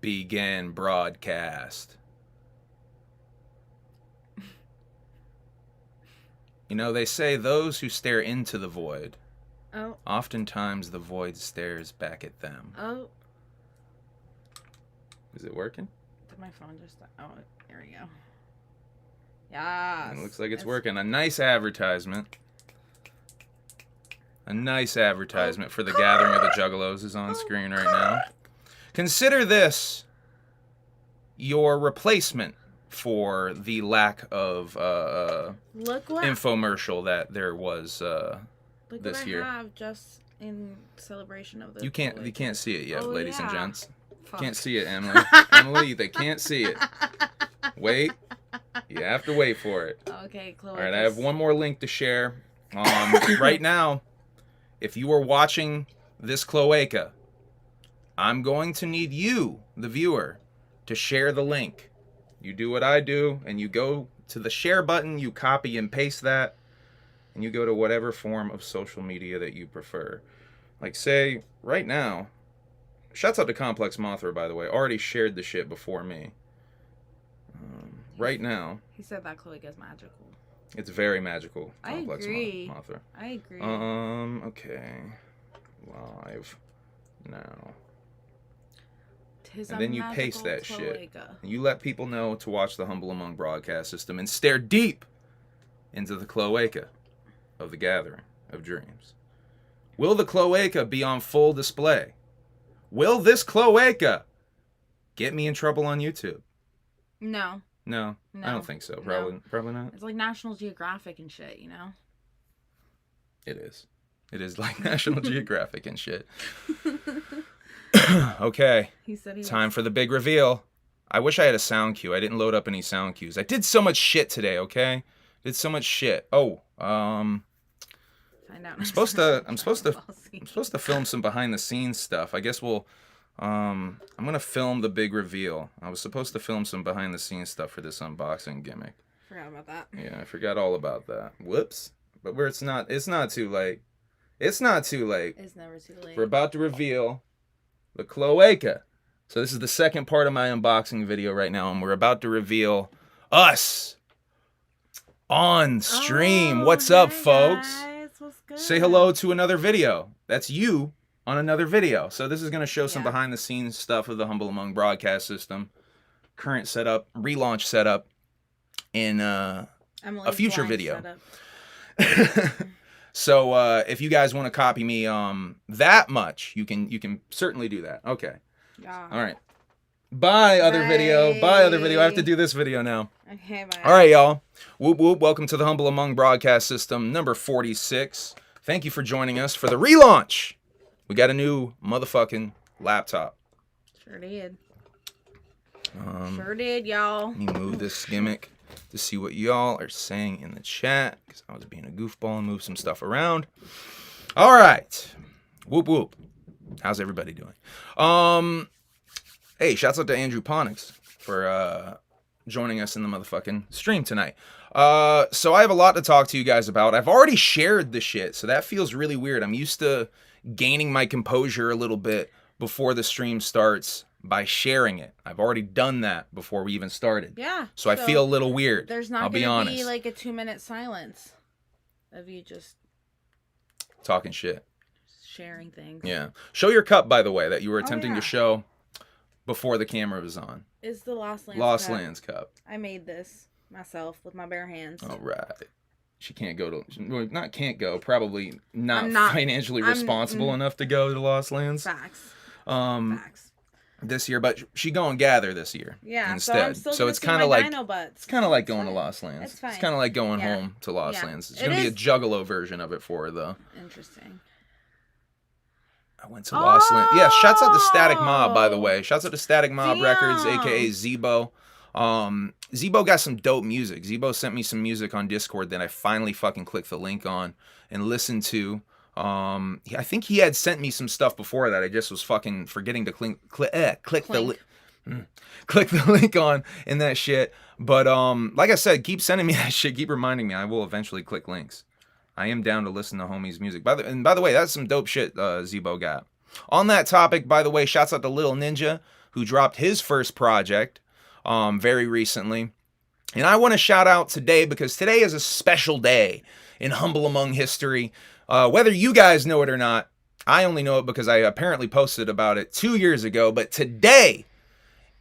begin broadcast. You know, they say those who stare into the void, oftentimes the void stares back at them. Oh. Is it working? Did my phone just... Oh, here we go. Yes. It looks like it's working. A nice advertisement. A nice advertisement for the Gathering of the Juggalos is on screen right now. Consider this your replacement for the lack of infomercial that there was this year. Look what I have just in celebration of this. You can't see it yet, ladies and gents. Fuck. Can't see it, Emily. Emily, they can't see it. Wait. You have to wait for it. Okay, Chloe. All right, I have one more link to share. Right now, if you are watching this cloaca, I'm going to need you, the viewer, to share the link. You do what I do, and you go to the share button, you copy and paste that, and you go to whatever form of social media that you prefer. Like, say, right now, shouts out to Complex Mothra, by the way, already shared the shit before me. Right now. He said that cloaca is magical. It's very magical. Complex I agree. Mothra. I agree. Okay. Live now. And then you paste that shit. And you let people know to watch the Humble Among broadcast system and stare deep into the cloaca of the Gathering of Dreams. Will the cloaca be on full display? Will this cloaca get me in trouble on YouTube? No. No, I don't think so. Probably not. It's like National Geographic and shit, you know? It is. It is like National Geographic and shit. Okay. Time for the big reveal. I wish I had a sound cue. I didn't load up any sound cues. I did so much shit today, okay? Did so much shit. Oh, find out. I'm supposed to film some behind the scenes stuff. I guess I'm gonna film the big reveal. I was supposed to film some behind the scenes stuff for this unboxing gimmick. Forgot about that. Yeah, I forgot all about that. Whoops. But it's not too late. It's not too late. It's never too late. We're about to reveal the cloaca. So this is the second part of my unboxing video right now, and we're about to reveal us on stream. What's up, folks? Guys. What's good? Say hello to another video. That's you on another video. So this is going to show some behind the scenes stuff of the Humble Among broadcast system, current setup, relaunch setup, in a future video. So if you guys want to copy me that much, you can certainly do that. Okay. Yeah. All right. Bye, other video. Bye, other video. I have to do this video now. Okay, bye. All right, y'all. Whoop, whoop. Welcome to the Humble Among broadcast system number 46. Thank you for joining us for the relaunch. We got a new motherfucking laptop. Sure did. Sure did, y'all. Let me move this gimmick to see what y'all are saying in the chat, because I was being a goofball and moved some stuff around. All right. Whoop, whoop. How's everybody doing? Hey, shouts out to Andrew Ponix for joining us in the motherfucking stream tonight. So I have a lot to talk to you guys about. I've already shared the shit, so that feels really weird. I'm used to gaining my composure a little bit before the stream starts by sharing it. I've already done that before we even started. Yeah. So I feel a little weird. There's not going to be like a 2-minute silence of you just talking shit. Sharing things. Yeah. Show your cup, by the way, that you were attempting to show before the camera was on. It's the Lost Lands cup. I made this myself with my bare hands. All right. She can't go to, probably not financially responsible enough to go to Lost Lands. Facts. Facts. This year, but she go and gather this year. Yeah, instead. So it's kind of like going to Lost Lands. It's fine. It's kind of like going home to Lost Lands. It's gonna be a Juggalo version of it for her, though. Interesting. I went to Lost Lands. Yeah, shouts out to Static Mob, by the way. Shouts out to Static Mob Records, aka Zebo. Zebo got some dope music. Zebo sent me some music on Discord that I finally fucking clicked the link on and listened to. I think he had sent me some stuff before that. I just was fucking forgetting to click the link on in that shit. But like I said, keep sending me that shit. Keep reminding me. I will eventually click links. I am down to listen to homies' music. By the way, that's some dope shit Zebo got. On that topic, by the way, shouts out to Little Ninja, who dropped his first project very recently. And I want to shout out today because today is a special day in Humble Among history. Whether you guys know it or not, I only know it because I apparently posted about it 2 years ago. But today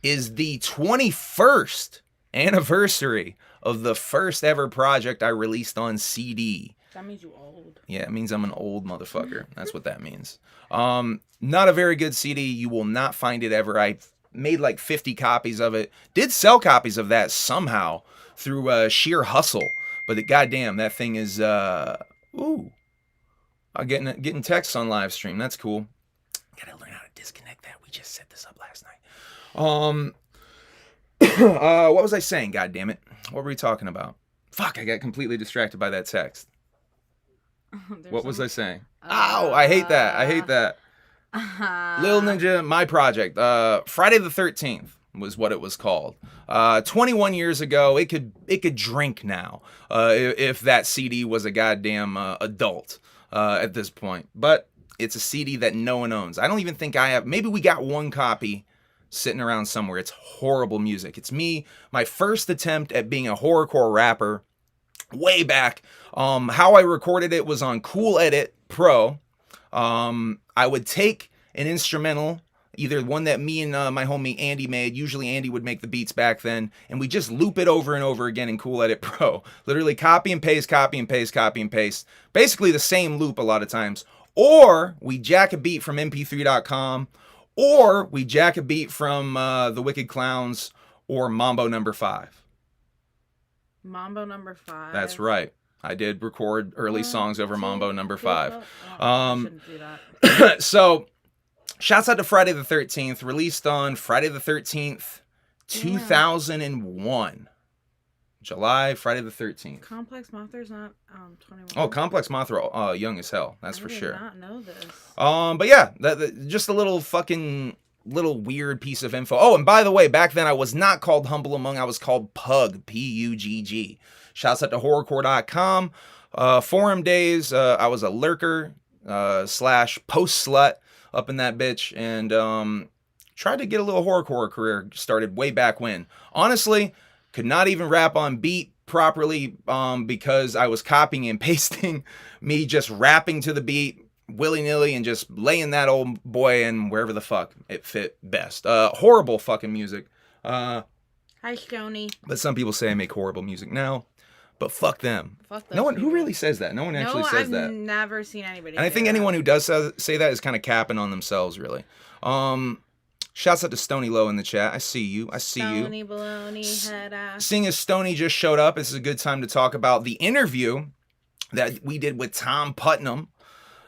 is the 21st anniversary of the first ever project I released on CD. That means you old. Yeah, it means I'm an old motherfucker. That's what that means. Not a very good CD. You will not find it ever. I made like 50 copies of it. Did sell copies of that somehow through sheer hustle. But goddamn, that thing is ooh. I'm getting texts on live stream. That's cool. Gotta learn how to disconnect that. We just set this up last night. What was I saying? God damn it. What were we talking about? Fuck, I got completely distracted by that text. What was I saying? Ow, I hate that. I hate that. Lil Ninja, my project. Friday the 13th was what it was called. 21 years ago, it could drink now. If that CD was a goddamn adult at this point. But it's a CD that no one owns. I don't even think I have. Maybe we got one copy sitting around somewhere. It's horrible music. It's me, my first attempt at being a horrorcore rapper way back. How I recorded it was on Cool Edit Pro. I would take an instrumental, either one that me and my homie Andy made. Usually Andy would make the beats back then, and we just loop it over and over again in Cool Edit Pro. Literally copy and paste, copy and paste, copy and paste. Basically the same loop a lot of times. Or we jack a beat from mp3.com, or we jack a beat from The Wicked Clowns or Mambo Number 5. Mambo Number 5. That's right. I did record early songs over Mambo Number 5. I shouldn't do that. So, shouts out to Friday the 13th, released on Friday the 13th, 2001. July, Friday the 13th. Complex Mothra's not 21. Oh, Complex Mothra, young as hell. That's for sure. I did not know this. But yeah, just a little weird piece of info. Oh, and by the way, back then I was not called Humble Among. I was called Pug, P-U-G-G. Shouts out to horrorcore.com. Forum days, I was a lurker / post slut up in that bitch, and tried to get a little horrorcore career started way back when. Honestly, could not even rap on beat properly because I was copying and pasting me just rapping to the beat willy-nilly and just laying that old boy in wherever the fuck it fit best. Horrible fucking music. Hi, Stoney. But some people say I make horrible music now. But fuck them. Fuck those no one people. who really says that. No one actually says that. I've never seen anybody. And I think anyone who does say that is kind of capping on themselves, really. Shouts out to Stoney Lo in the chat. I see you. Stoney baloney head ass. Seeing as Stoney just showed up, this is a good time to talk about the interview that we did with Tom Putnam.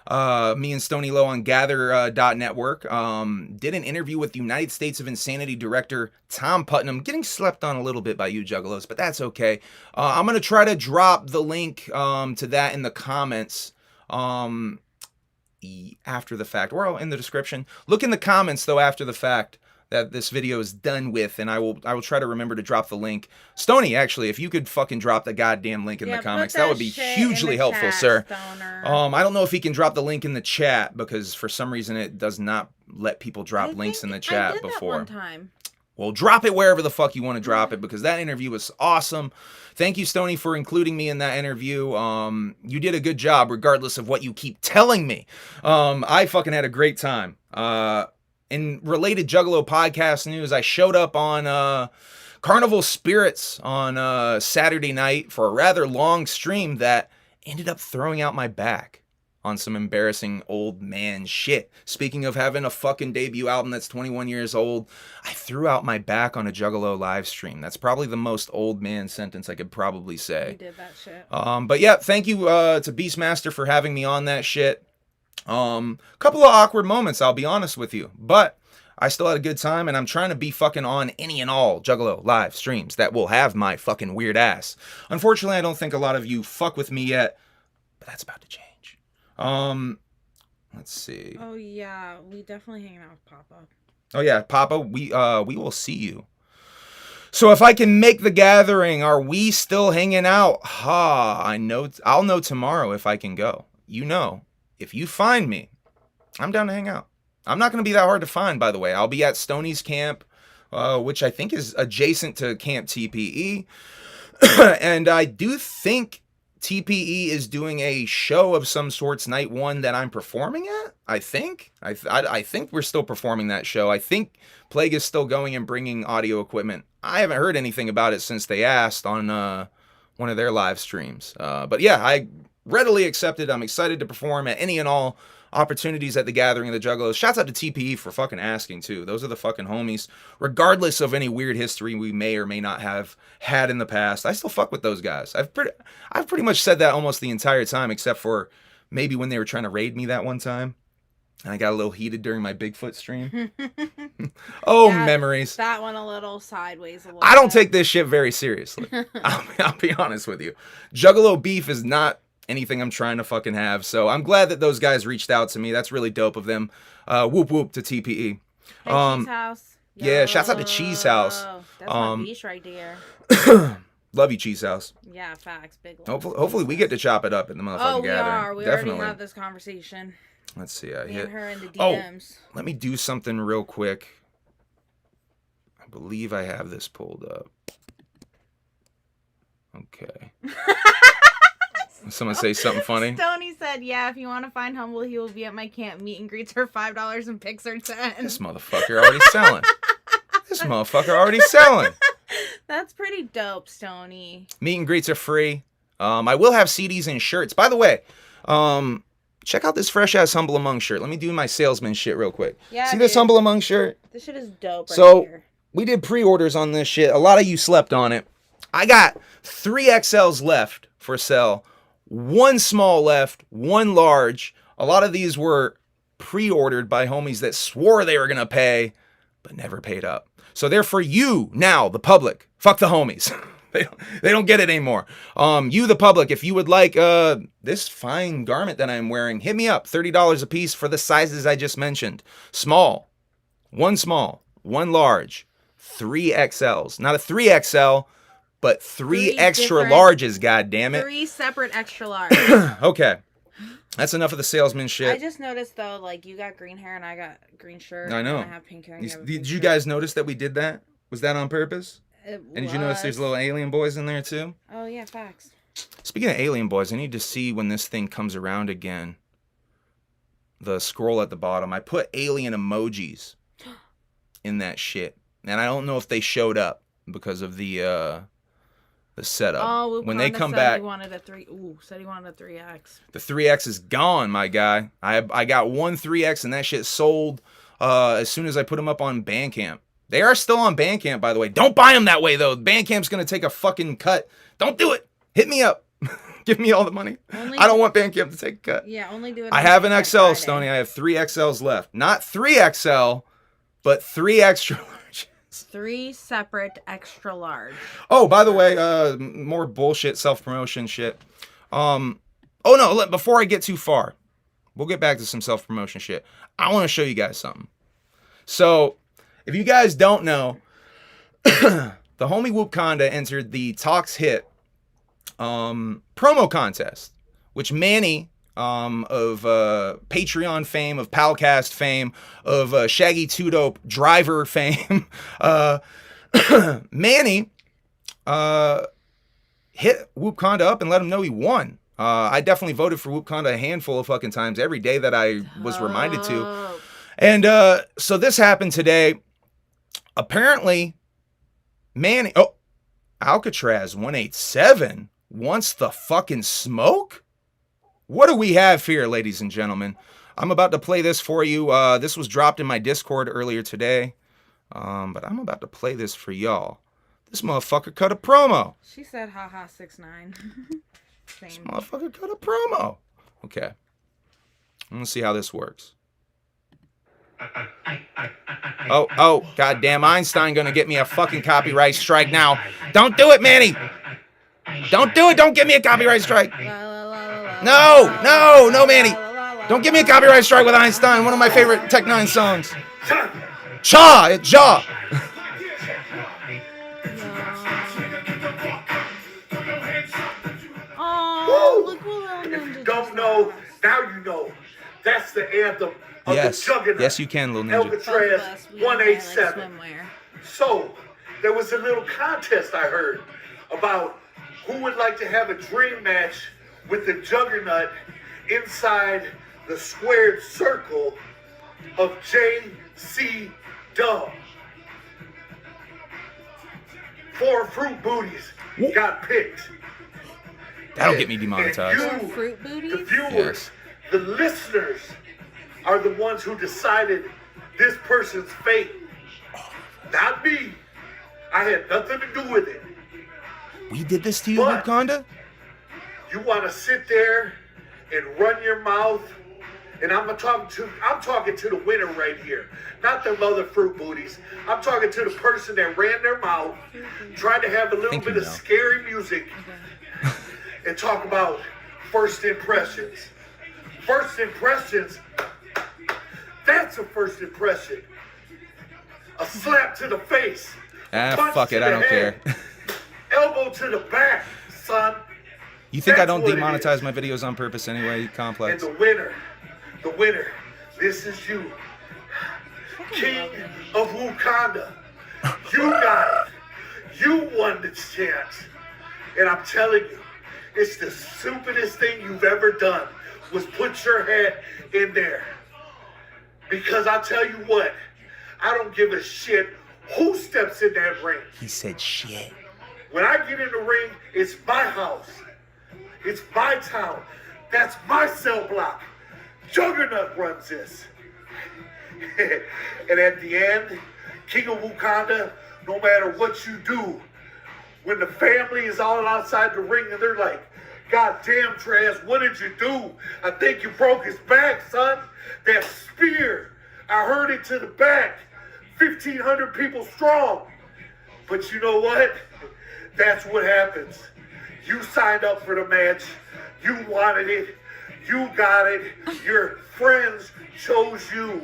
Me and Stoney Lo on Gather.Network did an interview with United States of Insanity director Tom Putnam, getting slept on a little bit by you juggalos, but that's okay. I'm going to try to drop the link to that in the comments after the fact, or in the description. Look in the comments, though, after the fact that this video is done with, and I will try to remember to drop the link. Stoney, actually, if you could fucking drop the goddamn link in the comments, that would be hugely helpful, sir. I don't know if he can drop the link in the chat because for some reason it does not let people drop links in the chat I did before. That one time. Well, drop it wherever the fuck you want to drop it because that interview was awesome. Thank you, Stoney, for including me in that interview. You did a good job regardless of what you keep telling me. I fucking had a great time. In related Juggalo podcast news, I showed up on Carnival Spirits on Saturday night for a rather long stream that ended up throwing out my back on some embarrassing old man shit. Speaking of having a fucking debut album that's 21 years old, I threw out my back on a Juggalo live stream. That's probably the most old man sentence I could probably say. You did that shit. But yeah, thank you to Beastmaster for having me on that shit. Couple of awkward moments, I'll be honest with you, but I still had a good time, and I'm trying to be fucking on any and all Juggalo live streams that will have my fucking weird ass. Unfortunately, I don't think a lot of you fuck with me yet, but that's about to change. Let's see. Oh yeah, we definitely hanging out with Papa. Oh yeah, Papa, we will see you. So if I can make the gathering, are we still hanging out? I'll know tomorrow if I can go. You know. If you find me, I'm down to hang out. I'm not going to be that hard to find, by the way. I'll be at Stoney's camp which I think is adjacent to Camp TPE. And I do think TPE is doing a show of some sorts night one that I'm performing at. I think we're still performing that show. I think Plague is still going and bringing audio equipment. I haven't heard anything about it since they asked on one of their live streams. But yeah, I readily accepted. I'm excited to perform at any and all opportunities at the Gathering of the Juggalos. Shouts out to TPE for fucking asking too. Those are the fucking homies. Regardless of any weird history we may or may not have had in the past, I still fuck with those guys. I've pretty much said that almost the entire time, except for maybe when they were trying to raid me that one time. And I got a little heated during my Bigfoot stream. Oh, yeah, memories. That one a little sideways. I don't take this shit very seriously. I'll be honest with you. Juggalo beef is not anything I'm trying to fucking have. So I'm glad that those guys reached out to me. That's really dope of them. Whoop whoop to TPE. Hey, Cheese House. Yo. Yeah, shouts out to Cheese House. That's my beach right there. Love you, Cheese House. Yeah, facts. Big love. Hopefully we get to chop it up in the motherfucking gathering. We Definitely. already had this conversation. Let's see. I hit her in the DMs. Let me do something real quick. I believe I have this pulled up. Okay. Someone say something funny? Stoney said, yeah, if you want to find Humble, he will be at my camp. Meet and greets are $5 and pics are 10. This motherfucker already selling. That's pretty dope, Stoney. Meet and greets are free. I will have CDs and shirts. By the way, check out this fresh-ass Humble Among shirt. Let me do my salesman shit real quick. Yeah, see this Humble Among shirt? This shit is dope here. We did pre-orders on this shit. A lot of you slept on it. I got 3 XLs left for sale. 1 small left, 1 large. A lot of these were pre-ordered by homies that swore they were going to pay, but never paid up. So they're for you now, the public. Fuck the homies. They don't get it anymore. You, the public, if you would like this fine garment that I'm wearing, hit me up. $30 a piece for the sizes I just mentioned. Small, 1 large, 3 XLs. Not a 3XL, but 3 extra larges, goddammit. 3 separate extra large. Okay. That's enough of the salesman shit. I just noticed, though, like, you got green hair and I got green shirt. I know. And I have pink hair. Did you guys notice that we did that? Was that on purpose? And did you notice there's little alien boys in there, too? Oh, yeah, facts. Speaking of alien boys, I need to see when this thing comes around again. The scroll at the bottom. I put alien emojis in that shit. And I don't know if they showed up because of the setup. Oh, when they come back, he wanted a 3. Ooh, said he wanted a 3X. The 3X is gone, my guy. I got 1 3X and that shit sold as soon as I put them up on Bandcamp. They are still on Bandcamp, by the way. Don't buy them that way, though. Bandcamp's gonna take a fucking cut. Don't do it. Hit me up. Give me all the money. I don't want Bandcamp to take a cut. Yeah, only do it. I have an XL, Stoney. I have 3 XLs left. Not 3XL, but 3 extra large. 3 separate extra large. Oh, by the way, more bullshit self-promotion shit. Oh no, before I get too far, we'll get back to some self-promotion shit. I want to show you guys something. So, if you guys don't know, the homie Whoopkanda entered the Talks Hit promo contest, which Manny of Patreon fame, of Palcast fame, of Shaggy 2 Dope driver fame, Manny hit Whoopkanda up and let him know he won. I definitely voted for Whoopkanda a handful of fucking times every day that I was reminded to. And so this happened today. Apparently, Manny... Oh, ALCATRAZ 187 wants the fucking smoke? What do we have here, ladies and gentlemen? I'm about to play this for you. This was dropped in my Discord earlier today. But I'm about to play this for y'all. This motherfucker cut a promo. She said, haha, 6'9". This motherfucker cut a promo. Okay. I'm gonna see how this works. Oh, goddamn Einstein gonna get me a fucking copyright strike now. Don't do it, Manny. Don't do it. Don't give me a copyright strike. No, Manny. Don't give me a copyright strike with Einstein, one of my favorite Tech 9 songs. Jaw. Oh, look what Lil Ninja don't know, now you know. That's the anthem of the Juggernaut. Yes, you can, Lil Ninja. ALCATRAZ 187. So, there was a little contest I heard about who would like to have a dream match with the Juggernaut inside the squared circle of JC Dub. 4 fruit booties got picked. That'll get me demonetized. And you, Fruit booties? the viewers, Yes. the listeners, are the ones who decided this person's fate. Not me. I had nothing to do with it. We did this to you, But- Whoopkanda? You want to sit there and run your mouth, and I'm talking to the winner right here, not the other fruit booties. I'm talking to the person that ran their mouth, tried to have a little Think bit you of know. scary music, and talk about first impressions. First impressions. That's a first impression. A slap to the face. Ah, punch fuck to it, I the don't care. head, elbow to the back, son. You think I That's don't what it demonetize is. my videos on purpose anyway, And Complex? the winner, this is you. King of Whoopkanda. You got it. You won this chance. And I'm telling you, it's the stupidest thing you've ever done was put your head in there. Because I tell you what, I don't give a shit who steps in that ring. He said shit. When I get in the ring, it's my house. It's my town. That's my cell block. Juggernaut runs this. And at the end, King of Whoopkanda, no matter what you do, when the family is all outside the ring and they're like, God damn, Traz, what did you do? I think you broke his back, son. That spear, I heard it to the back. 1,500 people strong. But you know what? That's what happens. You signed up for the match. You wanted it. You got it. Your friends chose you.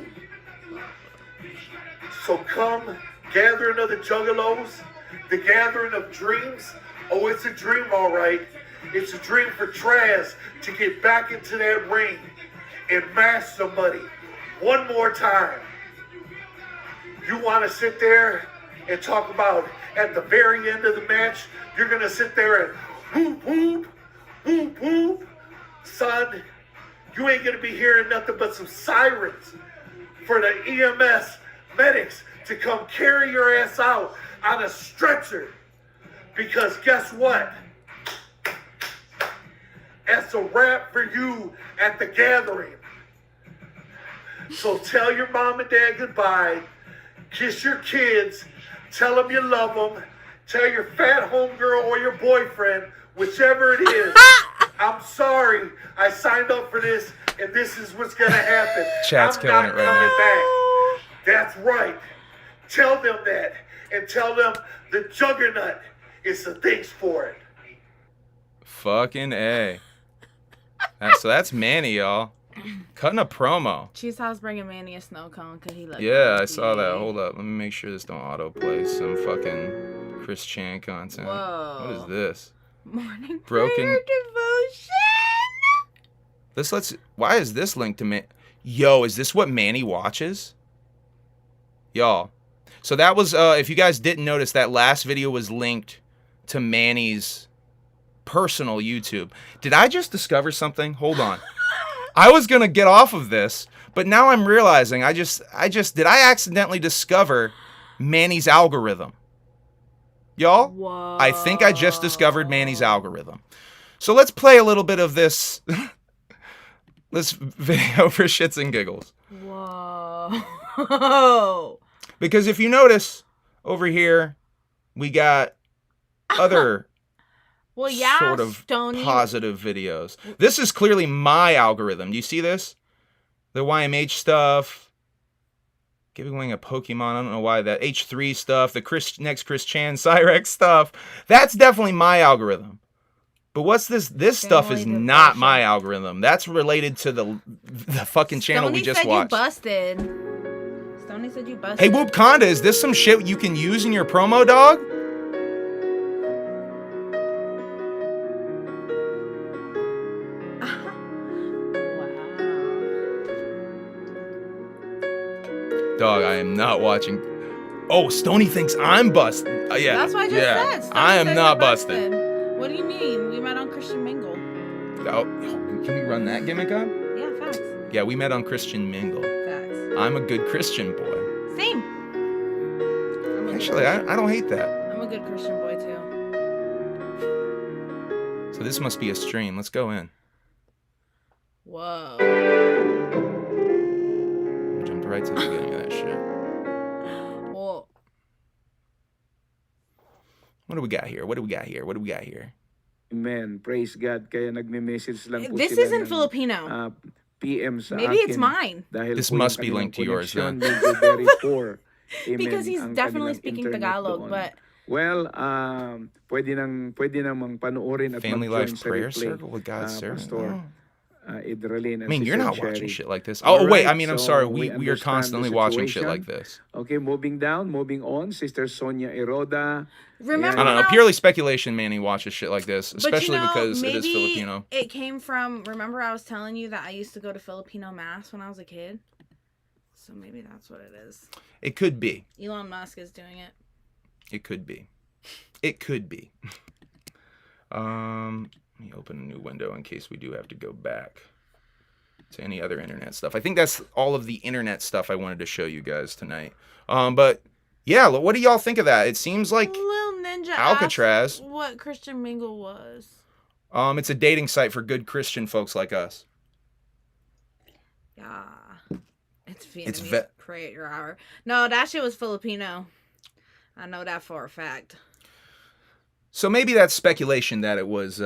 So come, Gathering of the Juggalos, the Gathering of Dreams. Oh, it's a dream, all right. It's a dream for Traz to get back into that ring and mash somebody one more time. You want to sit there and talk about at the very end of the match, you're going to sit there and whoop, whoop, whoop, whoop. Son, you ain't going to be hearing nothing but some sirens for the EMS medics to come carry your ass out on a stretcher. Because guess what? That's a wrap for you at the gathering. So tell your mom and dad goodbye. Kiss your kids. Tell them you love them. Tell your fat homegirl or your boyfriend, whichever it is, I'm sorry I signed up for this and this is what's going to happen. Chat's I'm killing not it right coming now. back. That's right. Tell them that. And tell them the Juggernaut is the thanks for it. Fucking A. So that's Manny, y'all. Cutting a promo. Cheese House bringing Manny a snow cone because he looked Yeah, I crazy. saw that. Hold up. Let me make sure this don't autoplay some fucking Chris Chan content. Whoa. What is this? Morning Broken- prayer devotion. Why is this linked to me? Yo, is this what Manny watches? Y'all. So that was, if you guys didn't notice, that last video was linked to Manny's personal YouTube. Did I just discover something? Hold on. I was gonna get off of this, but now I'm realizing did I accidentally discover Manny's algorithm? Y'all? Whoa. I think I just discovered Manny's algorithm. So let's play a little bit of this video for shits and giggles. Whoa. Because if you notice over here, we got other Well, yeah, sort of Stoney. positive videos. This is clearly my algorithm. Do you see this? The YMH stuff. Giving away a Pokemon. I don't know why that. H3 stuff. The next Chris Chan Cyrex stuff. That's definitely my algorithm. But what's this? This stuff is Family not devotion. my algorithm. That's related to the fucking channel Stoney we just said watched. you busted. Stoney said you busted. Hey, Whoopkanda, is this some shit you can use in your promo, dog? Wow. Dog, I am not watching. Oh, Stoney thinks I'm busted. Yeah. That's what I just said. Stoney I am says not you're busted. What do you mean? We met on Christian Mingle. Oh, can we run that gimmick up? Yeah, facts. Yeah, we met on Christian Mingle. Facts. I'm a good Christian boy. Same. Actually, I don't hate that. I'm a good Christian boy too. So this must be a stream. Let's go in. Whoa. Jumped right to the beginning of that shit. Well, What do we got here? What do we got here? What do we got here? Amen. Praise God. Kaya nagme-message lang po this sila isn't ng, Filipino. PM sa Maybe akin. it's mine. Dahil This po must yung be linked to kanilang yours, connection then. medyo very poor. Amen. Because he's Ang definitely kanilang speaking internet Tagalog, doon. but Well, pwede namang panoorin at Family mag-join Life sa Prayer replay, Circle with God's servant. Pastor Idralin I and mean, you're Sister not watching Sherry. shit like this. All Oh, wait. right, I mean, I'm so sorry. we We are understand constantly the watching shit situation. like this. Okay, moving on. Sister Sonia Eroda. remember I don't know. when Purely speculation, Manny watches shit like this, But especially you know, because it is maybe Filipino. It came from. Remember, I was telling you that I used to go to Filipino mass when I was a kid. So maybe that's what it is. It could be. Elon Musk is doing it. It could be. It could be. Let me open a new window in case we do have to go back to any other internet stuff. I think that's all of the internet stuff I wanted to show you guys tonight. But yeah, what do y'all think of that? It seems like Lil Ninja Alcatraz. asked what Christian Mingle was. It's a dating site for good Christian folks like us. Yeah. It's It's Vietnamese. Create your hour. No, that shit was Filipino. I know that for a fact. So maybe that's speculation that it was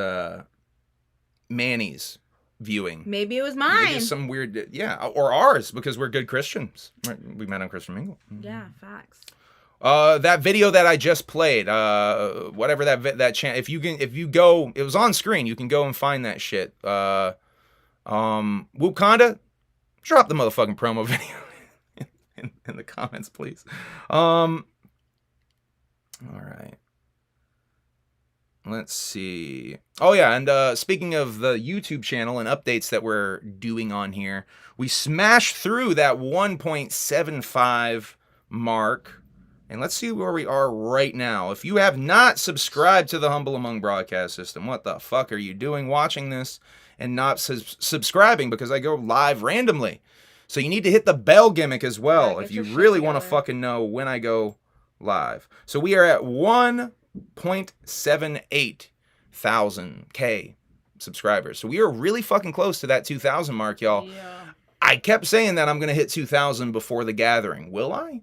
Manny's viewing. Maybe it was Maybe mine. just some weird, yeah, or ours because we're good Christians. We met on Christian Mingle. Yeah, facts. That video that I just played, whatever that channel. If you go, it was on screen. You can go and find that shit. Whoopkanda, drop the motherfucking promo video in the comments, please. All right. Let's see. Oh, yeah, and speaking of the YouTube channel and updates that we're doing on here, we smashed through that 1.75 mark, and let's see where we are right now. If you have not subscribed to the Humble Among broadcast system, what the fuck are you doing watching this and not subscribing? Because I go live randomly. So you need to hit the bell gimmick as well Yeah, if get you your shit really want to together. fucking know when I go live. So we are at 1.78 thousand K subscribers. So we are really fucking close to that 2,000 mark, y'all. Yeah. I kept saying that I'm going to hit 2,000 before the gathering. Will I?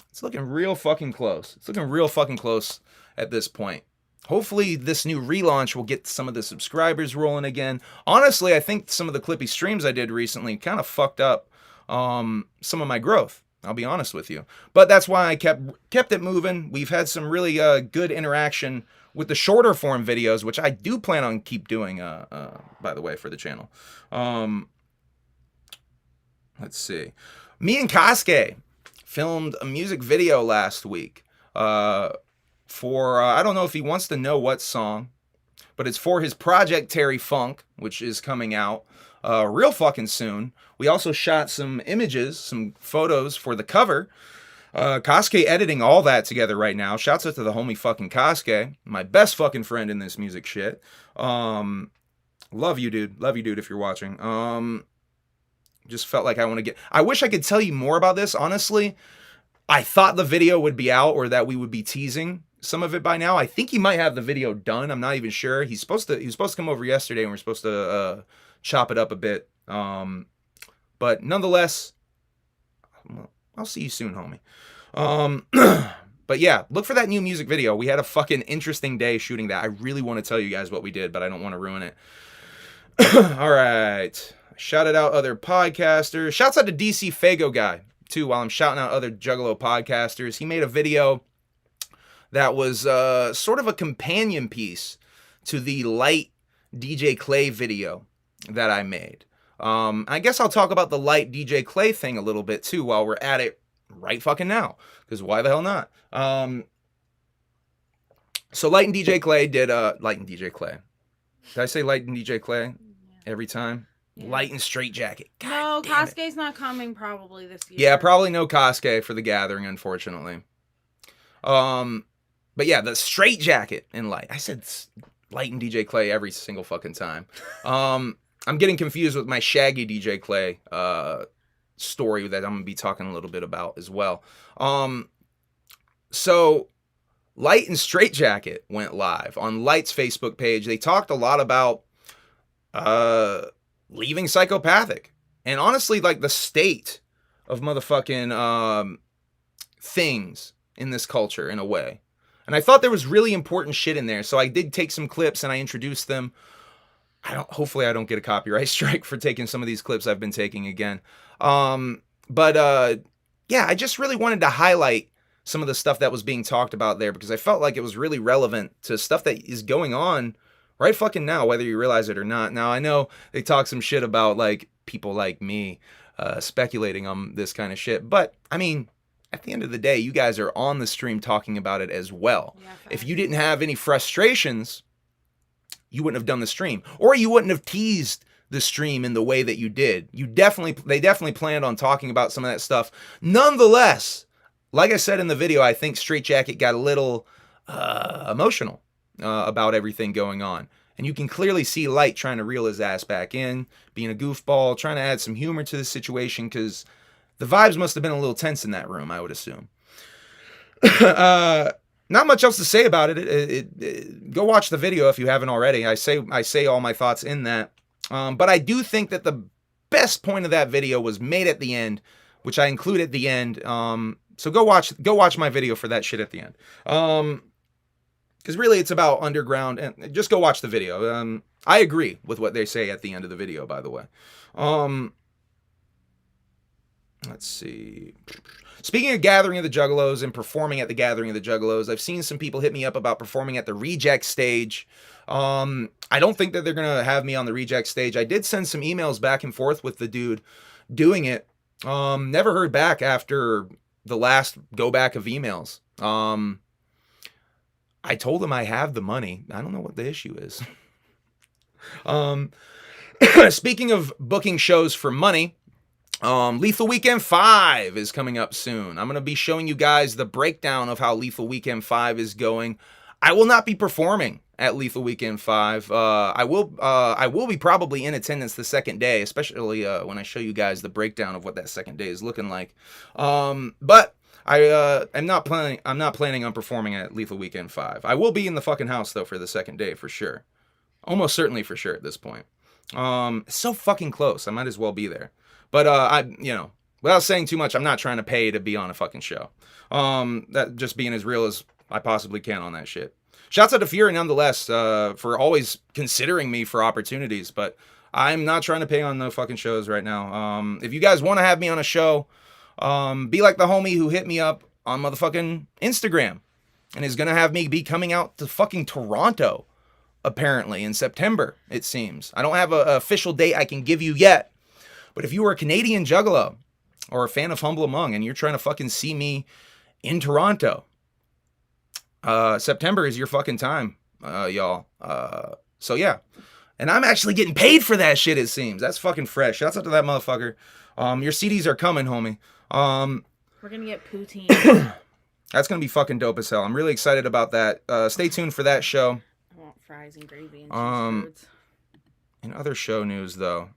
It's looking real fucking close. It's looking real fucking close at this point. Hopefully this new relaunch will get some of the subscribers rolling again. Honestly, I think some of the clippy streams I did recently kind of fucked up some of my growth. I'll be honest with you. But that's why I kept it moving. We've had some really good interaction with the shorter form videos, which I do plan on keep doing, by the way, for the channel. Let's see. Me and Kasuke filmed a music video last week for, I don't know if he wants to know what song, but it's for his project Terry Funk, which is coming out real fucking soon. We also shot some images, some photos for the cover. Kasuke editing all that together right now. Shouts out to the homie fucking Kasuke, my best fucking friend in this music shit. Love you, dude. Love you, dude, if you're watching. Just felt like I wish I could tell you more about this. Honestly, I thought the video would be out or that we would be teasing some of it by now. I think he might have the video done. I'm not even sure. He was supposed to come over yesterday and we're supposed to chop it up a bit. But nonetheless, I'll see you soon, homie. But yeah, look for that new music video. We had a fucking interesting day shooting that. I really want to tell you guys what we did, but I don't want to ruin it. All right. Shouted out other podcasters. Shouts out to DC Fago guy, too, while I'm shouting out other Juggalo podcasters. He made a video that was sort of a companion piece to the Light DJ Clay video that I made. I guess I'll talk about the Light DJ Clay thing a little bit, too, while we're at it right fucking now. Because why the hell not? So Light and DJ Clay did... Light and DJ Clay. Did I say Light and DJ Clay every time? Yeah. Light and Straight Jacket. God No, Oh, Kasuke's not coming probably this year. Yeah, probably no Kasuke for the Gathering, unfortunately. But yeah, the Straight Jacket in Light. I said Light and DJ Clay every single fucking time. I'm getting confused with my Shaggy DJ Clay story that I'm gonna be talking a little bit about as well. So Light and Straight Jacket went live on Light's Facebook page. They talked a lot about leaving Psychopathic, and honestly, like the state of motherfucking things in this culture in a way. And I thought there was really important shit in there, so I did take some clips and I introduced them. Hopefully I don't get a copyright strike for taking some of these clips I've been taking again. Yeah, I just really wanted to highlight some of the stuff that was being talked about there because I felt like it was really relevant to stuff that is going on right fucking now, whether you realize it or not. Now, I know they talk some shit about like people like me speculating on this kind of shit, but I mean, at the end of the day, you guys are on the stream talking about it as well. Yeah, if you didn't have any frustrations, you wouldn't have done the stream, or you wouldn't have teased the stream in the way that you did. They definitely planned on talking about some of that stuff. Nonetheless, like I said in the video, I think Straight Jacket got a little emotional about everything going on. And you can clearly see Light trying to reel his ass back in, being a goofball, trying to add some humor to the situation, because the vibes must have been a little tense in that room, I would assume. Not much else to say about it. Go watch the video if you haven't already. I say all my thoughts in that. But I do think that the best point of that video was made at the end, which I include at the end. So go watch my video for that shit at the end. Because really it's about underground, and just go watch the video. I agree with what they say at the end of the video, by the way. Let's see. Speaking of Gathering of the Juggalos and performing at the Gathering of the Juggalos, I've seen some people hit me up about performing at the Reject stage. I don't think that they're going to have me on the Reject stage. I did send some emails back and forth with the dude doing it. Never heard back after the last go back of emails. I told him I have the money. I don't know what the issue is. Speaking of booking shows for money, Lethal Weekend 5 is coming up soon. I'm going to be showing you guys the breakdown of how Lethal Weekend 5 is going. I will not be performing at Lethal Weekend 5. I will be probably in attendance the second day, especially when I show you guys the breakdown of what that second day is looking like. But I'm not planning on performing at Lethal Weekend 5. I will be in the fucking house though for the second day for sure. Almost certainly for sure at this point. It's so fucking close. I might as well be there. But without saying too much, I'm not trying to pay to be on a fucking show. That just being as real as I possibly can on that shit. Shouts out to Fury nonetheless for always considering me for opportunities, but I'm not trying to pay on no fucking shows right now. If you guys want to have me on a show, be like the homie who hit me up on motherfucking Instagram and is gonna have me be coming out to fucking Toronto apparently in September, it seems. I don't have an official date I can give you yet. But if you are a Canadian Juggalo or a fan of Humble Among and you're trying to fucking see me in Toronto, September is your fucking time, y'all. So yeah. And I'm actually getting paid for that shit, it seems. That's fucking fresh. Shouts out to that motherfucker. Your CDs are coming, homie. We're gonna get poutine. That's gonna be fucking dope as hell. I'm really excited about that. Stay tuned for that show. I want fries and gravy and cheese curds. In other show news, though,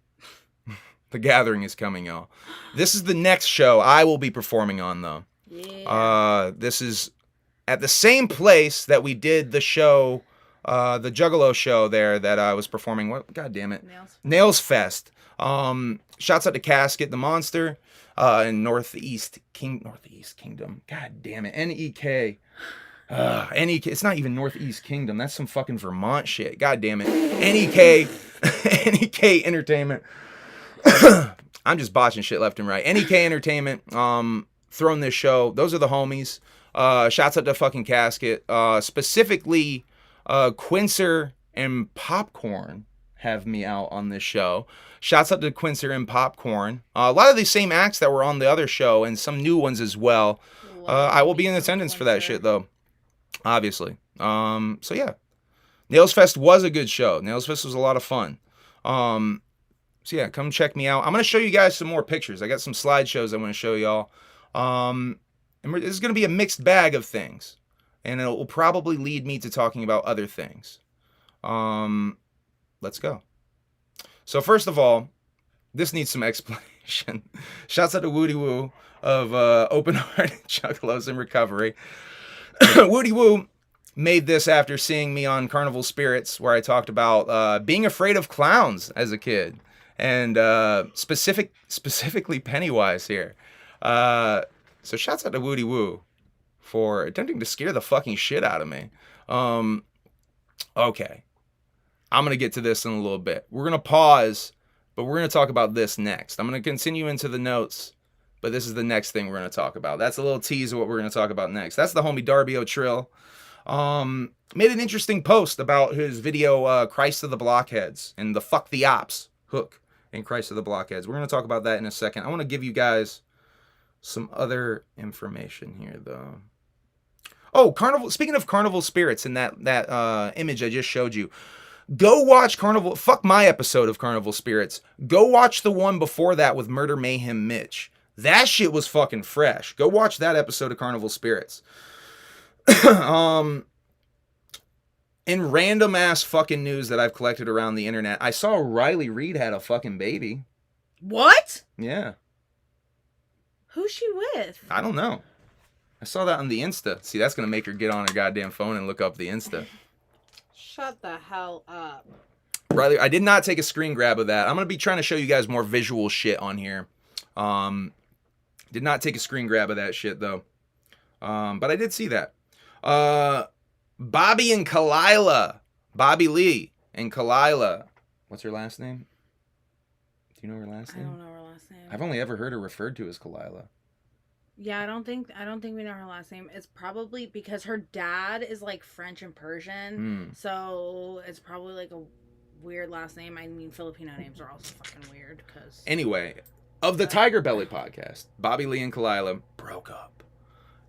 the Gathering is coming, y'all. This is the next show I will be performing on, though. Yeah. This is at the same place that we did the show, the Juggalo show there that I was performing. What? God damn it. Nails Fest. Shouts out to Casket the Monster in Northeast Kingdom. God damn it. NEK. NEK. It's not even Northeast Kingdom. That's some fucking Vermont shit. God damn it. NEK. NEK Entertainment. I'm just botching shit left and right. NEK Entertainment, throwing this show. Those are the homies. Shouts out to fucking Casket. Specifically, Quincer and Popcorn have me out on this show. Shouts out to Quincer and Popcorn. A lot of the same acts that were on the other show and some new ones as well. I will be in attendance for that shit though. Obviously. So yeah. Nails Fest was a good show. Nails Fest was a lot of fun. So yeah, come check me out. I'm gonna show you guys some more pictures. I got some slideshows I want to show y'all. And this is gonna be a mixed bag of things, and it will probably lead me to talking about other things. Let's go. So first of all, this needs some explanation. Shouts out to Woody Woo of Open Hearted Juggalos in Recovery. Woody Woo made this after seeing me on Carnival Spirits, where I talked about being afraid of clowns as a kid, and specifically Pennywise here. So shouts out to Woody Woo for attempting to scare the fucking shit out of me. Okay. I'm going to get to this in a little bit. We're going to pause, but we're going to talk about this next. I'm going to continue into the notes, but this is the next thing we're going to talk about. That's a little tease of what we're going to talk about next. That's the homie Darby O'Trill. Made an interesting post about his video, Christ of the Blockheads, and the Fuck the Ops hook in Christ of the Blockheads. We're going to talk about that in a second. I want to give you guys some other information here, though. Oh, Carnival. Speaking of Carnival Spirits and that image I just showed you, go watch Carnival. Fuck my episode of Carnival Spirits. Go watch the one before that with Murder Mayhem Mitch. That shit was fucking fresh. Go watch that episode of Carnival Spirits. In random ass fucking news that I've collected around the internet, I saw Riley Reid had a fucking baby. What? Yeah. Who's she with? I don't know. I saw that on the Insta. See, that's gonna make her get on her goddamn phone and look up the Insta. Shut the hell up. Riley, I did not take a screen grab of that. I'm gonna be trying to show you guys more visual shit on here. Did not take a screen grab of that shit though. But I did see that. Bobby and Kalila. Bobby Lee and Kalila. What's her last name? Do you know her last name? I don't know her last name. I've only ever heard her referred to as Kalila. Yeah, I don't think we know her last name. It's probably because her dad is like French and Persian, so it's probably like a weird last name. I mean, Filipino names are also fucking weird. Cause anyway, of the Tiger Belly podcast, Bobby Lee and Kalila broke up,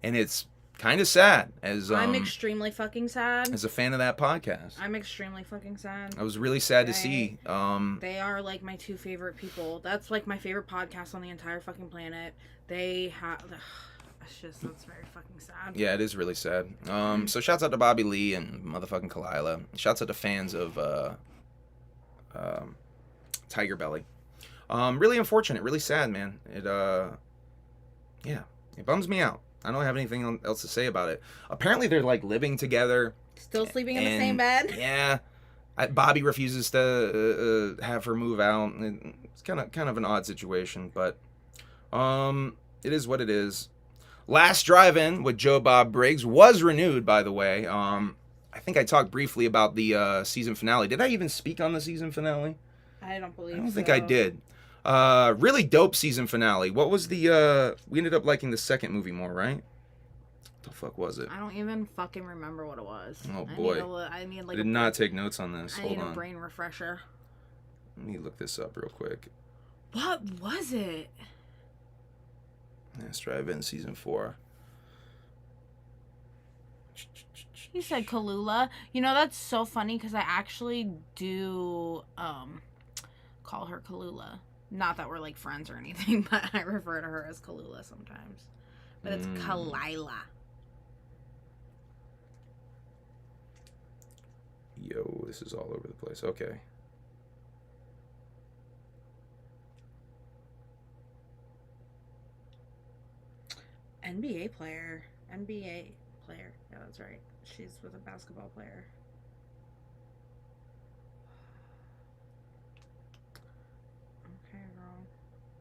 and it's kind of sad. As I'm extremely fucking sad. As a fan of that podcast, I'm extremely fucking sad. I was really sad to see. They are like my two favorite people. That's like my favorite podcast on the entire fucking planet. They have. That's very fucking sad. Yeah, it is really sad. So shouts out to Bobby Lee and motherfucking Kalila. Shouts out to fans of Tiger Belly. Really unfortunate, really sad, man. It bums me out. I don't have anything else to say about it. Apparently they're like living together. Still sleeping in the same bed? Yeah. Bobby refuses to have her move out. It's kind of an odd situation, but it is what it is. Last Drive-In with Joe Bob Briggs was renewed, by the way. I think I talked briefly about the season finale. Did I even speak on the season finale? I don't believe I don't think I did. Really dope season finale. What was the we ended up liking the second movie more, right? What the fuck was it? I don't even fucking remember what it was. Oh boy. I did not take notes on this. Hold on. A brain refresher. Let me look this up real quick. What was it? Let's Drive-In season 4. You said Kalula. You know, that's so funny because I actually do call her Kalula. Not that we're like friends or anything, but I refer to her as Kalula sometimes. But it's Kalila. Yo, this is all over the place. Okay. NBA player. Yeah, that's right. She's with a basketball player. Okay, girl.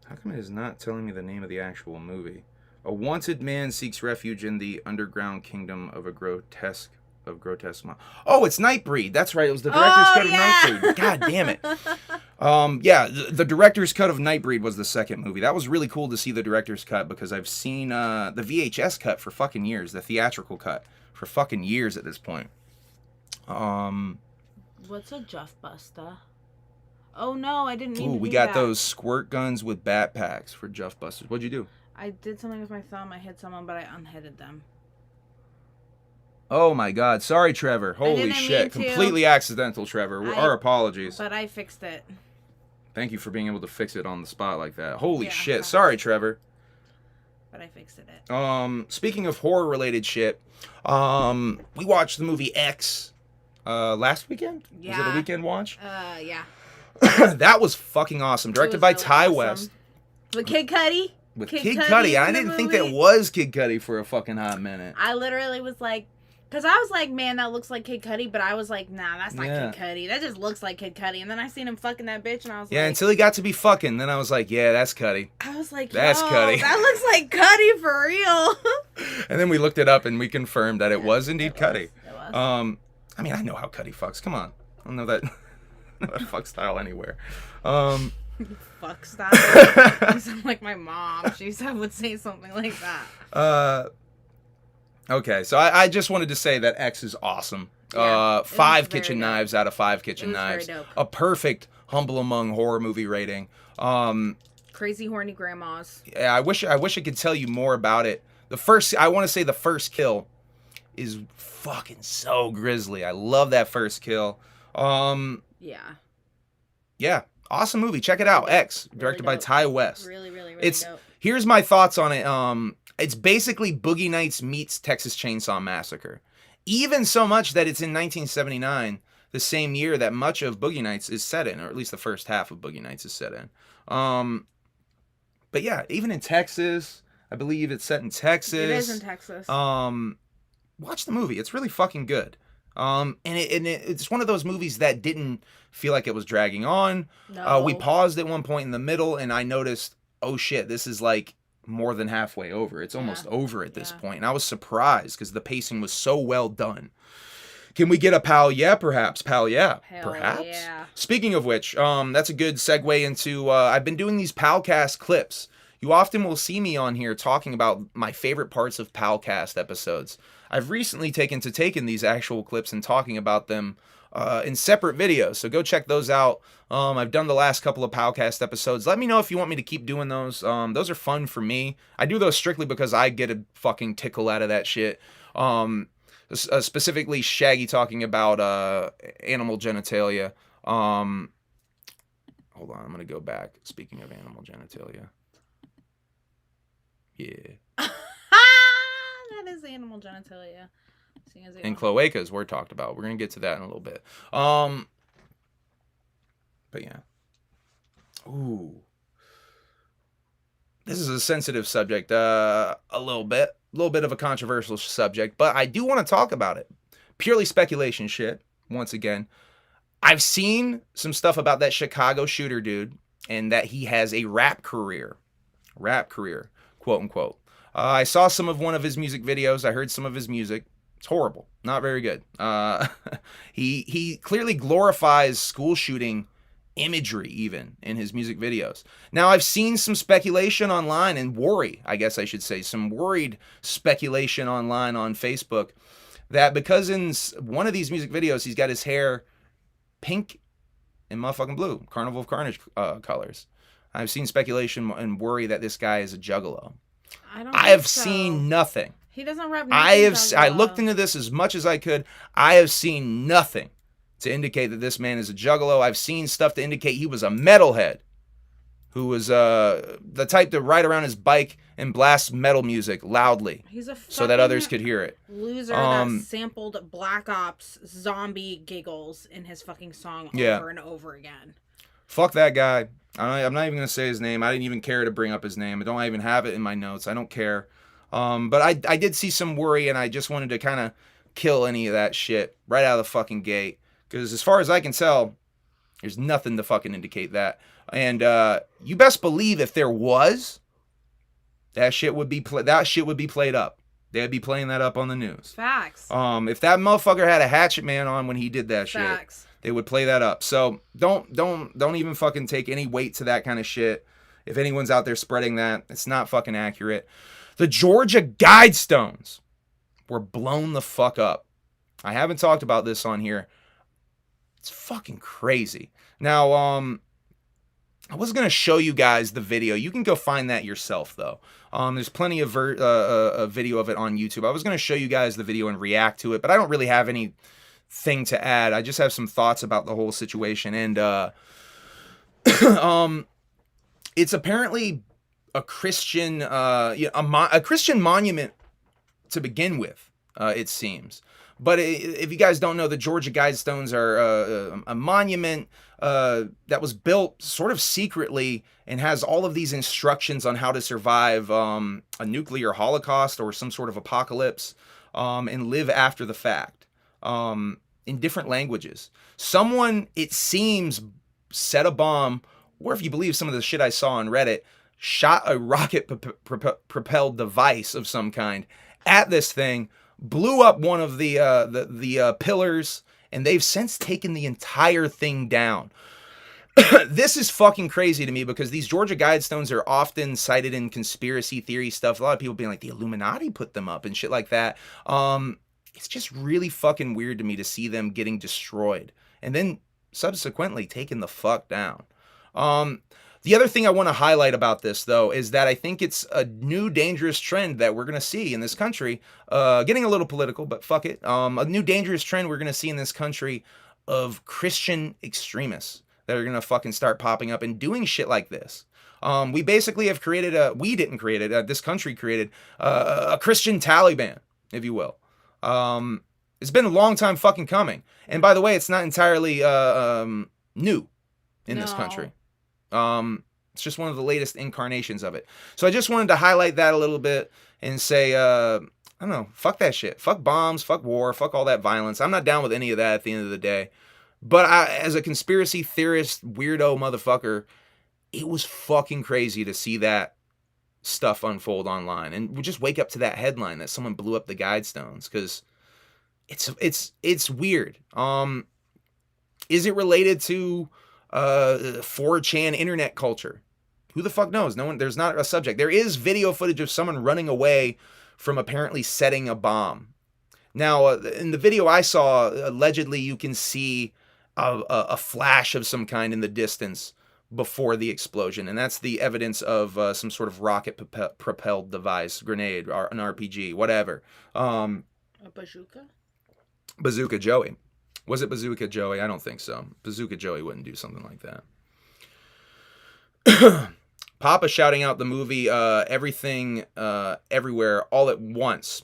How come it is not telling me the name of the actual movie? A wanted man seeks refuge in the underground kingdom of a grotesque Oh, it's Nightbreed. That's right. It was the director's cut of Nightbreed. God damn it. Yeah, the director's cut of Nightbreed was the second movie. That was really cool to see the director's cut because I've seen the VHS cut for fucking years, the theatrical cut for fucking years at this point. What's a Juff Buster? Oh no, I didn't mean to we do got that. those squirt guns with bat packs for Juff Busters. What'd you do? I did something with my thumb. I hit someone, but I unhitted them. Oh my god. Sorry, Trevor. Holy shit. mean to. Completely accidental, Trevor. Our apologies. But I fixed it. Thank you for being able to fix it on the spot like that. Holy Yeah, shit. sorry. Sorry, Trevor. But I fixed it. Speaking of horror related shit, we watched the movie X last weekend. Was it a Yeah. weekend watch? Yeah. That was fucking awesome. Directed by really Ty awesome. West. With Kid Cudi. With Kid Cudi. I in the didn't think movie. that was Kid Cudi for a fucking hot minute. I literally was like, because I was like, man, that looks like Kid Cudi, but I was like, nah, that's not Yeah. Kid Cudi. That just looks like Kid Cudi. And then I seen him fucking that bitch, and I was Yeah, like, until he got to be fucking. Then I was like, yeah, that's Cudi. I was like, That's yo, Cudi. that looks like Cudi for real. And then we looked it up and we confirmed that it was indeed It Cudi. was. I mean, I know how Cudi fucks. Come on. I don't know that, that fuck style anywhere. Fuck style. You sound like my mom. She would say something like that. Okay, so I just wanted to say that X is awesome. Yeah, it was 5 very kitchen dope. knives out of 5 kitchen It was very knives. dope. A perfect Humble Among horror movie rating. Crazy horny grandmas. Yeah, I wish I could tell you more about it. I want to say the first kill is fucking so grisly. I love that first kill. Yeah. Yeah, awesome movie. Check it out. X, Really directed by dope. Ty West. Really dope. Here's my thoughts on it. It's basically Boogie Nights meets Texas Chainsaw Massacre. Even so much that it's in 1979, the same year that much of Boogie Nights is set in, or at least the first half of Boogie Nights is set in. But yeah, even in Texas, I believe it's set in Texas. It is in Texas. Watch the movie. It's really fucking good. It's one of those movies that didn't feel like it was dragging on. No. We paused at one point in the middle, and I noticed, oh shit, this is like more than halfway over. It's almost over at this point. And I was surprised because the pacing was so well done. Can we get a pal yeah, perhaps? Pal yeah, perhaps? Yeah. Speaking of which, that's a good segue into, I've been doing these Palcast clips. You often will see me on here talking about my favorite parts of Palcast episodes. I've recently taken these actual clips and talking about them in separate videos, so go check those out. I've done the last couple of Palcast episodes. Let me know if you want me to keep doing those. Those are fun for me. I do those strictly because I get a fucking tickle out of that shit. Specifically Shaggy talking about animal genitalia. Hold on, I'm gonna go back. Speaking of animal genitalia. Yeah. That is animal genitalia. And cloacas were talked about. We're gonna get to that in a little bit. But yeah. Ooh. This is a sensitive subject, a little bit of a controversial subject, but I do want to talk about it. Purely speculation shit, once again. I've seen some stuff about that Chicago shooter dude, and that he has a rap career, quote unquote. I saw some of one of his music videos. I heard some of his music. It's horrible. Not very good. He clearly glorifies school shooting imagery even in his music videos. Now, I've seen some speculation online and some worried speculation online on Facebook that because in one of these music videos he's got his hair pink and motherfucking blue, Carnival of Carnage colors. I've seen speculation and worry that this guy is a juggalo. I have seen nothing. He doesn't rap. I looked into this as much as I could. I have seen nothing to indicate that this man is a juggalo. I've seen stuff to indicate he was a metalhead who was the type to ride around his bike and blast metal music loudly so that others could hear it. Loser that sampled Black Ops zombie giggles in his fucking song over and over again. Fuck that guy. I'm not even going to say his name. I didn't even care to bring up his name. I don't even have it in my notes. I don't care. But I did see some worry, and I just wanted to kind of kill any of that shit right out of the fucking gate. Because as far as I can tell, there's nothing to fucking indicate that. And you best believe if there was, that shit would be played up. They'd be playing that up on the news. Facts. If that motherfucker had a Hatchet Man on when he did that Facts. shit, they would play that up. So don't even fucking take any weight to that kind of shit. If anyone's out there spreading that, it's not fucking accurate. The Georgia Guidestones were blown the fuck up. I haven't talked about this on here. It's fucking crazy. Now, I was going to show you guys the video. You can go find that yourself, though. There's plenty of a video of it on YouTube. I was going to show you guys the video and react to it, but I don't really have anything to add. I just have some thoughts about the whole situation. And It's apparently a Christian, a Christian monument to begin with. It seems. But if you guys don't know, the Georgia Guidestones are a monument that was built sort of secretly and has all of these instructions on how to survive a nuclear holocaust or some sort of apocalypse and live after the fact in different languages. Someone, it seems, set a bomb, or if you believe some of the shit I saw on Reddit, shot a rocket propelled device of some kind at this thing, blew up one of the pillars, and they've since taken the entire thing down. This is fucking crazy to me because these Georgia Guidestones are often cited in conspiracy theory stuff. A lot of people being like, the Illuminati put them up and shit like that. It's just really fucking weird to me to see them getting destroyed and then subsequently taken the fuck down. The other thing I want to highlight about this, though, is that I think it's a new dangerous trend that we're going to see in this country. Getting a little political, but fuck it. A new dangerous trend we're going to see in this country of Christian extremists that are going to fucking start popping up and doing shit like this. We basically have created we didn't create it, this country created a Christian Taliban, if you will. It's been a long time fucking coming. And by the way, it's not entirely new in this country. It's just one of the latest incarnations of it. So I just wanted to highlight that a little bit and say, I don't know, fuck that shit. Fuck bombs, fuck war, fuck all that violence. I'm not down with any of that at the end of the day. But as a conspiracy theorist, weirdo motherfucker, it was fucking crazy to see that stuff unfold online. And we just wake up to that headline that someone blew up the Guidestones, because it's weird. Is it related to 4chan internet culture? Who the fuck knows? No one. There's not a subject. There is video footage of someone running away from apparently setting a bomb. Now, in the video I saw, allegedly you can see a flash of some kind in the distance before the explosion, and that's the evidence of some sort of rocket-propelled device, grenade, or an RPG, whatever. A bazooka? Bazooka Joey. Was it Bazooka Joey? I don't think so. Bazooka Joey wouldn't do something like that. Papa shouting out the movie Everything Everywhere All at Once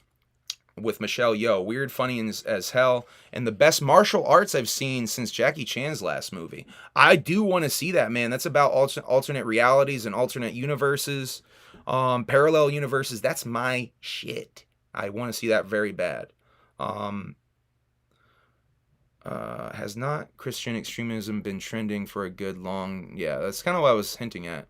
with Michelle Yeoh. Weird, funny as hell, and the best martial arts I've seen since Jackie Chan's last movie. I do want to see that, man. That's about alternate realities and alternate universes, parallel universes. That's my shit. I want to see that very bad. Has not Christian extremism been trending for a good long? Yeah, that's kind of what I was hinting at.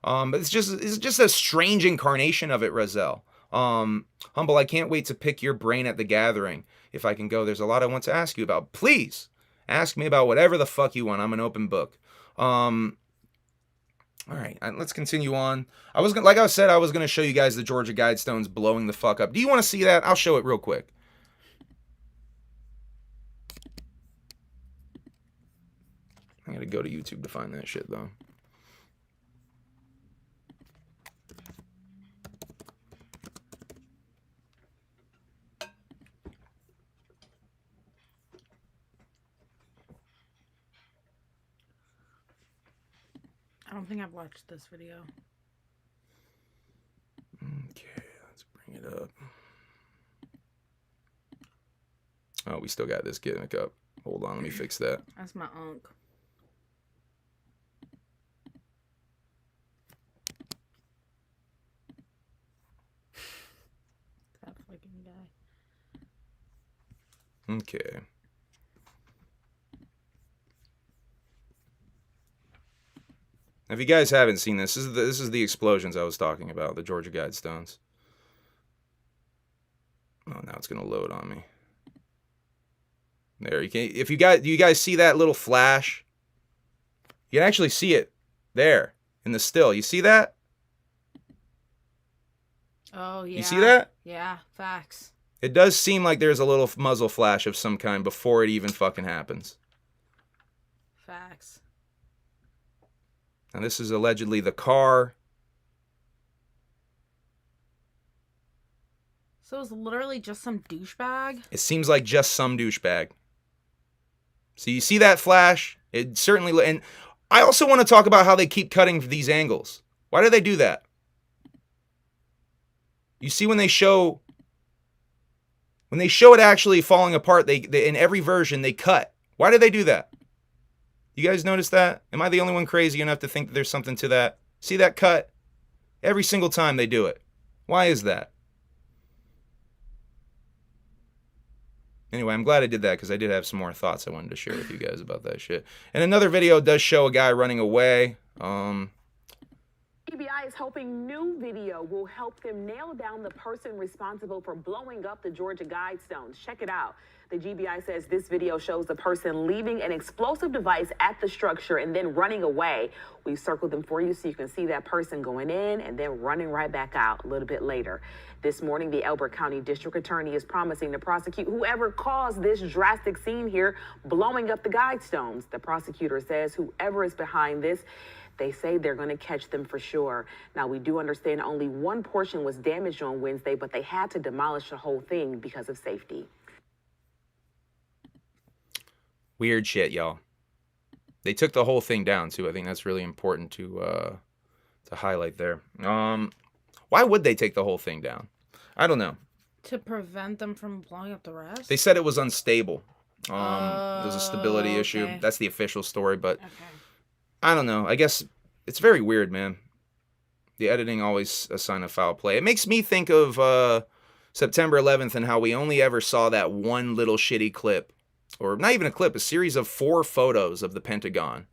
But it's just a strange incarnation of it, Razel. Humble, I can't wait to pick your brain at the gathering. If I can go, there's a lot I want to ask you about. Please ask me about whatever the fuck you want. I'm an open book. All right, let's continue on. Like I said, I was gonna show you guys the Georgia Guidestones blowing the fuck up. Do you want to see that? I'll show it real quick. I gotta go to YouTube to find that shit, though. I don't think I've watched this video. Okay, let's bring it up. Oh, we still got this gimmick up. Hold on, let me fix that. That's my unk. That fucking guy. Okay. If you guys haven't seen this, this is the explosions I was talking about, the Georgia Guidestones. Oh, now it's gonna load on me. There, do you guys see that little flash? You can actually see it there in the still. You see that? Oh, yeah. You see that? Yeah, facts. It does seem like there's a little muzzle flash of some kind before it even fucking happens. Facts. Now, this is allegedly the car. So it's literally just some douchebag? It seems like just some douchebag. So you see that flash? It certainly... And I also want to talk about how they keep cutting these angles. Why do they do that? You see when they show it actually falling apart, they in every version they cut. Why do they do that? You guys notice that? Am I the only one crazy enough to think that there's something to that? See that cut? Every single time they do it. Why is that? Anyway, I'm glad I did that because I did have some more thoughts I wanted to share with you guys about that shit. And another video does show a guy running away. GBI is hoping new video will help them nail down the person responsible for blowing up the Georgia Guidestones. Check it out. The GBI says this video shows the person leaving an explosive device at the structure and then running away. We circled them for you so you can see that person going in and then running right back out a little bit later. This morning, the Elbert County District Attorney is promising to prosecute whoever caused this drastic scene here, blowing up the Guidestones. The prosecutor says whoever is behind this, they say they're going to catch them for sure. Now, we do understand only one portion was damaged on Wednesday, but they had to demolish the whole thing because of safety. Weird shit, y'all. They took the whole thing down, too. I think that's really important to highlight there. Why would they take the whole thing down? I don't know. To prevent them from blowing up the rest? They said it was unstable. It was a stability issue. Okay. That's the official story, but Okay. I don't know. I guess it's very weird, man. The editing always a sign of foul play. It makes me think of September 11th and how we only ever saw that one little shitty clip. Or not even a clip, a series of 4 photos of the Pentagon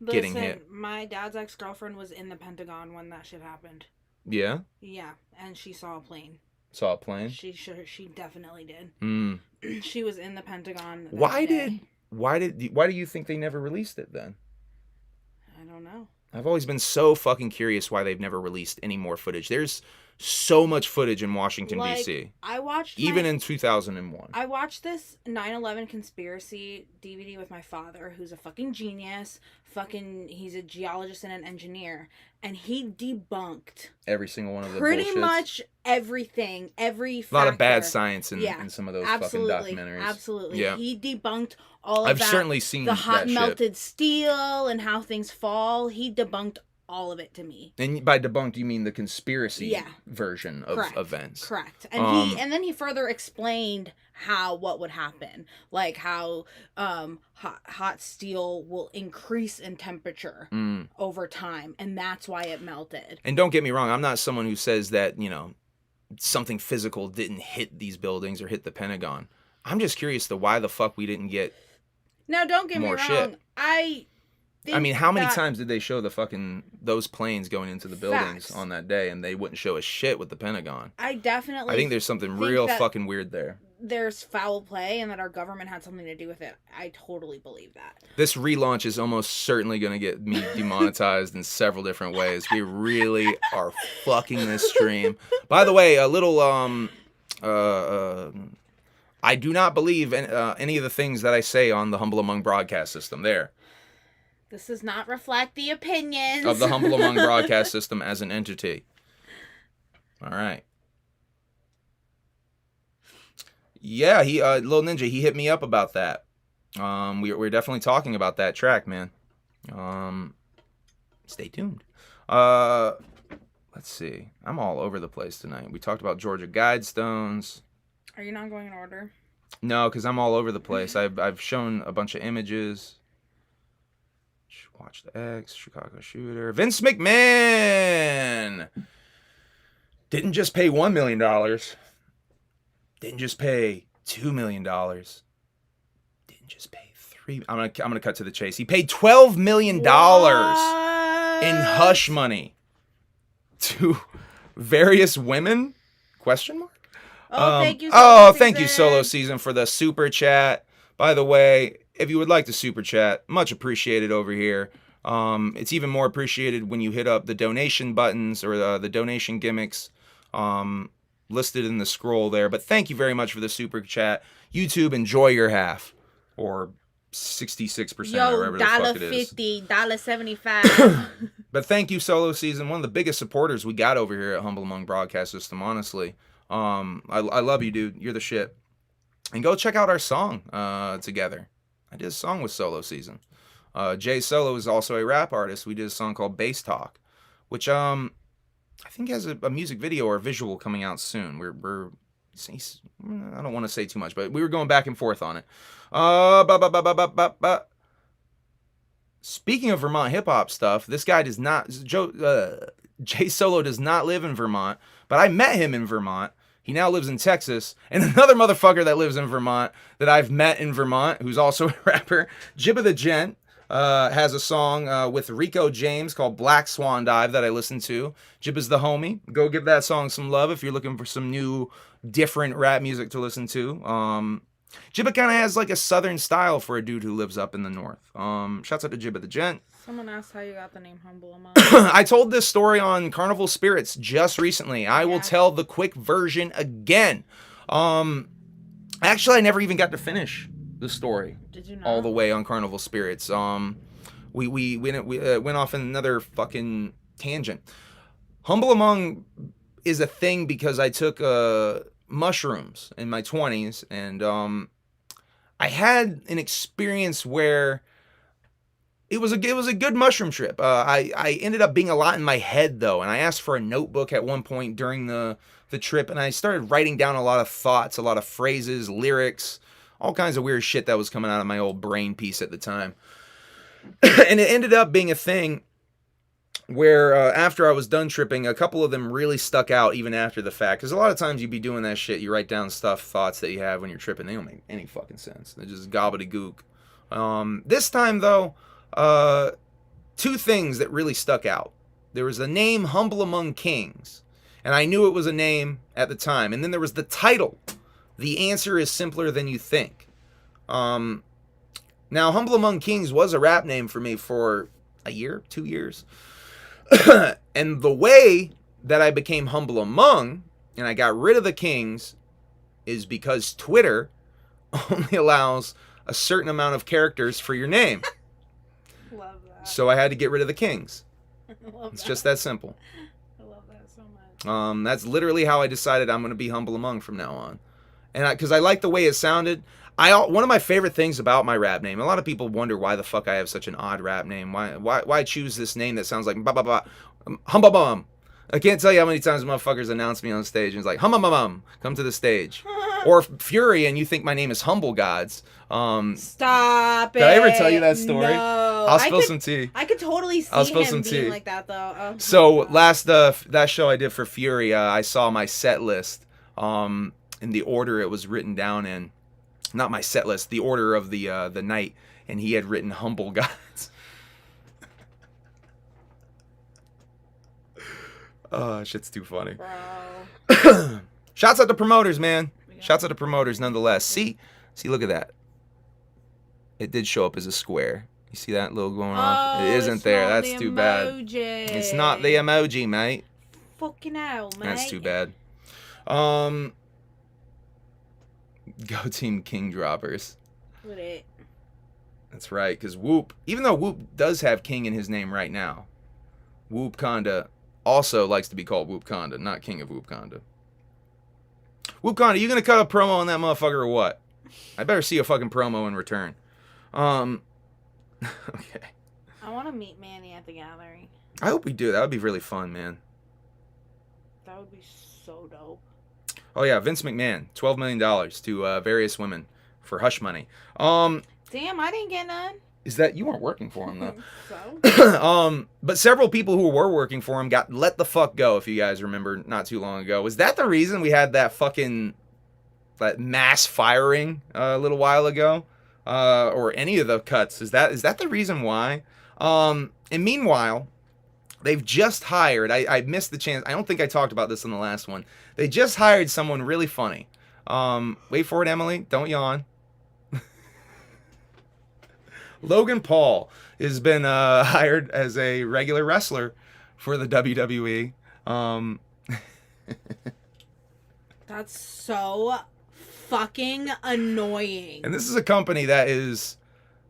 getting hit. My dad's ex-girlfriend was in the Pentagon when that shit happened. Yeah? Yeah, and she saw a plane. Saw a plane? She definitely did. Mm. She was in the Pentagon. that Why day. do you think they never released it then? I don't know. I've always been so fucking curious why they've never released any more footage. There's so much footage in Washington, D.C. I watched even in 2001. I watched this 9/11 conspiracy DVD with my father, who's a fucking genius. He's a geologist and an engineer, and he debunked Every single one of the pretty bullshits. much everything, every factor. A lot of bad science in some of those absolutely, fucking documentaries. Absolutely. Yeah. He debunked all of I've that. certainly seen the hot that shit. melted steel and how things fall. He debunked all of it to me. And by debunked, you mean the conspiracy Yeah. version of Correct. events. Correct. And then he further explained what would happen, like how hot steel will increase in temperature over time, and that's why it melted. And don't get me wrong, I'm not someone who says that, something physical didn't hit these buildings or hit the Pentagon. I'm just curious to why the fuck we didn't get Now, don't get me more wrong. shit. I mean, how many times did they show those planes going into the buildings Facts. on that day, and they wouldn't show a shit with the Pentagon? I definitely I think there's something think real that fucking weird there. There's foul play and that our government had something to do with it. I totally believe that. This relaunch is almost certainly going to get me demonetized in several different ways. We really are fucking this stream. By the way, a little I do not believe in, any of the things that I say on the Humble Among broadcast system there. This does not reflect the opinions Of the Humble Among broadcast system as an entity. All right. Yeah, Lil Ninja, he hit me up about that. We're definitely talking about that track, man. Stay tuned. Let's see. I'm all over the place tonight. We talked about Georgia Guidestones. Are you not going in order? No, because I'm all over the place. I've shown a bunch of images. Watch the X, Chicago shooter. Vince McMahon didn't just pay $1 million. Didn't just pay $2 million. Didn't just pay $3 million. I'm gonna cut to the chase. He paid $12 million in hush money to various women? Question mark? Thank you. Thank you, Solo Season, for the super chat. By the way, if you would like to super chat, much appreciated over here. It's even more appreciated when you hit up the donation buttons or the donation gimmicks listed in the scroll there. But thank you very much for the super chat. YouTube, enjoy your half. Or 66%, or whatever the fuck it is. $1.50, $1.75. But thank you, Solo Season. One of the biggest supporters we got over here at Humble Among Broadcast System, honestly. I love you, dude. You're the shit. And go check out our song together. I did a song with Solo Season. Jay Solo is also a rap artist. We did a song called Bass Talk, which I think has a music video or a visual coming out soon. I don't want to say too much, but we were going back and forth on it. Speaking of Vermont hip hop stuff, this guy does not. Jay Solo does not live in Vermont, but I met him in Vermont. He now lives in Texas. And another motherfucker that lives in Vermont that I've met in Vermont, who's also a rapper, Jibba the Gent, has a song with Rico James called Black Swan Dive that I listen to. Jibba's the homie. Go give that song some love if you're looking for some new, different rap music to listen to. Jibba kind of has like a southern style for a dude who lives up in the north. Shouts out to Jibba the Gent. Someone asked how you got the name Humble Among. I told this story on Carnival Spirits just recently. I will tell the quick version again. Actually, I never even got to finish the story. Did you not? All the way on Carnival Spirits. We went off in another fucking tangent. Humble Among is a thing because I took mushrooms in my 20s, and I had an experience where it was a good mushroom trip. I ended up being a lot in my head though, and I asked for a notebook at one point during the trip, and I started writing down a lot of thoughts, a lot of phrases, lyrics, all kinds of weird shit that was coming out of my old brain piece at the time. And it ended up being a thing where after I was done tripping, a couple of them really stuck out even after the fact. Because a lot of times you'd be doing that shit, you write down thoughts that you have when you're tripping. They don't make any fucking sense. They're just gobbledygook. This time, though, two things that really stuck out. There was the name Humble Among Kings, and I knew it was a name at the time. And then there was the title, The Answer is Simpler Than You Think. Now, Humble Among Kings was a rap name for me for a year, 2 years. And the way that I became Humble Among, and I got rid of the Kings, is because Twitter only allows a certain amount of characters for your name. Love that. So I had to get rid of the Kings. Love It's that. just that simple. I love that so much. That's literally how I decided I'm going to be Humble Among from now on. And because I like the way it sounded. One of my favorite things about my rap name, a lot of people wonder why the fuck I have such an odd rap name. Why choose this name that sounds like ba ba ba, humba bum. I can't tell you how many times motherfuckers announce me on stage and it's like humba bum, come to the stage. Or Fury, and you think my name is Humble Gods. Stop it. Did I ever tell you that story? No. I'll spill some tea. I could totally see I'll spill him some being tea. like that though. Oh, So last that show I did for Fury, I saw my set list in the order it was written down in. Not my set list, the order of the night, and he had written Humble Gods. Oh, shit's too funny. bro. Shouts out to promoters, man. Shouts out to promoters nonetheless. See, look at that. It did show up as a square. You see that logo going off? It isn't there. That's too bad. It's not the emoji, mate. Fucking hell, mate. That's too bad. Go Team King Droppers. With it. That's right, because Whoop, even though Whoop does have King in his name right now, Whoopkanda also likes to be called Whoopkanda, not King of Whoopkanda. Whoopkanda, you gonna cut a promo on that motherfucker or what? I better see a fucking promo in return. Okay. I want to meet Manny at the gathering. I hope we do. That would be really fun, man. That would be so dope. Oh yeah, Vince McMahon, $12 million to various women for hush money. Damn, I didn't get none. Is that you weren't working for him though? So? But several people who were working for him got let the fuck go. If you guys remember, not too long ago, was that the reason we had that mass firing a little while ago, or any of the cuts? Is that the reason why? And meanwhile, they've just hired. I missed the chance. I don't think I talked about this in the last one. They just hired someone really funny. Wait for it, Emily. Don't yawn. Logan Paul has been hired as a regular wrestler for the WWE. That's so fucking annoying. And this is a company that is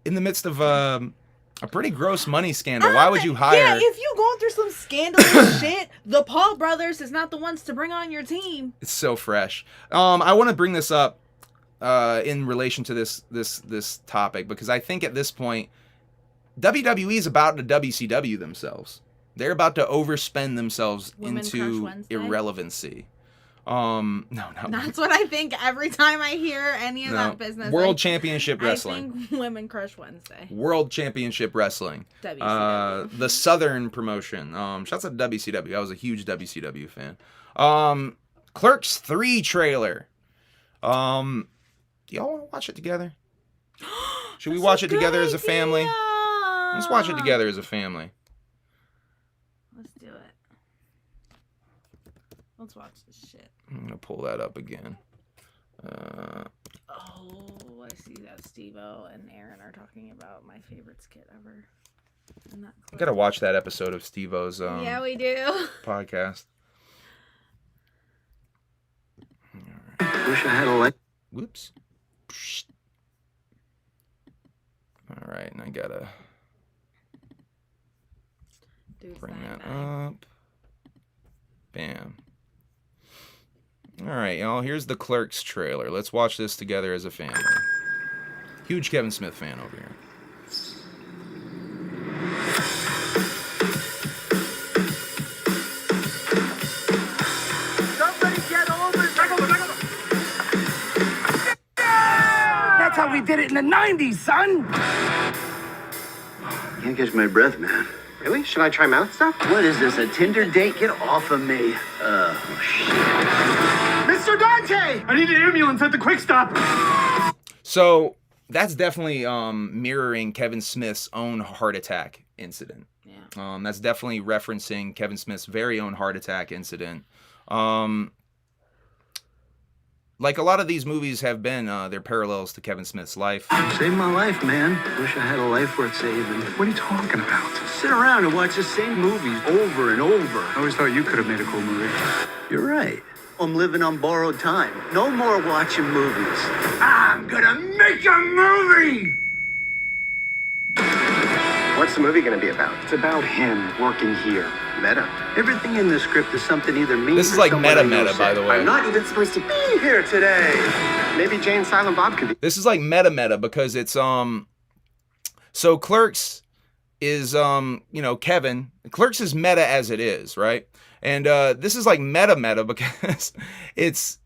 in the midst of a pretty gross money scandal. Why would you hire? Yeah, if you going through some scandalous shit, the Paul brothers is not the ones to bring on your team. It's so fresh. I want to bring this up in relation to this topic because I think at this point WWE is about to WCW themselves. They're about to overspend themselves Women Crush into Wednesday? irrelevancy. No. That's what I think every time I hear any of that business. World Championship Wrestling. I think Women Crush Wednesday. World Championship Wrestling. WCW. The Southern promotion. Shouts out to WCW. I was a huge WCW fan. Clerks 3 trailer. Do y'all want to watch it together? Should we watch it together as a family? Let's watch it together as a family. Let's do it. Let's watch this shit. I'm going to pull that up again. Oh, I see that Steve-O and Aaron are talking about my favorite skit ever. I got to watch that episode of Steve-O's yeah, we do. podcast. Wish I had a light. Whoops. All right, and I got to bring that up. Bam. All right, y'all, here's the Clerks trailer. Let's watch this together as a family. Huge Kevin Smith fan over here. Somebody get over. That's how we did it in the 90s, son. Can't catch my breath, man. Really? Should I try mouth stuff? What is this, a Tinder date? Get off of me. Oh, shit. Mr. Dante! I need an ambulance at the quick stop. So that's definitely mirroring Kevin Smith's own heart attack incident. Yeah. That's definitely referencing Kevin Smith's very own heart attack incident. Like a lot of these movies have been, they're parallels to Kevin Smith's life. Saved my life, man. Wish I had a life worth saving. What are you talking about? Sit around and watch the same movies over and over. I always thought you could have made a cool movie. You're right. I'm living on borrowed time. No more watching movies. I'm gonna make a movie! What's the movie gonna be about? It's about him working here. Meta. Everything in the script is something either me This is or like someone I know meta, by said. the way. I'm not even supposed to be here today. Maybe Jane Silent Bob could be. This is like meta because it's so Clerks is Kevin. Clerks is meta as it is, right? And this is like meta because it's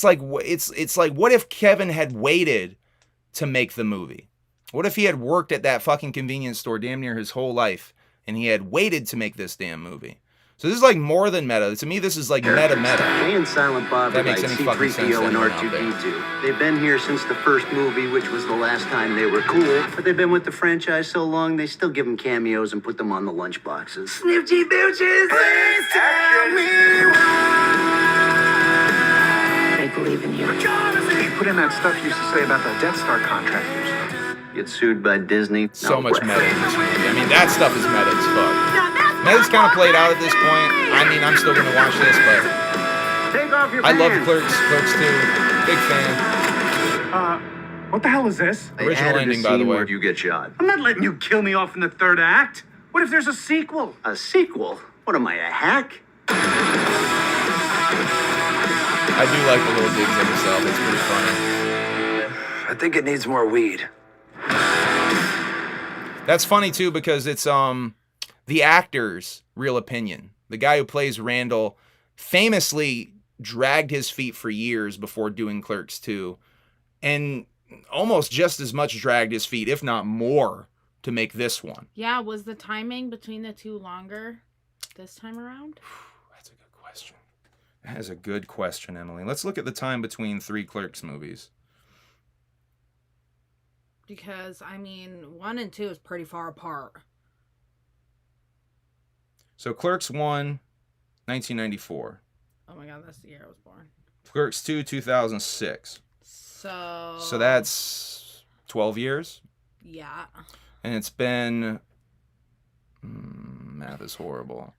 like what if Kevin had waited to make the movie? What if he had worked at that fucking convenience store damn near his whole life and he had waited to make this damn movie? So this is like more than meta. To me, this is like meta. Jay and Silent Bob That are makes like any fucking sense C-3PO and to anyone out there. R2-D2. They've been here since the first movie, which was the last time they were cool. But they've been with the franchise so long, they still give them cameos and put them on the lunch boxes. Snifty Booches! Please tell me why. They believe in you. You put in that stuff you used to say about the Death Star contractors. Get sued by Disney. So No much way. meta in this movie. I mean, that stuff is meta as fuck. Meta's kind of played out at this point. I mean, I'm still gonna watch this, but Take off your I love pants. Clerks 2. Big fan. What the hell is this? They Original added a ending, by the scene way. where you get shot. I'm not letting you kill me off in the third act. What if there's a sequel? A sequel? What am I, a hack? I do like the little digs at himself. It's pretty funny. I think it needs more weed. That's funny too because it's the actor's real opinion. The guy who plays Randall famously dragged his feet for years before doing Clerks 2 and almost just as much dragged his feet, if not more, to make this one. Yeah, was the timing between the two longer this time around? That's a good question. That is a good question, Emily. Let's look at the time between 3 Clerks movies. Because, I mean, 1 and 2 is pretty far apart. So Clerks 1, 1994. Oh my god, that's the year I was born. Clerks 2, 2006. So that's 12 years. yeah. And it's been... math is horrible.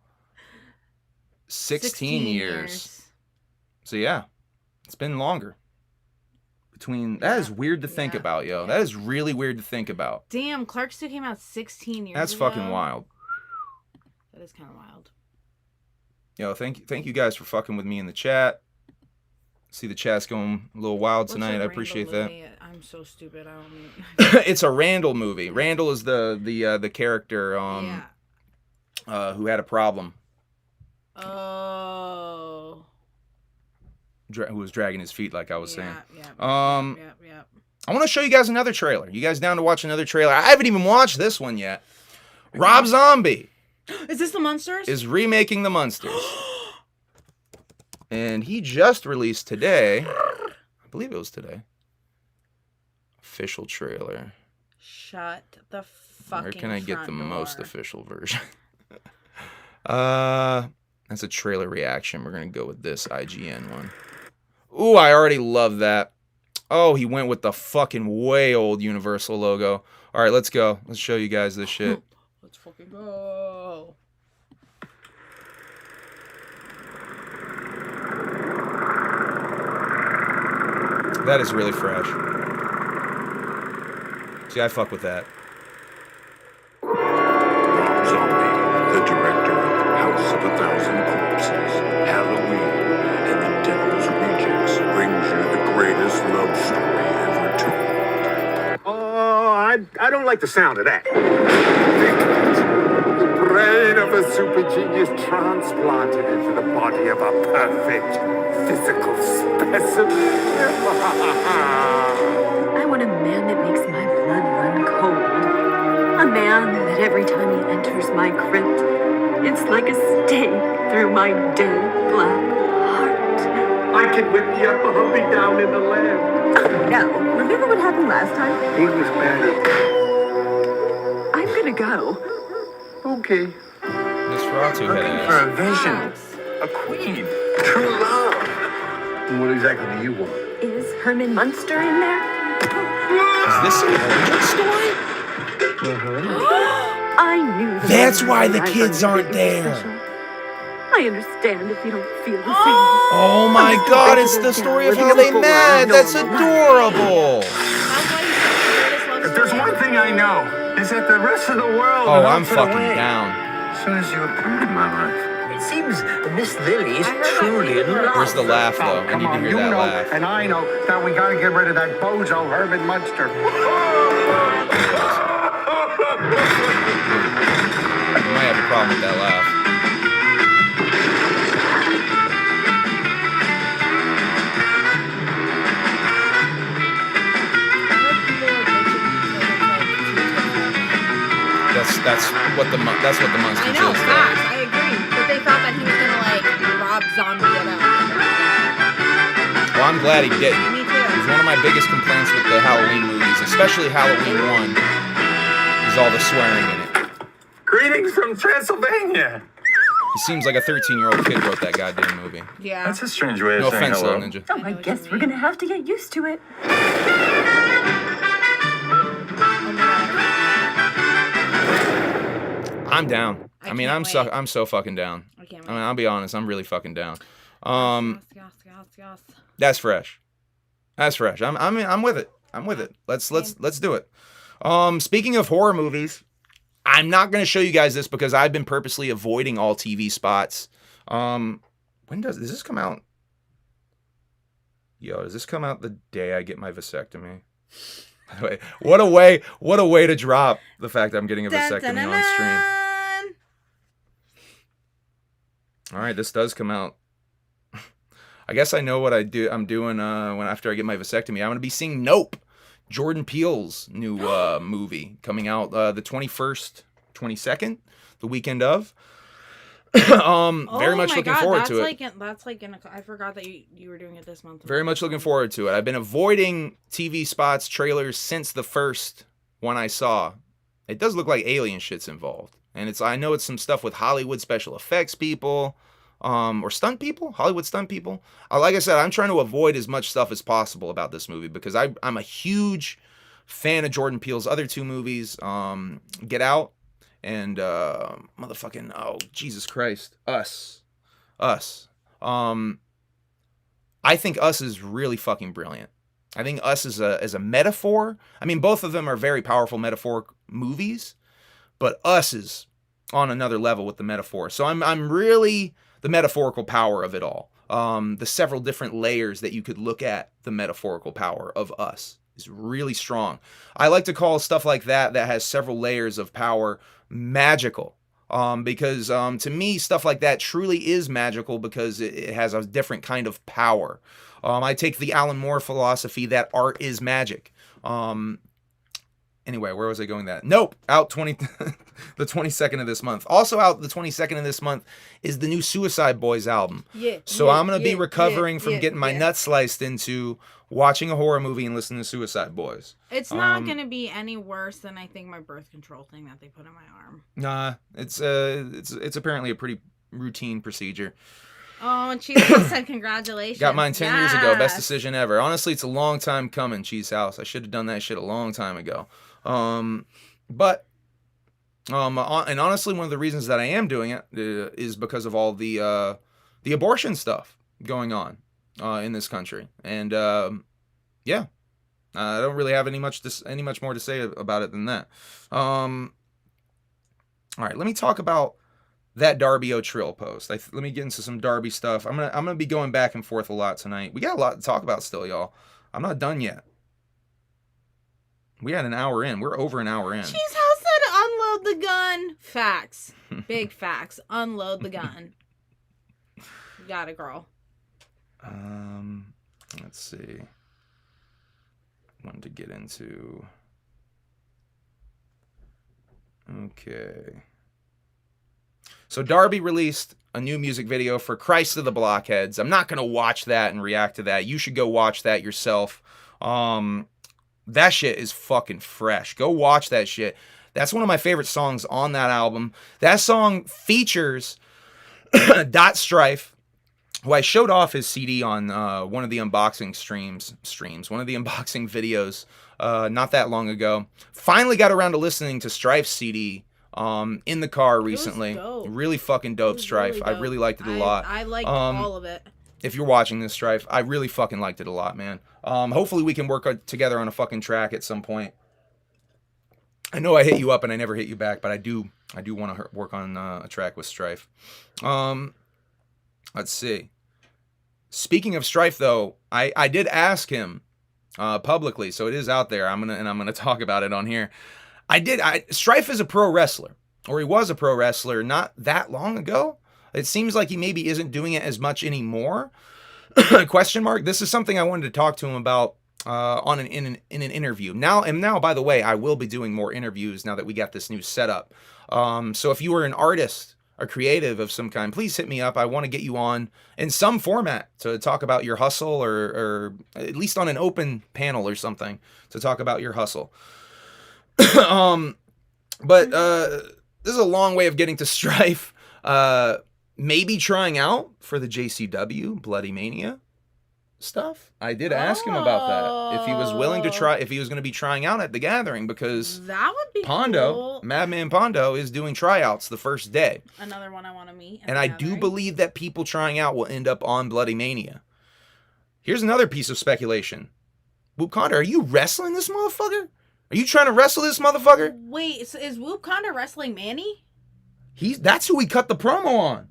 16 years. So yeah, it's been longer. That is weird to think about, yo. That is really weird to think about. Damn, Clerks 2 came out 16 years That's ago. fucking wild. That is kind of wild. Yo, thank you guys for fucking with me in the chat. See the chat's going a little wild What's tonight. your I appreciate Rainbow that. Louie? I'm so stupid. I don't mean. It's a Randall movie. Randall is the character who had a problem. Oh. Who was dragging his feet, like I was saying. Yeah. I want to show you guys another trailer. You guys down to watch another trailer? I haven't even watched this one yet. Rob Zombie. Is this the Munsters? Is remaking the Munsters. And he just released today, I believe it was today, official trailer. Shut the fucking Where can I get the front door. most official version? That's a trailer reaction. We're going to go with this IGN one. Ooh, I already love that. Oh, he went with the fucking way old Universal logo. All right, let's go. Let's show you guys this shit. Let's fucking go. That is really fresh. See, I fuck with that. Rob Zombie, the director of House of a Thousand Corpses, Halloween, and The Devil's Rejects, brings you the greatest love story ever told. Oh, I don't like the sound of that. The brain of a super genius transplanted into the body of a perfect physical specimen. I want a man that makes my blood run cold. A man that every time he enters my crypt, it's like a stake through my dead black heart. I can whip the upper humpy down in the land. Oh, no. Remember what happened last time? He was better. I'm gonna go. Okay. This Ratu head Looking ass. for a vision, a queen, true love. What exactly do you want? Is Herman Munster in there? Is this an origin story? I knew that. That's why the kids aren't there. I understand if you don't feel the same. Oh my god, it's the story of how they met. That's adorable. If there's one thing I know, is that the rest of the world. Oh, I'm fucking down. As soon as you appeared in my life. It seems Miss Lily is truly in love. Where's the laugh, though? I need to hear that laugh. And I know that we gotta get rid of that bozo Herman Munster. You might have a problem with that laugh. That's what the Munsters I is. know, though. facts. I agree. But they thought that he was gonna like Rob Zombie it up. Well, I'm glad he didn't. Me too. It's one of my biggest complaints with the Halloween movies, especially Halloween 1, is all the swearing in it. Greetings from Transylvania. It seems like a 13-year-old kid wrote that goddamn movie. Yeah. That's a strange way of No saying offense, hello. Little Ninja. Oh, I guess we're gonna have to get used to it. I'm down. I mean, I'm can't wait. I'm so fucking down. I can't I mean, I'll be honest, I'm really fucking down. Yes. That's fresh. That's fresh. I'm with it. I'm with it. Let's do it. Speaking of horror movies, I'm not going to show you guys this because I've been purposely avoiding all TV spots. When does this come out? Yo, does this come out the day I get my vasectomy? By the way, what a way to drop the fact that I'm getting a vasectomy on stream. All right, this does come out. I guess I know what I'm doing when after I get my vasectomy. I'm going to be seeing Nope, Jordan Peele's new movie coming out the 21st, 22nd, the weekend of. Very much looking forward to it. I forgot that you were doing it this month. Very much looking forward to it. I've been avoiding TV spots, trailers since the first one I saw. It does look like alien shit's involved. And I know it's some stuff with Hollywood special effects people, or stunt people, Hollywood stunt people. Like I said, I'm trying to avoid as much stuff as possible about this movie because I'm a huge fan of Jordan Peele's other two movies, Get Out and motherfucking, oh, Jesus Christ, Us. I think Us is really fucking brilliant. I think Us is a metaphor. I mean, both of them are very powerful metaphoric movies, but Us is on another level with the metaphor. So I'm really the metaphorical power of it all. The several different layers that you could look at the metaphorical power of Us is really strong. I like to call stuff like that has several layers of power magical. Because to me, stuff like that truly is magical because it has a different kind of power. I take the Alan Moore philosophy that art is magic. Anyway, where was I going that? Nope, out the 22nd of this month. Also out the 22nd of this month is the new Suicide Boys album. So I'm going to be recovering from getting my nuts sliced into watching a horror movie and listening to Suicide Boys. It's not going to be any worse than I think my birth control thing that they put in my arm. Nah, it's apparently a pretty routine procedure. Oh, and Cheese House said congratulations. Got mine 10 years ago. Best decision ever. Honestly, it's a long time coming, Cheese House. I should have done that shit a long time ago. And honestly, one of the reasons that I am doing it is because of all the abortion stuff going on in this country. And yeah, I don't really have any much more to say about it than that. All right, let me talk about that Darby O'Trill post. Let me get into some Darby stuff. I'm gonna be going back and forth a lot tonight. We got a lot to talk about still, y'all. I'm not done yet. We had an hour in. We're over an hour in. Cheese House said unload the gun. Facts. Big facts. Unload the gun. You got it, girl. Let's see. I wanted to get into... Okay. So Darby released a new music video for Christ of the Blockheads. I'm not going to watch that and react to that. You should go watch that yourself. That shit is fucking fresh. Go watch that shit. That's one of my favorite songs on that album. That song features Dot Strife, who I showed off his CD on one of the unboxing one of the unboxing videos not that long ago. Finally got around to listening to Strife's CD in the car recently. Really fucking dope, Strife. Really dope. I really liked it a lot. I liked all of it. If you're watching this, Strife, I really fucking liked it a lot, man. Hopefully we can work together on a fucking track at some point. I know I hit you up and I never hit you back, but I do want to work on a track with Strife. Let's see. Speaking of Strife, though, I did ask him publicly, so it is out there. I'm gonna talk about it on here. Strife is a pro wrestler, or he was a pro wrestler not that long ago. It seems like he maybe isn't doing it as much anymore. Question mark. This is something I wanted to talk to him about in an interview. Now, by the way, I will be doing more interviews now that we got this new setup. So if you are an artist, a creative of some kind, please hit me up. I want to get you on in some format to talk about your hustle, or at least on an open panel or something to talk about your hustle. But this is a long way of getting to Strife. Maybe trying out for the JCW Bloody Mania stuff. I did ask him about that. If he was willing to try, if he was going to be trying out at the Gathering, because that would be Pondo, cool. Madman Pondo, is doing tryouts the first day. Another one I want to meet. And I do believe that people trying out will end up on Bloody Mania. Here's another piece of speculation. Whoopkanda, are you wrestling this motherfucker? Are you trying to wrestle this motherfucker? Wait, so is Whoopkanda wrestling Manny? That's who he cut the promo on.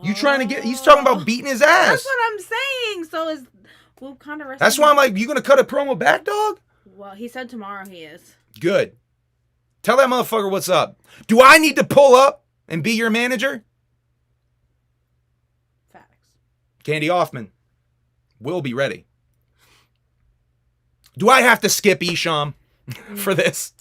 You trying to get... He's talking about beating his ass. That's what I'm saying. So is Whoopkanda wrestling... That's why I'm like, you gonna cut a promo back, dog? Well, he said tomorrow he is. Good. Tell that motherfucker what's up. Do I need to pull up and be your manager? Facts. Candy Hoffman will be ready. Do I have to skip Isham for this?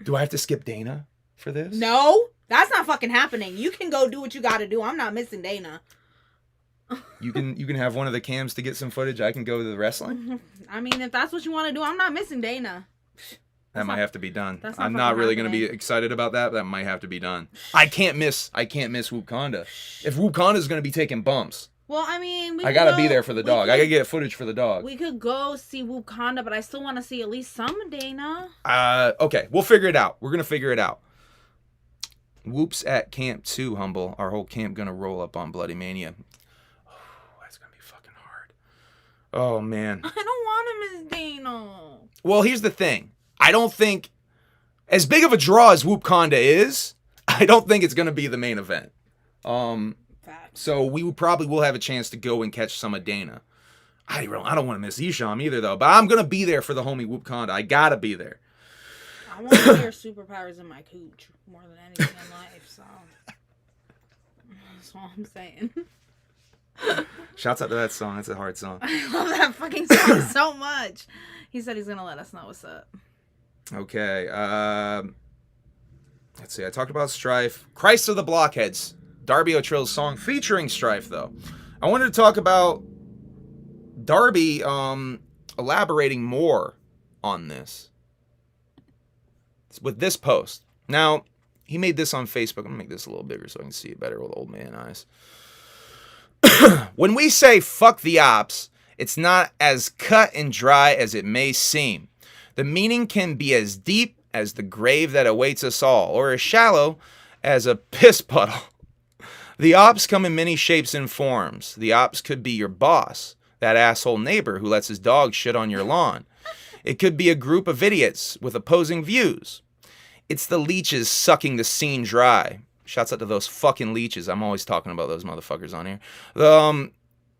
Do I have to skip Dana for this? No. That's not fucking happening. You can go do what you got to do. I'm not missing Dana. You can have one of the cams to get some footage. I can go to the wrestling. I mean, if that's what you want to do, I'm not missing Dana. That might have to be done. I'm not really going to be excited about that. That might have to be done. I can't miss Whoopkanda. If Whoopkanda is going to be taking bumps. Well, I mean, I gotta be there for the dog. I gotta get footage for the dog. We could go see Whoopkanda, but I still want to see at least some Dana. Okay, we'll figure it out. We're gonna figure it out. Whoops at Camp 2, Humble. Our whole camp gonna roll up on Bloody Mania. Oh, that's gonna be fucking hard. Oh, man. I don't want to miss Dana. Well, here's the thing. I don't think, as big of a draw as Whoopkanda is, I don't think it's gonna be the main event. So we probably will have a chance to go and catch some of Dana. I don't want to miss Isham either, though. But I'm going to be there for the homie Whoopkanda. I got to be there. I want to hear superpowers in my cooch more than anything in life, so that's all I'm saying. Shouts out to that song. That's a hard song. I love that fucking song so much. He said he's going to let us know what's up. Okay. Let's see. I talked about Strife. Christ of the Blockheads. Darby O'Trill's song featuring Strife, though. I wanted to talk about Darby elaborating more on this with this post. Now, he made this on Facebook. I'm going to make this a little bigger so I can see it better with old man eyes. When we say fuck the ops, it's not as cut and dry as it may seem. The meaning can be as deep as the grave that awaits us all, or as shallow as a piss puddle. The ops come in many shapes and forms. The ops could be your boss, that asshole neighbor who lets his dog shit on your lawn. It could be a group of idiots with opposing views. It's the leeches sucking the scene dry. Shouts out to those fucking leeches. I'm always talking about those motherfuckers on here.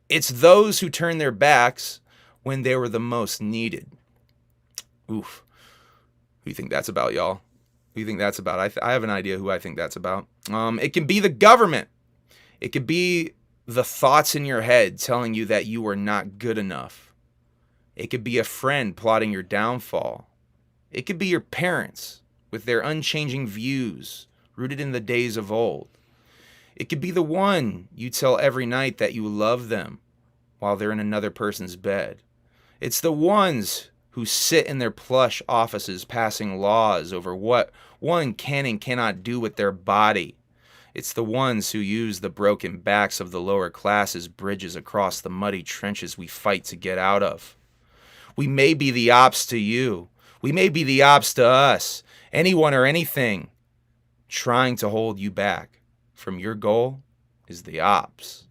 It's those who turn their backs when they were the most needed. Oof. Who do you think that's about, y'all? Who do you think that's about? I have an idea who I think that's about. It can be the government. It could be the thoughts in your head telling you that you are not good enough. It could be a friend plotting your downfall. It could be your parents with their unchanging views rooted in the days of old. It could be the one you tell every night that you love them while they're in another person's bed. It's the ones who sit in their plush offices passing laws over what one can and cannot do with their body. It's the ones who use the broken backs of the lower class as bridges across the muddy trenches we fight to get out of. We may be the ops to you. We may be the ops to us. Anyone or anything trying to hold you back from your goal is the ops.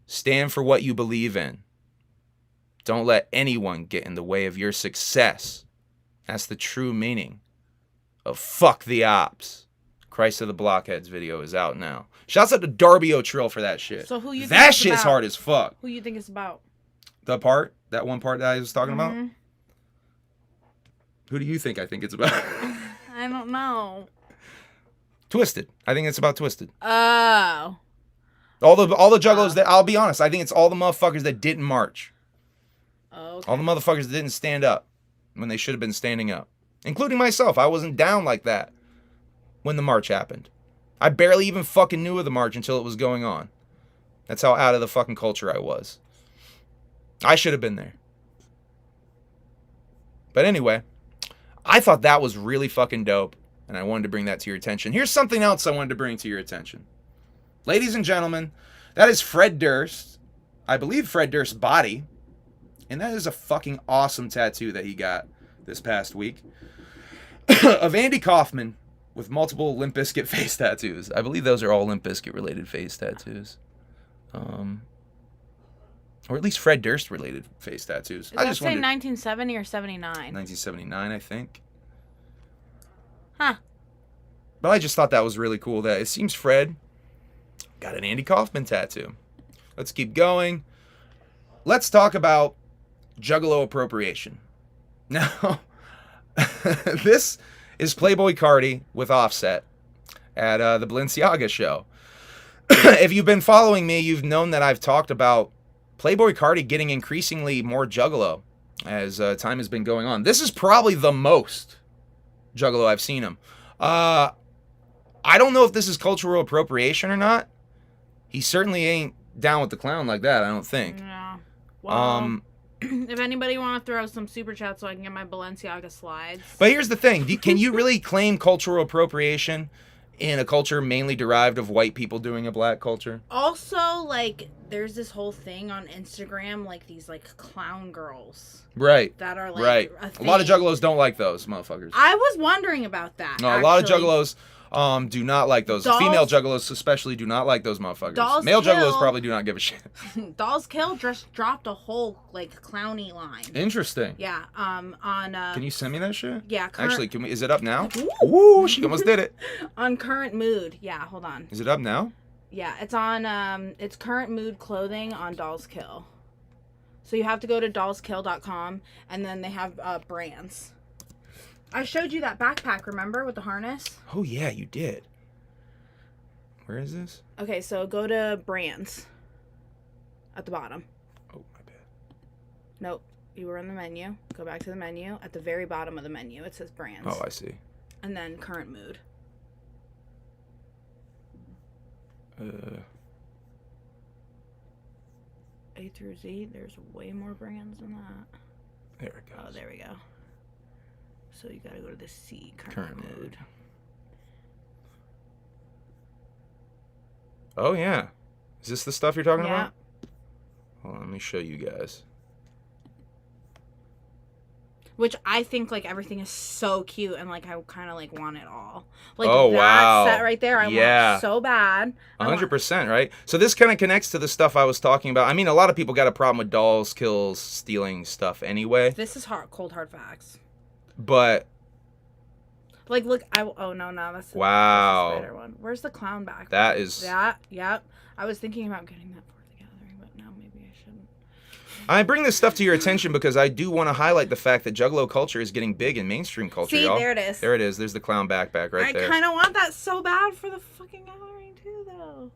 Stand for what you believe in. Don't let anyone get in the way of your success. That's the true meaning of fuck the ops. Christ of the Blockheads video is out now. Shouts out to Darby O'Trill for that shit. So who you think that it's shit's about? hard as fuck. Who you think it's about? The part, that one part that I was talking about? Who do you think I think it's about? I don't know. Twisted. I think it's about Twisted. Oh. All the juggalos that, I'll be honest, I think it's all the motherfuckers that didn't march. Okay. All the motherfuckers that didn't stand up when they should have been standing up. Including myself. I wasn't down like that when the march happened. I barely even fucking knew of the march until it was going on. That's how out of the fucking culture I was. I should have been there. But anyway, I thought that was really fucking dope, and I wanted to bring that to your attention. Here's something else I wanted to bring to your attention. Ladies and gentlemen, that is Fred Durst. I believe Fred Durst's body. And that is a fucking awesome tattoo that he got this past week. Of Andy Kaufman with multiple Limp Bizkit face tattoos. I believe those are all Limp Bizkit related face tattoos. Or at least Fred Durst related face tattoos. Does that say 1970 or 79? 1979, I think. Huh. But I just thought that was really cool that it seems Fred got an Andy Kaufman tattoo. Let's keep going. Let's talk about Juggalo appropriation. Now, this is Playboy Cardi with Offset at the Balenciaga show. If you've been following me, you've known that I've talked about Playboy Cardi getting increasingly more Juggalo as time has been going on. This is probably the most Juggalo I've seen him. I don't know if this is cultural appropriation or not. He certainly ain't down with the clown like that, I don't think. Yeah. Well, if anybody want to throw some super chats so I can get my Balenciaga slides. But here's the thing. Can you really claim cultural appropriation in a culture mainly derived of white people doing a black culture? Also, like, there's this whole thing on Instagram, like, these, like, clown girls. Right. That are, like, right. a lot of juggalos don't like those motherfuckers. I was wondering about that, No, a lot of juggalos do not like those. Female juggalos especially do not like those motherfuckers. Male juggalos probably do not give a shit. Dolls Kill just dropped a whole, like, clowny line. Interesting. Yeah, on... Can you send me that shit? Yeah. Actually, is it up now? Ooh, she almost did it. On Current Mood. Yeah, hold on. Is it up now? Yeah, it's on, it's Current Mood clothing on Dolls Kill. So you have to go to dollskill.com, and then they have brands. I showed you that backpack, remember, with the harness? Oh, yeah, you did. Where is this? Okay, so go to brands at the bottom. Oh, my bad. Nope. You were in the menu. Go back to the menu. At the very bottom of the menu, it says brands. Oh, I see. And then current mood. A through Z, there's way more brands than that. There it goes. Oh, there we go. So you gotta go to the C, current mood. Oh, yeah. Is this the stuff you're talking Yeah. about? Hold on, let me show you guys. Which I think, like, everything is so cute, and, like, I kind of, like, want it all. Like, Oh, that wow. set right there, I want so bad. 100%, right? So this kind of connects to the stuff I was talking about. I mean, a lot of people got a problem with dolls, kills, stealing stuff anyway. This is cold hard facts. But... Like, look, oh, no, that's the spider one. Where's the clown back? That is... That, yep. I was thinking about getting that for the gathering, but now maybe I shouldn't. I bring this stuff to your attention because I do want to highlight the fact that Juggalo culture is getting big in mainstream culture, See, y'all. there it is. There it is. There's the clown backpack right there. I kind of want that so bad for the fucking gathering, too, though.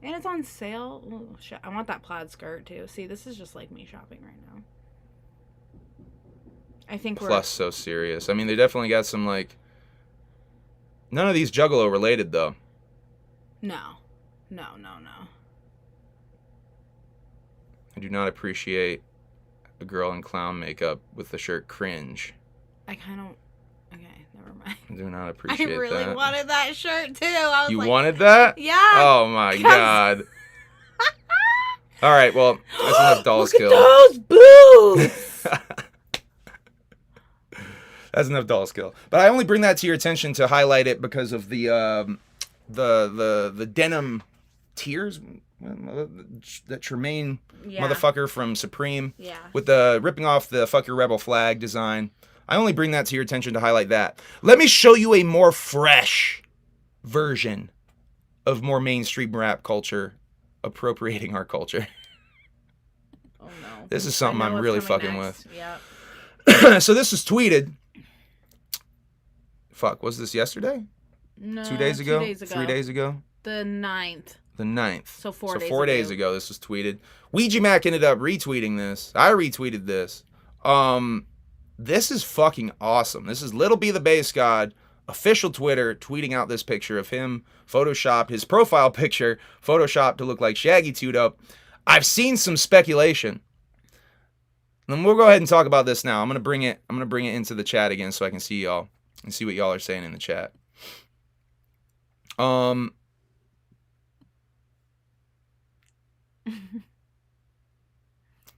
And it's on sale. Oh, shit. I want that plaid skirt, too. See, this is just like me shopping right now. I think Plus so serious. I mean, they definitely got some, like... None of these Juggalo related, though. No. I do not appreciate a girl in clown makeup with the shirt cringe. I kind of... Okay, never mind. I do not appreciate that. I really wanted that shirt, too. I was You like, wanted that? Yeah. Oh, my God. All right, well, that's enough doll skill. Those boobs! That's enough doll skill. But I only bring that to your attention to highlight it because of the denim tears that Tremaine motherfucker from Supreme with the ripping off the fuck your rebel flag design. I only bring that to your attention to highlight that. Let me show you a more fresh version of more mainstream rap culture appropriating our culture. Oh no. This is something I'm really fucking with. Yeah. So this is tweeted. Fuck, was this yesterday? No. 2 days ago? 2 days ago. 3 days ago? The 9th. The 9th. So 4 days 4 days ago this was tweeted. Ouija Macc ended up retweeting this. I retweeted this. This is fucking awesome. This is Little B the Bass God, official Twitter, tweeting out this picture of him, photoshopped, his profile picture, photoshopped to look like Shaggy 2'd up. I've seen some speculation. And we'll go ahead and talk about this now. I'm gonna bring it into the chat again so I can see y'all and see what y'all are saying in the chat. Let's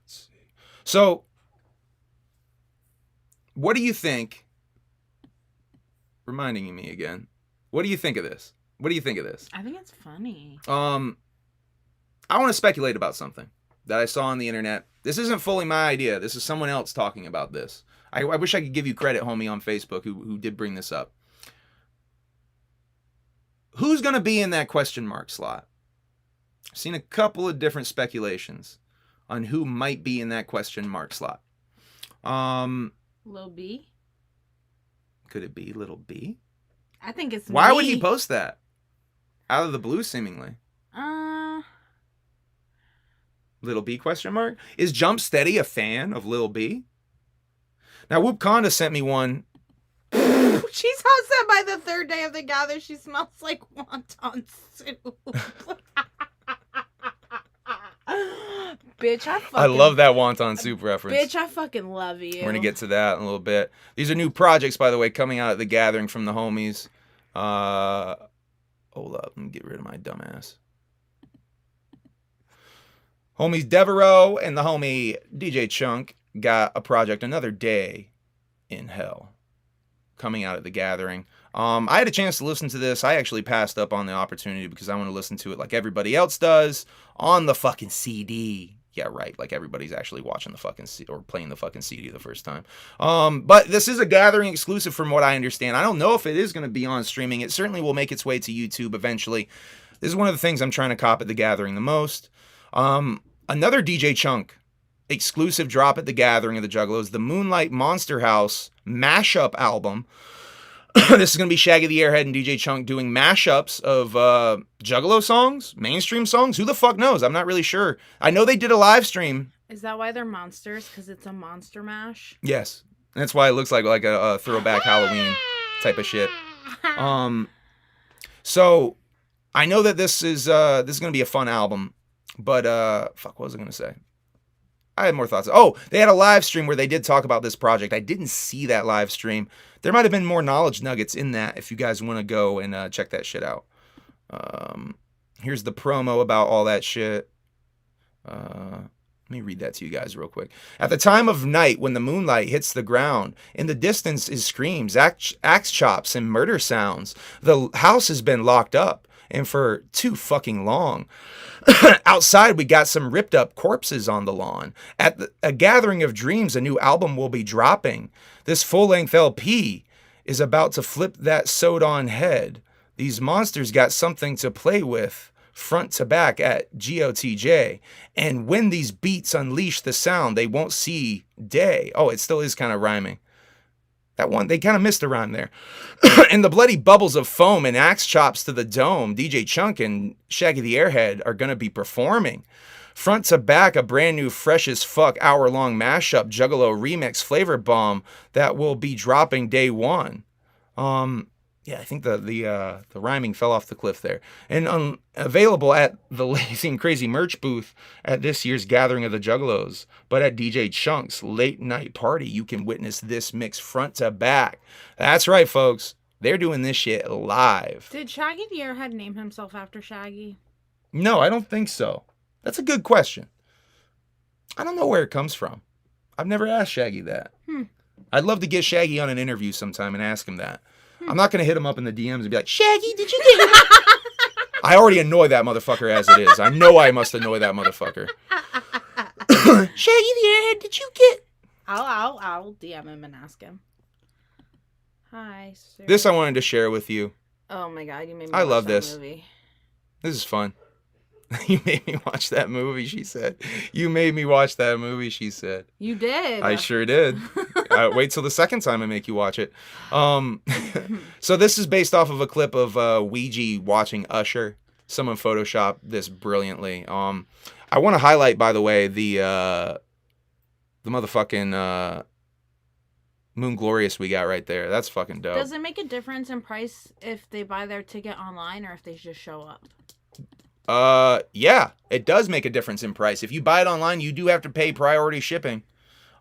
see. So, what do you think? Reminding me again. What do you think of this? What do you think of this? I think it's funny. I want to speculate about something that I saw on the internet. This isn't fully my idea. This is someone else talking about this. I wish I could give you credit, homie, on Facebook who did bring this up. Who's going to be in that question mark slot? I've seen a couple of different speculations on who might be in that question mark slot. Lil B? Could it be Little B? I think it's Why me. would he post that? Out of the blue, seemingly. Little B question mark? Is Jump Steady a fan of Lil B? Now, Whoopkanda sent me one. She's upset by the third day of the gather. She smells like wonton soup. Bitch, I love that wonton soup reference. Bitch, I fucking love you. We're going to get to that in a little bit. These are new projects, by the way, coming out at the gathering from the homies. Hold up. Let me get rid of my dumbass. Homies Devereaux and the homie DJ Chunk got a project, Another Day in Hell, coming out at the gathering. I had a chance to listen to this. I actually passed up on the opportunity because I want to listen to it like everybody else does on the fucking CD. Yeah, right. Like everybody's actually watching the fucking or playing the fucking CD the first time. But this is a gathering exclusive from what I understand. I don't know if it is going to be on streaming. It certainly will make its way to YouTube eventually. This is one of the things I'm trying to cop at the gathering the most. Another DJ Chunk exclusive drop at the Gathering of the Juggalos, the Moonlight Monster House mashup album. This is going to be Shaggy the Airhead and DJ Chunk doing mashups of Juggalo songs, mainstream songs. Who the fuck knows? I'm not really sure. I know they did a live stream. Is that why they're monsters? Because it's a monster mash? Yes. That's why it looks like a throwback Halloween type of shit. So I know that this is going to be a fun album, but fuck, what was I going to say? I had more thoughts. Oh, they had a live stream where they did talk about this project. I didn't see that live stream. There might have been more knowledge nuggets in that if you guys want to go and check that shit out. Here's the promo about all that shit. Let me read that to you guys real quick. At the time of night, when the moonlight hits the ground, in the distance is screams, axe chops, and murder sounds. The house has been locked up, and for too fucking long. Outside, we got some ripped up corpses on the lawn. At a Gathering of Dreams, a new album will be dropping. This full-length LP is about to flip that sewed-on head. These monsters got something to play with, front to back at GOTJ. And when these beats unleash the sound, they won't see day. Oh, it still is kind of rhyming. That one, they kind of missed a rhyme there. And the bloody bubbles of foam and axe chops to the dome, DJ Chunk and Shaggy the Airhead are going to be performing. Front to back, a brand new fresh as fuck hour-long mashup Juggalo remix flavor bomb that will be dropping day one. Yeah, I think the rhyming fell off the cliff there. And available at the Lazy and Crazy merch booth at this year's Gathering of the Juggalos. But at DJ Chunk's late night party, you can witness this mix front to back. That's right, folks. They're doing this shit live. Did Shaggy the Airhead name himself after Shaggy? No, I don't think so. That's a good question. I don't know where it comes from. I've never asked Shaggy that. I'd love to get Shaggy on an interview sometime and ask him that. I'm not going to hit him up in the DMs and be like, Shaggy, did you get it? I already annoy that motherfucker as it is. I know I must annoy that motherfucker. Shaggy the Airhead, did you get... I'll DM him and ask him. Hi, sir. This I wanted to share with you. Oh my god, you made me I watch love that this. movie. This is fun. You made me watch that movie, she said. You made me watch that movie, she said. You did. I sure did. Wait till the second time I make you watch it. So this is based off of a clip of Ouija watching Usher. Someone photoshopped this brilliantly. I want to highlight, by the way, the motherfucking Moon Glorious we got right there. That's fucking dope. Does it make a difference in price if they buy their ticket online or if they just show up? Yeah, it does make a difference in price. If you buy it online, you do have to pay priority shipping.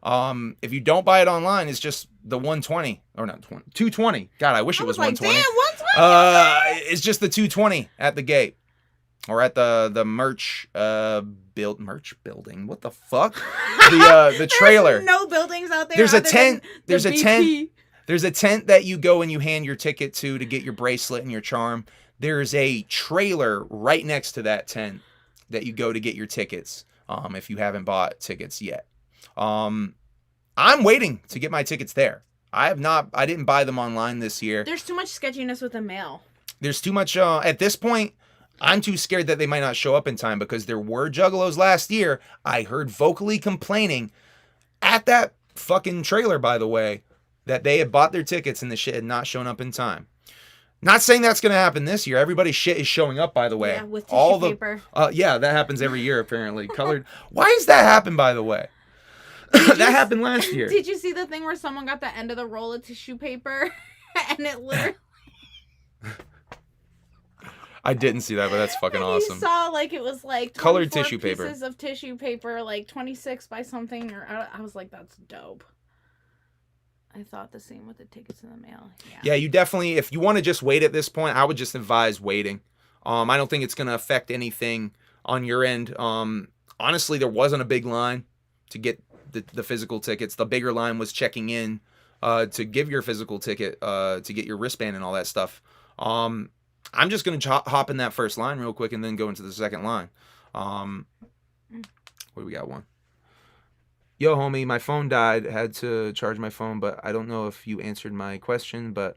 If you don't buy it online, it's just the 120 or not 20, 220. God, I wish it was 120. Damn, 120. It's just the 220 at the gate or at the merch building. What the fuck? The trailer. There's no buildings out there. There's a tent. There's a BP. tent. There's a tent that you go and you hand your ticket to get your bracelet and your charm. There's a trailer right next to that tent that you go to get your tickets. If you haven't bought tickets yet. I'm waiting to get my tickets there. I didn't buy them online this year. There's too much sketchiness with the mail. There's too much, at this point, I'm too scared that they might not show up in time because there were Juggalos last year. I heard vocally complaining at that fucking trailer, by the way, that they had bought their tickets and the shit had not shown up in time. Not saying that's going to happen this year. Everybody's shit is showing up, by the way. Yeah, with tissue paper. Yeah, that happens every year, apparently. Colored. Why does that happen, by the way? That happened last year. Did you see the thing where someone got the end of the roll of tissue paper and it literally... I didn't see that, but that's fucking awesome. You saw it was colored tissue paper. Pieces of tissue paper, 26 by something. Or I was like, that's dope. I thought the same with the tickets in the mail. Yeah, you definitely, if you want to just wait at this point, I would just advise waiting. I don't think it's going to affect anything on your end. Honestly, there wasn't a big line to get the physical tickets. The bigger line was checking in to give your physical ticket, to get your wristband and all that stuff. I'm just going to hop in that first line real quick and then go into the second line. What do we got? One. Yo, homie, my phone died. Had to charge my phone, but I don't know if you answered my question, but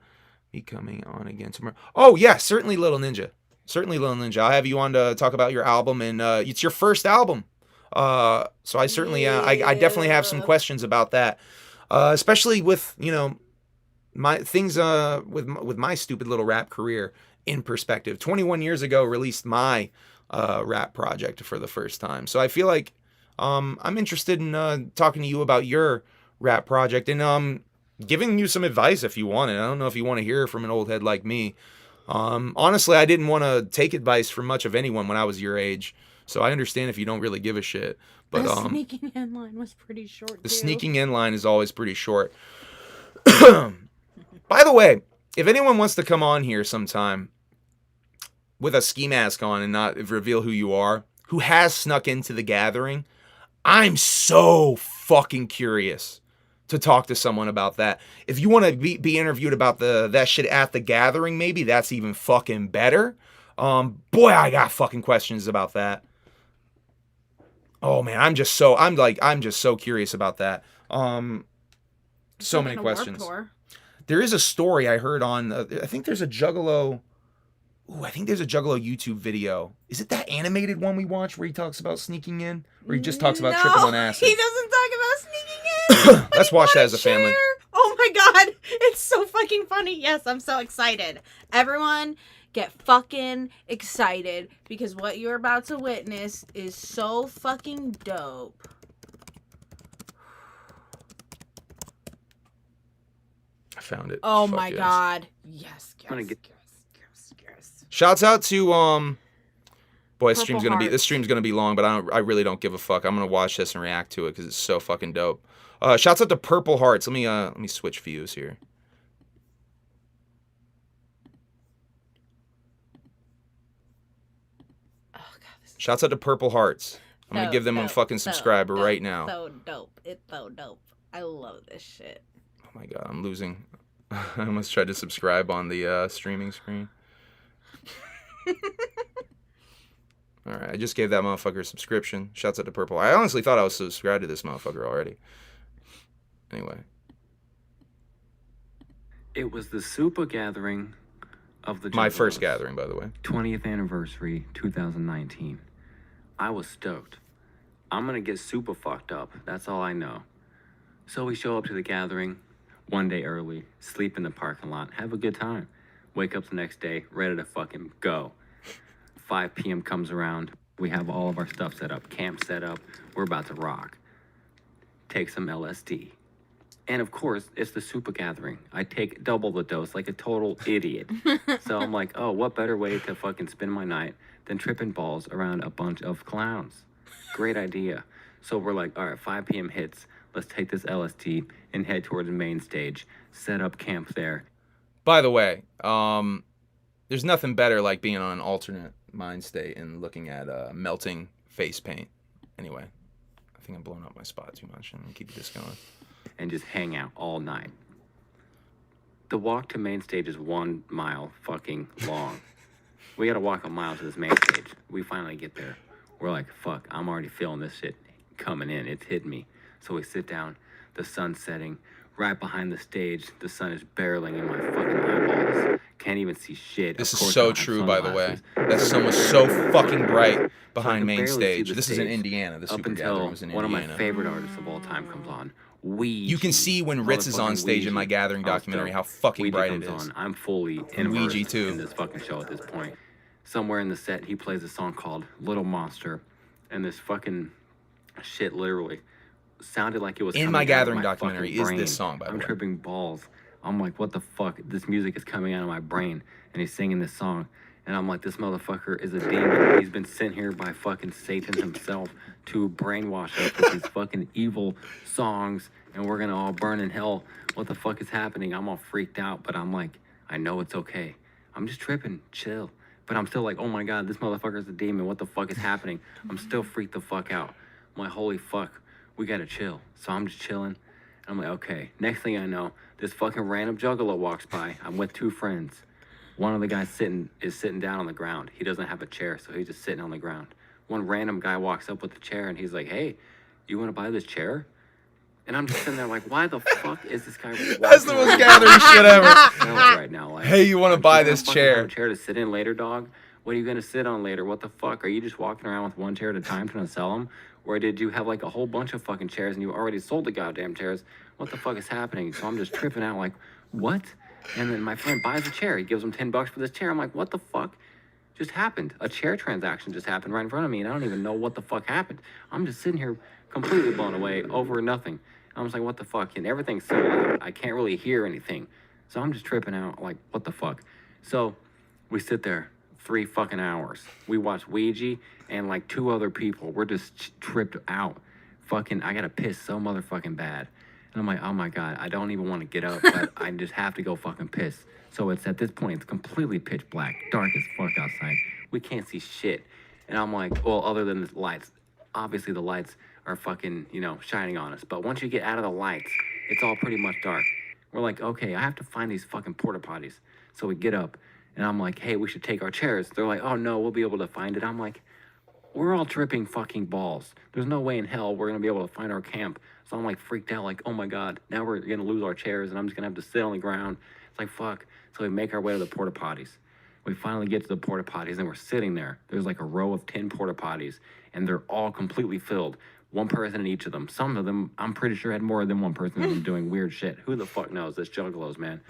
me coming on again tomorrow. Oh, yeah, certainly, Little Ninja. Certainly, Little Ninja. I'll have you on to talk about your album, and it's your first album. So I certainly, I definitely have some questions about that, especially with, you know, my things with my stupid little rap career in perspective. 21 years ago, released my rap project for the first time. So I feel like I'm interested in talking to you about your rap project and giving you some advice if you want it. I don't know if you want to hear from an old head like me. Honestly, I didn't want to take advice from much of anyone when I was your age. So I understand if you don't really give a shit. But the sneaking in line was pretty short. The sneaking in line is always pretty short. By the way, if anyone wants to come on here sometime with a ski mask on and not reveal who you are, who has snuck into the gathering, I'm so fucking curious to talk to someone about that. If you want to be interviewed about that shit at the gathering, maybe that's even fucking better. Boy, I got fucking questions about that. Oh man, I'm just so curious about that. So many questions. There is a story I heard on, I think there's a Juggalo. Ooh, I think there's a Juggalo YouTube video. Is it that animated one we watched where he talks about sneaking in? Or he just talks about tripping on acid? He doesn't talk about sneaking in. Let's watch that as a family. Oh my god, it's so fucking funny. Yes, I'm so excited. Everyone get fucking excited because what you're about to witness is so fucking dope. I found it. Oh my god. Yes. Shouts out to boy, this stream's gonna be long, but I really don't give a fuck. I'm gonna watch this and react to it because it's so fucking dope. Shouts out to Purple Hearts. Let me switch views here. Oh god. Shouts out to Purple Hearts. I'm gonna give them a fucking subscriber right now. So dope. It's so dope. I love this shit. Oh my god, I'm losing. I almost tried to subscribe on the streaming screen. Alright, I just gave that motherfucker a subscription. Shouts out to Purple. I honestly thought I was subscribed to this motherfucker already. Anyway. It was the Super Gathering of the Juggalos. My first gathering, by the way. 20th anniversary, 2019. I was stoked. I'm gonna get super fucked up. That's all I know. So we show up to the gathering one day early, sleep in the parking lot, have a good time. Wake up the next day, ready to fucking go. 5 p.m. comes around. We have all of our stuff set up, camp set up. We're about to rock. Take some LSD. And of course, it's the super gathering. I take double the dose like a total idiot. So I'm like, oh, what better way to fucking spend my night than tripping balls around a bunch of clowns? Great idea. So we're like, all right, 5 p.m. hits. Let's take this LSD and head towards the main stage. Set up camp there. By the way, there's nothing better like being on an alternate mind state and looking at melting face paint. Anyway, I think I'm blowing up my spot too much. I'm gonna keep this going. And just hang out all night. The walk to main stage is 1 mile fucking long. We gotta walk a mile to this main stage. We finally get there. We're like, fuck, I'm already feeling this shit coming in. It's hitting me. So we sit down, the sun's setting. Right behind the stage, the sun is barreling in my fucking eyeballs. Can't even see shit. This is so true, by the way. That sun was so fucking bright behind main stage. This is in Indiana. The Super Gathering was in Indiana. One of my favorite artists of all time comes on. You can see when Ritz is on stage in my Gathering documentary how fucking bright it is. I'm fully immersed in this fucking show at this point. Somewhere in the set, he plays a song called Little Monster. And this fucking shit literally sounded like it was in my Gathering documentary is this song, by the way. I'm tripping balls. I'm like, what the fuck? This music is coming out of my brain. And he's singing this song. And I'm like, this motherfucker is a demon. He's been sent here by fucking Satan himself to brainwash us with these fucking evil songs. And we're gonna all burn in hell. What the fuck is happening? I'm all freaked out. But I'm like, I know it's okay. I'm just tripping. Chill. But I'm still like, oh my God, this motherfucker's a demon. What the fuck is happening? I'm still freaked the fuck out. I'm like, holy fuck. We gotta chill. So I'm just chilling. And I'm like, okay. Next thing I know, this fucking random juggalo walks by. I'm with 2 friends. One of the guys is sitting down on the ground. He doesn't have a chair, so he's just sitting on the ground. One random guy walks up with a chair, and he's like, hey, you want to buy this chair? And I'm just sitting there like, why the fuck is this guy walking That's the most gathering shit ever. Right now, like, hey, you want to buy this chair? Have a chair to sit in later, dog? What are you going to sit on later? What the fuck? Are you just walking around with one chair at a time trying to sell them? Or did you have like a whole bunch of fucking chairs and you already sold the goddamn chairs? What the fuck is happening? So I'm just tripping out like, what? And then my friend buys a chair. He gives him $10 for this chair. I'm like, what the fuck just happened? A chair transaction just happened right in front of me, and I don't even know what the fuck happened. I'm just sitting here completely blown away over nothing. I was like, what the fuck? And everything's so loud. I can't really hear anything. So I'm just tripping out like, what the fuck? So we sit there 3 fucking hours. We watch Ouija and like 2 other people. We're just tripped out. Fucking, I gotta piss so motherfucking bad. And I'm like, oh my God, I don't even want to get up, but I just have to go fucking piss. So it's at this point, it's completely pitch black, dark as fuck outside. We can't see shit. And I'm like, well, other than the lights, obviously the lights are fucking, you know, shining on us. But once you get out of the lights, it's all pretty much dark. We're like, okay, I have to find these fucking porta potties. So we get up and I'm like, hey, we should take our chairs. They're like, oh no, we'll be able to find it. I'm like, we're all tripping fucking balls. There's no way in hell we're gonna be able to find our camp. So I'm like freaked out, like, oh my God, now we're gonna lose our chairs and I'm just gonna have to sit on the ground. It's like, fuck. So we make our way to the porta potties. We finally get to the porta potties and we're sitting there. There's like a row of 10 porta potties and they're all completely filled. One person in each of them. Some of them, I'm pretty sure, had more than one person in them doing weird shit. Who the fuck knows? This Juggalos, man.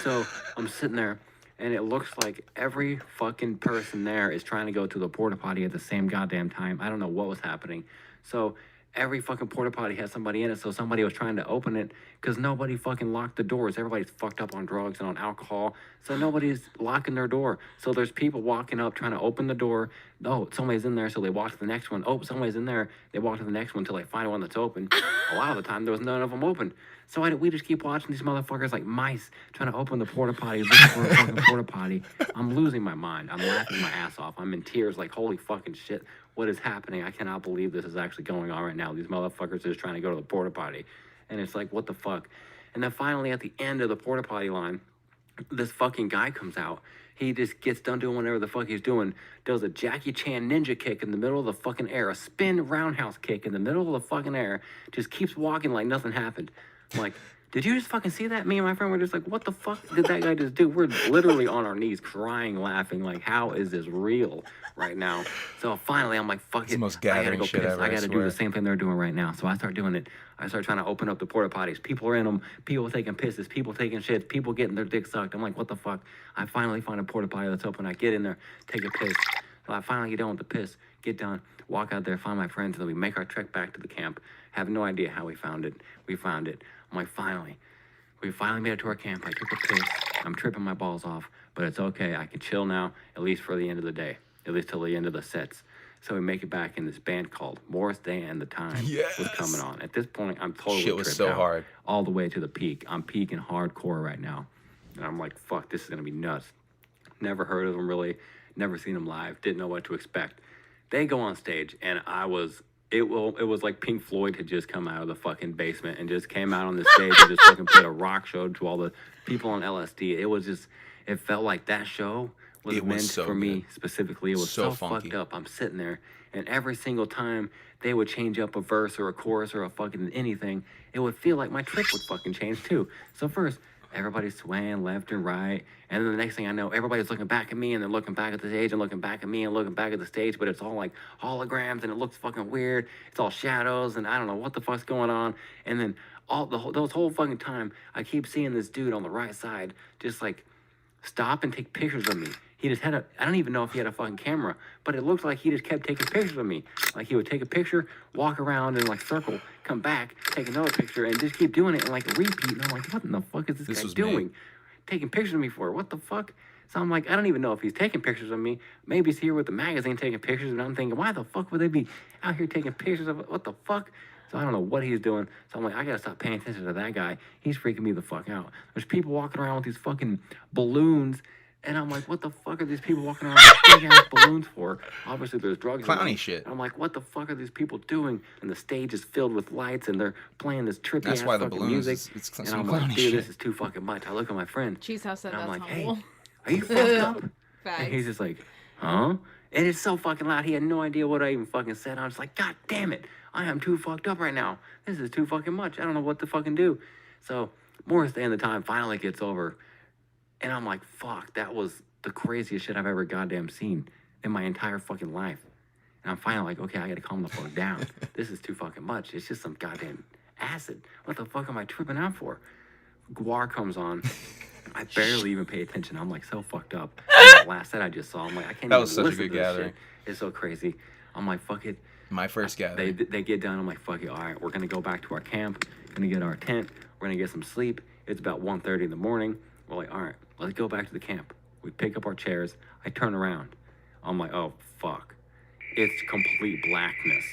So I'm sitting there and it looks like every fucking person there is trying to go to the porta potty at the same goddamn time. I don't know what was happening. So every fucking porta potty had somebody in it, so somebody was trying to open it because nobody fucking locked the doors. Everybody's fucked up on drugs and on alcohol, so nobody's locking their door. So there's people walking up trying to open the door. Oh, somebody's in there, so they walk to the next one. Oh, somebody's in there. They walk to the next one until they find one that's open. A lot of the time, there was none of them open. So we just keep watching these motherfuckers like mice trying to open the porta potty, looking for a fucking porta potty. I'm losing my mind. I'm laughing my ass off. I'm in tears like, holy fucking shit. What is happening? I cannot believe this is actually going on right now. These motherfuckers are just trying to go to the porta potty. And it's like, what the fuck? And then finally at the end of the porta potty line, this fucking guy comes out. He just gets done doing whatever the fuck he's doing, does a Jackie Chan ninja kick in the middle of the fucking air, a spin roundhouse kick in the middle of the fucking air, just keeps walking like nothing happened. I'm like, did you just fucking see that? Me and my friend were just like, what the fuck did that guy just do? We're literally on our knees crying, laughing, like, how is this real right now? So finally, I'm like, fuck it. The most I gotta gathering go shit piss. ever, I I gotta do swear. the same thing they're doing right now. So I start doing it. I start trying to open up the porta potties. People are in them. People taking pisses. People taking shits. People getting their dick sucked. I'm like, what the fuck? I finally find a porta potty that's open. I get in there, take a piss. So I finally get done with the piss, get done, walk out there, find my friends, and then we make our trek back to the camp. Have no idea how we found it. We found it. I'm like, finally. We finally made it to our camp. I took a piss. I'm tripping my balls off, but it's okay. I can chill now, at least for the end of the day, at least till the end of the sets. So we make it back in this band called Morris Day and the Time was coming on. At this point, I'm totally Shit was tripped so out, hard. all the way to the peak. I'm peaking hardcore right now. And I'm like, fuck, this is going to be nuts. Never heard of them really, never seen them live, didn't know what to expect. They go on stage, and it was like Pink Floyd had just come out of the fucking basement and just came out on the stage and just fucking played a rock show to all the people on LSD. It felt like that show was meant so for me good. specifically. It was So so funky. fucked up. I'm sitting there, and every single time they would change up a verse or a chorus or a fucking anything, it would feel like my trip would fucking change too. So first, everybody's swaying left and right, and then the next thing I know, everybody's looking back at me, and they're looking back at the stage, and looking back at me, and looking back at the stage, but it's all like holograms, and it looks fucking weird. It's all shadows, and I don't know what the fuck's going on. And then those whole fucking time, I keep seeing this dude on the right side just like stop and take pictures of me. He just had I don't even know if he had a fucking camera, but it looked like he just kept taking pictures of me. Like he would take a picture, walk around and like circle, come back, take another picture, and just keep doing it and like repeat. And I'm like, what in the fuck is this guy doing? me. Taking pictures of me for? What the fuck? So I'm like, I don't even know if he's taking pictures of me. Maybe he's here with the magazine taking pictures, and I'm thinking, why the fuck would they be out here taking pictures of it? What the fuck? So I don't know what he's doing. So I'm like, I gotta stop paying attention to that guy. He's freaking me the fuck out. There's people walking around with these fucking balloons, and I'm like, what the fuck are these people walking around with big ass balloons for? Obviously, there's drugs. Clowny shit. I'm like, what the fuck are these people doing? And the stage is filled with lights, and they're playing this trippy That's ass why the fucking balloons music. it's And some I'm like, clowny dude, shit. this is too fucking much. I look at my friend. Cheese House said And I'm that's like, hey, humble. are you fucked up? And Facts. he's just like, huh? And it's so fucking loud. He had no idea what I even fucking said. I was like, God damn it. I am too fucked up right now. This is too fucking much. I don't know what to fucking do. So Morris Day and the Time finally gets over. And I'm like, fuck, that was the craziest shit I've ever goddamn seen. in my entire fucking life. And I'm finally like, okay, I gotta calm the fuck down. This is too fucking much. It's just some goddamn acid. What the fuck am I tripping out for? Guar comes on. I barely even pay attention. I'm like so fucked up. The last set I just saw, I'm like, I can't That even was such a listen good to this gathering. shit. It's so crazy. I'm like, fuck it. My first gathering. They get done. I'm like, fuck it. All right, we're gonna go back to our camp. Gonna get our tent. We're gonna get some sleep. It's about 1:30 in the morning. We're like, all right, let's go back to the camp. We pick up our chairs. I turn around. I'm like, oh fuck. It's complete blackness,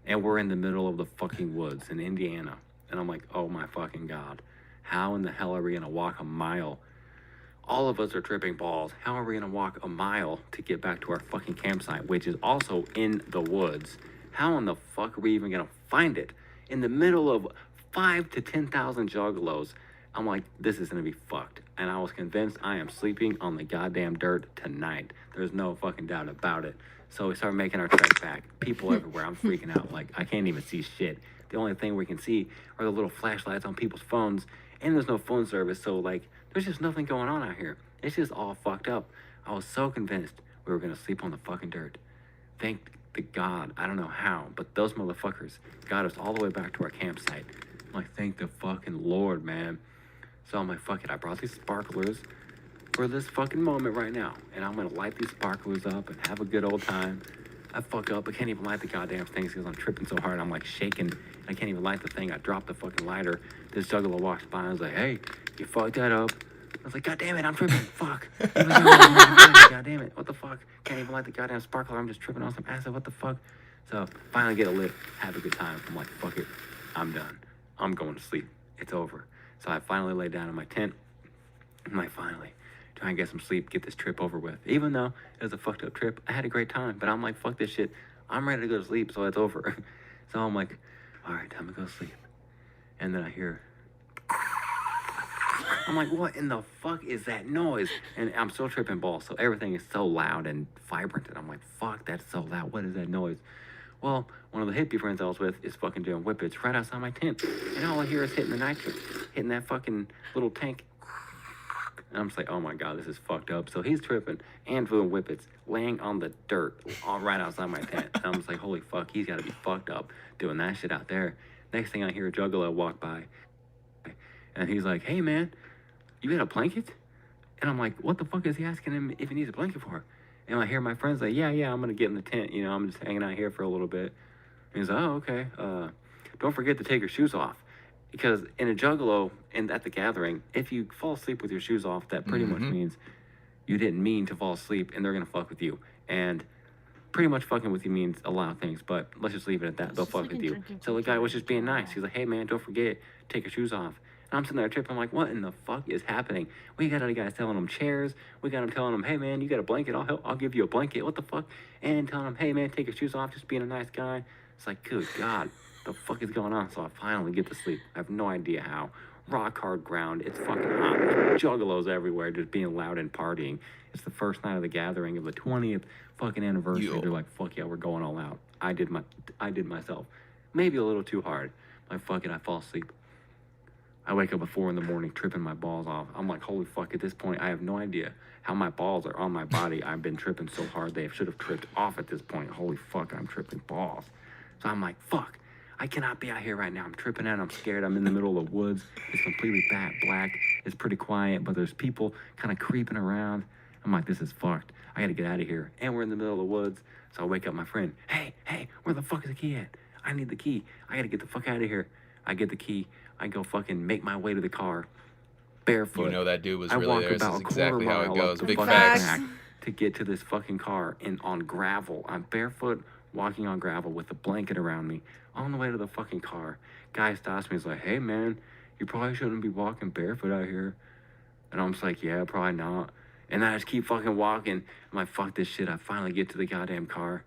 and we're in the middle of the fucking woods in Indiana. And I'm like, oh my fucking god, how in the hell are we gonna walk a mile? All of us are tripping balls. How are we gonna walk a mile to get back to our fucking campsite, which is also in the woods? How in the fuck are we even gonna find it? In the middle of 5,000 to 10,000 juggalos. I'm like, this is gonna be fucked. And I was convinced I am sleeping on the goddamn dirt tonight. There's no fucking doubt about it. So we started making our trek back. People everywhere. I'm freaking out. Like, I can't even see shit. The only thing we can see are the little flashlights on people's phones. And there's no phone service. So, like, there's just nothing going on out here. It's just all fucked up. I was so convinced we were going to sleep on the fucking dirt. Thank the God. I don't know how. But those motherfuckers got us all the way back to our campsite. I'm like, thank the fucking Lord, man. So I'm like, fuck it. I brought these sparklers for this fucking moment right now. And I'm gonna light these sparklers up and have a good old time. I fuck up. I can't even light the goddamn things because I'm tripping so hard. I'm like shaking. I can't even light the thing. I dropped the fucking lighter. This juggalo walks by and was like, hey, you fucked that up. I was like, God damn it, I'm tripping. Fuck. God damn it. What the fuck? Can't even light the goddamn sparkler. I'm just tripping on some acid. What the fuck? So finally get a lit. Have a good time. I'm like, fuck it. I'm done. I'm going to sleep. It's over. So I finally lay down in my tent. I'm like, finally. Try and get some sleep, get this trip over with. Even though it was a fucked up trip, I had a great time. But I'm like, fuck this shit. I'm ready to go to sleep, so it's over. So I'm like, all right, time to go to sleep. And then I hear, I'm like, what in the fuck is that noise? And I'm still tripping balls, so everything is so loud and vibrant. And I'm like, fuck, that's so loud. What is that noise? Well, one of the hippie friends I was with is fucking doing whippets right outside my tent. And all I hear is hitting the nitrous, hitting that fucking little tank. And I'm just like, oh my God, this is fucked up. So he's tripping and doing whippets, laying on the dirt right outside my tent. And I'm just like, holy fuck, he's got to be fucked up doing that shit out there. Next thing I hear a juggalo walk by. And he's like, hey man, you got a blanket? And I'm like, what the fuck is he asking him if he needs a blanket for? And I hear my friends like, yeah, I'm going to get in the tent. You know, I'm just hanging out here for a little bit. And he's like, oh, okay. Don't forget to take your shoes off. Because in a juggalo and at the gathering, if you fall asleep with your shoes off, that pretty much means you didn't mean to fall asleep and they're going to fuck with you. And pretty much fucking with you means a lot of things, but let's just leave it at that. They'll fuck with you. So the guy was just being nice. He's like, hey man, don't forget, take your shoes off. And I'm sitting there tripping. I'm like, what in the fuck is happening? We got other guys telling them chairs. We got them telling them, hey man, you got a blanket? I'll give you a blanket. What the fuck? And telling them, hey man, take your shoes off. Just being a nice guy. It's like, good God, the fuck is going on? So I finally get to sleep. I have no idea how. Rock hard ground. It's fucking hot. Juggalos everywhere, just being loud and partying. It's the first night of the gathering of the 20th fucking anniversary. They're like, fuck yeah, we're going all out. I did myself. Maybe a little too hard. Like, fuck it, I fall asleep. I wake up at 4 in the morning, tripping my balls off. I'm like, holy fuck, at this point, I have no idea how my balls are on my body. I've been tripping so hard, they should have tripped off at this point. Holy fuck, I'm tripping balls. So I'm like, fuck, I cannot be out here right now. I'm tripping out, I'm scared. I'm in the middle of the woods. It's completely black. It's pretty quiet, but there's people kind of creeping around. I'm like, this is fucked. I gotta get out of here. And we're in the middle of the woods. So I wake up my friend. Hey, where the fuck is the key at? I need the key. I gotta get the fuck out of here. I get the key. I go fucking make my way to the car. Barefoot. You know that dude was really there. This is about exactly how it goes. Big facts. facts. To get to this fucking car and on gravel. I'm barefoot walking on gravel with a blanket around me on the way to the fucking car. Guy stops me. He's like, hey man, you probably shouldn't be walking barefoot out here. And I'm just like, yeah, probably not. And I just keep fucking walking. I'm like, fuck this shit. I finally get to the goddamn car.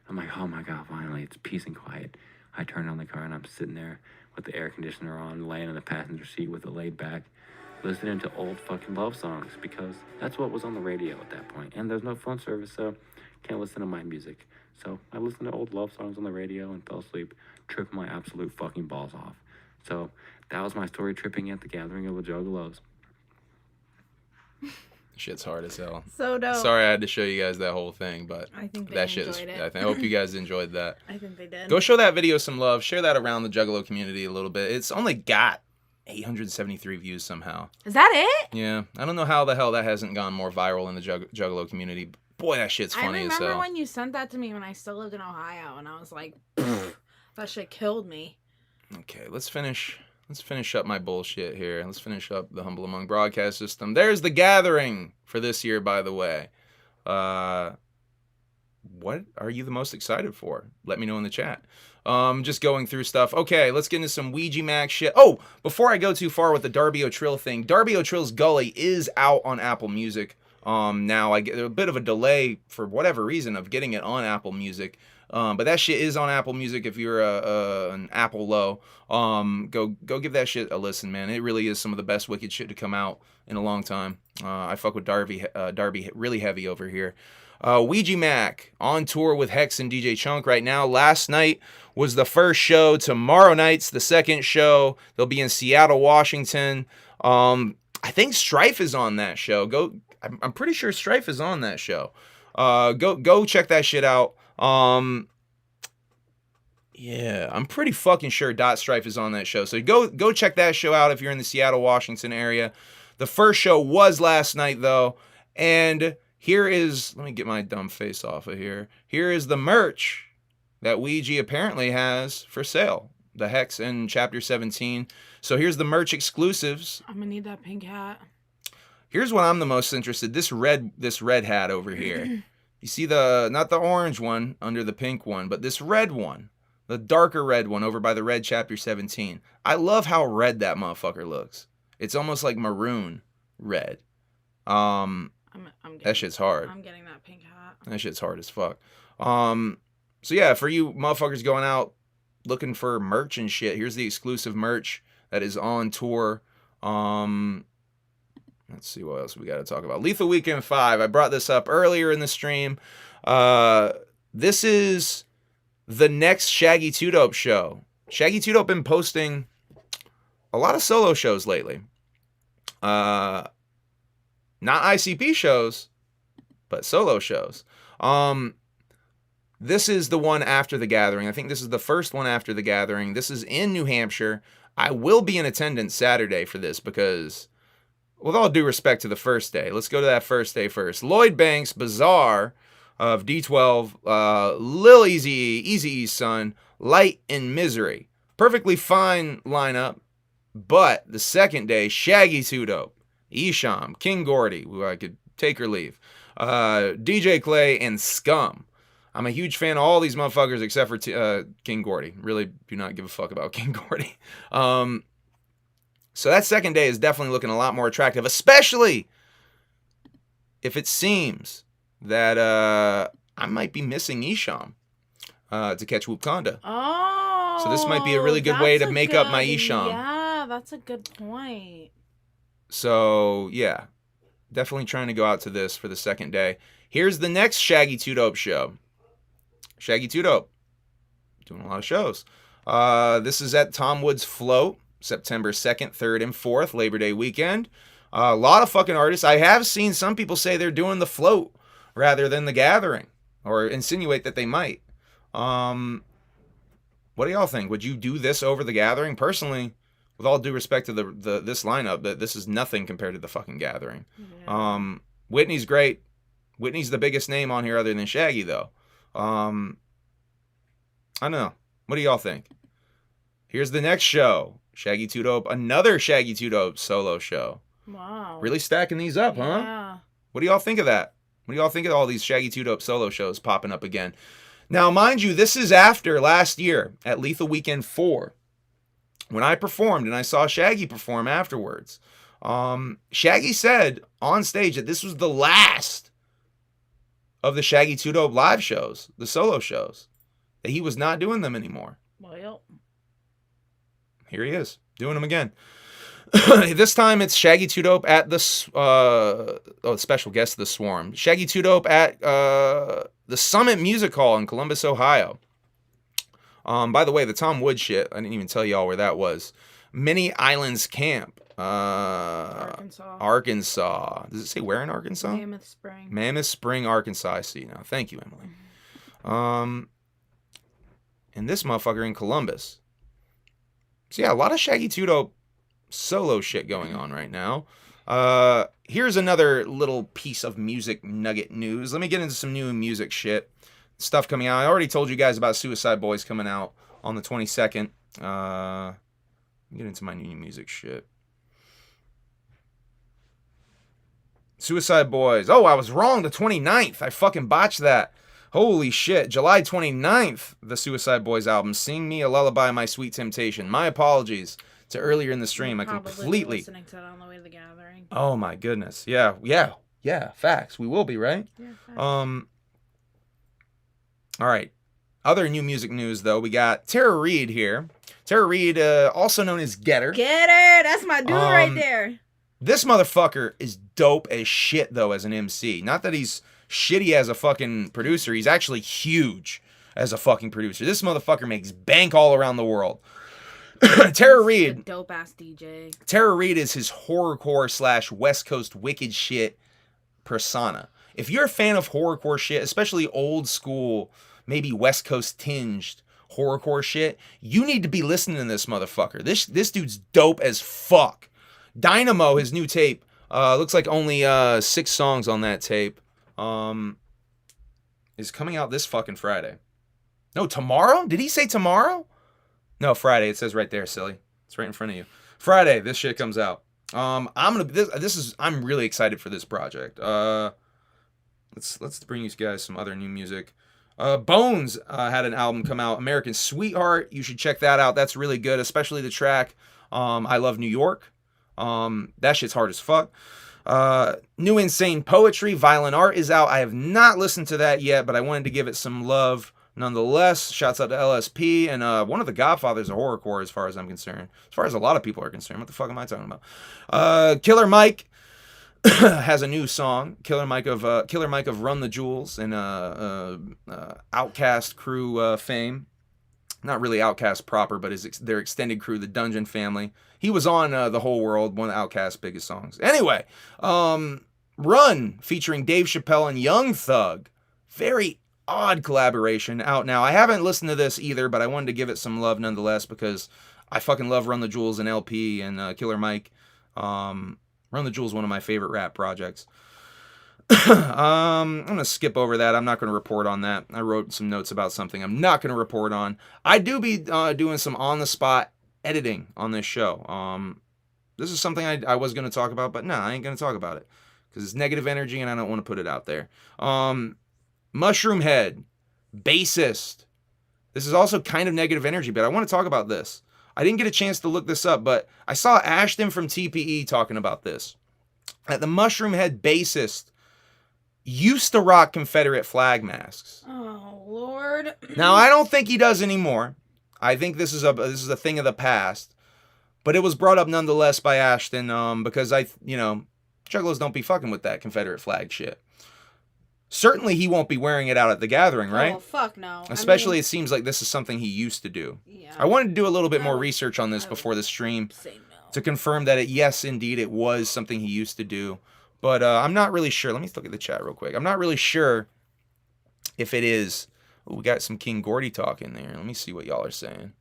I'm like, oh my God, finally, it's peace and quiet. I turn on the car and I'm sitting there with the air conditioner on, laying in the passenger seat with it laid back, listening to old fucking love songs because that's what was on the radio at that point. And there's no phone service, so can't listen to my music. So I listened to old love songs on the radio and fell asleep, tripping my absolute fucking balls off. So that was my story tripping at the Gathering of the Juggalos. Shit's hard as hell. So dope. Sorry I had to show you guys that whole thing, but I think they that shit is. enjoyed it. I hope you guys enjoyed that. I think they did. Go show that video some love. Share that around the Juggalo community a little bit. It's only got 873 views somehow. Is that it? Yeah, I don't know how the hell that hasn't gone more viral in the Juggalo community. Boy, that shit's funny as hell. I remember when you sent that to me when I still lived in Ohio, and I was like, that shit killed me. Okay, let's finish up my bullshit here. Let's finish up the Humble Among broadcast system. There's the gathering for this year, by the way. What are you the most excited for? Let me know in the chat. Just going through stuff. Okay, let's get into some Ouija Macc shit. Oh, before I go too far with the Darby O'Trill thing, Darby O'Trill's Gully is out on Apple Music. Now I get a bit of a delay for whatever reason of getting it on Apple Music. But that shit is on Apple Music if you're an Apple low. Go give that shit a listen, man. It really is some of the best wicked shit to come out in a long time. I fuck with Darby really heavy over here. Ouija Macc on tour with HEXXX and DJ Chunk right now. Last night was the first show. Tomorrow night's the second show. They'll be in Seattle, Washington. I think Strife is on that show. I'm pretty sure Strife is on that show. Go check that shit out. Yeah, I'm pretty fucking sure Dot Strife is on that show. So go check that show out if you're in the Seattle, Washington area. The first show was last night though, and here is, let me get my dumb face off of here. Here is the merch that Ouija apparently has for sale. The HEXXX and Chapter 17. So here's the merch exclusives. I'm gonna need that pink hat. Here's what I'm the most interested. This red hat over here. You see not the orange one under the pink one, but this red one. The darker red one over by the red Chapter 17. I love how red that motherfucker looks. It's almost like maroon red. That shit's hard. I'm getting that pink hat. That shit's hard as fuck. So yeah, for you motherfuckers going out looking for merch and shit, here's the exclusive merch that is on tour. Let's see what else we got to talk about. Lethal Weekend 5. I brought this up earlier in the stream. This is the next Shaggy 2 Dope show. Shaggy 2 Dope been posting a lot of solo shows lately. Not ICP shows, but solo shows. This is the one after the gathering. I think this is the first one after the gathering. This is in New Hampshire. I will be in attendance Saturday for this because, with all due respect to the first day, let's go to that first day first. Lloyd Banks, Bizarre of D12, Lil Eazy-E's son, Light and Misery. Perfectly fine lineup, but the second day, Shaggy 2 Dope, Isham, King Gordy, who I could take or leave, DJ Clay, and Scum. I'm a huge fan of all these motherfuckers except for King Gordy. Really do not give a fuck about King Gordy. So that second day is definitely looking a lot more attractive, especially if it seems that I might be missing Isham to catch Whoopkanda. Oh. So this might be a really good way to make up my Isham. Yeah, that's a good point. So, yeah. Definitely trying to go out to this for the second day. Here's the next Shaggy 2 Dope show. Shaggy 2 Dope. Doing a lot of shows. This is at Tom Woods Float, September 2nd, 3rd, and 4th, Labor Day weekend. A lot of fucking artists. I have seen some people say they're doing the float rather than the gathering, or insinuate that they might. What do y'all think? Would you do this over the gathering? Personally, with all due respect to this lineup, that this is nothing compared to the fucking gathering. Yeah. Whitney's great. Whitney's the biggest name on here other than Shaggy, though. I don't know. What do y'all think? Here's the next show. Shaggy 2 Dope. Another Shaggy 2 Dope solo show. Wow. Really stacking these up, huh? Yeah. What do y'all think of that? What do y'all think of all these Shaggy 2 Dope solo shows popping up again? Now, mind you, this is after last year at Lethal Weekend 4. When I performed and I saw Shaggy perform afterwards. Shaggy said on stage that this was the last of the Shaggy 2 Dope live shows, the solo shows, that he was not doing them anymore. Well, here he is, doing them again. This time it's Shaggy 2 Dope at the special guest, The Swarm. Shaggy 2 Dope at the Summit Music Hall in Columbus, Ohio. By the way, the Tom Wood shit, I didn't even tell y'all where that was. Many Islands Camp Arkansas. Does it say where in Arkansas? Mammoth Spring. Mammoth Spring, Arkansas. I see now. Thank you, Emily. And this motherfucker in Columbus. So yeah, a lot of Shaggy 2 Dope solo shit going on right now. Here's another little piece of music nugget news. Let me get into some new music shit. Stuff coming out. I already told you guys about Suicide Boys coming out on the 22nd. Get into my new music shit. Suicide Boys. Oh, I was wrong. The 29th. I fucking botched that. Holy shit. July 29th, the Suicide Boys album, Sing Me a Lullaby, My Sweet Temptation. My apologies to earlier in the stream. I completely... listening to that on the way to the gathering. Oh my goodness. Yeah. Facts. We will be, right? Yeah, facts. All right. Other new music news, though. We got Tara Reid here. Tara Reid, also known as Getter. Getter! That's my dude right there. This motherfucker is dope as shit, though, as an MC. Not that he's shitty as a fucking producer. He's actually huge as a fucking producer. This motherfucker makes bank all around the world. Tara Reid. Dope ass DJ. Tara Reid is his horrorcore / West Coast wicked shit persona. If you're a fan of horrorcore shit, especially old school, maybe West Coast tinged horrorcore shit, you need to be listening to this motherfucker. This dude's dope as fuck. Dynamo, his new tape, looks like only 6 songs on that tape. Is coming out this fucking Friday. No, tomorrow? Did he say tomorrow? No, Friday. It says right there, silly. It's right in front of you. Friday, this shit comes out. I'm really excited for this project. Let's bring you guys some other new music. Bones had an album come out, American Sweetheart. You should check that out. That's really good, especially the track I Love New York. That shit's hard as fuck. New Insane Poetry, Violent Art is out. I have not listened to that yet, but I wanted to give it some love nonetheless. Shouts out to LSP and one of the godfathers of horrorcore, as far as I'm concerned. As far as a lot of people are concerned. What the fuck am I talking about? Killer Mike has a new song. Killer Mike of Run the Jewels and Outcast crew fame. Not really Outcast proper, but their extended crew, the Dungeon Family. He was on The Whole World, one of Outkast's biggest songs. Anyway, Run, featuring Dave Chappelle and Young Thug. Very odd collaboration out now. I haven't listened to this either, but I wanted to give it some love nonetheless because I fucking love Run the Jewels and LP and Killer Mike. Run the Jewels, one of my favorite rap projects. I'm going to skip over that. I'm not going to report on that. I wrote some notes about something I'm not going to report on. I do be doing some on-the-spot editing on this show. This is something I was going to talk about, but no, I ain't going to talk about it because it's negative energy and I don't want to put it out there. Mushroom Head, bassist. This is also kind of negative energy, but I want to talk about this. I didn't get a chance to look this up, but I saw Ashton from TPE talking about this. That the Mushroom Head bassist used to rock Confederate flag masks. Oh, Lord. Now, I don't think he does anymore. I think this is a thing of the past. But it was brought up nonetheless by Ashton because Juggalos don't be fucking with that Confederate flag shit. Certainly he won't be wearing it out at the gathering, right? Oh, fuck no. Especially it seems like this is something he used to do. Yeah. I wanted to do a little bit more research on this before the stream to confirm that yes, indeed, it was something he used to do. But I'm not really sure. Let me look at the chat real quick. I'm not really sure if it is. Ooh, we got some King Gordy talk in there. Let me see what y'all are saying.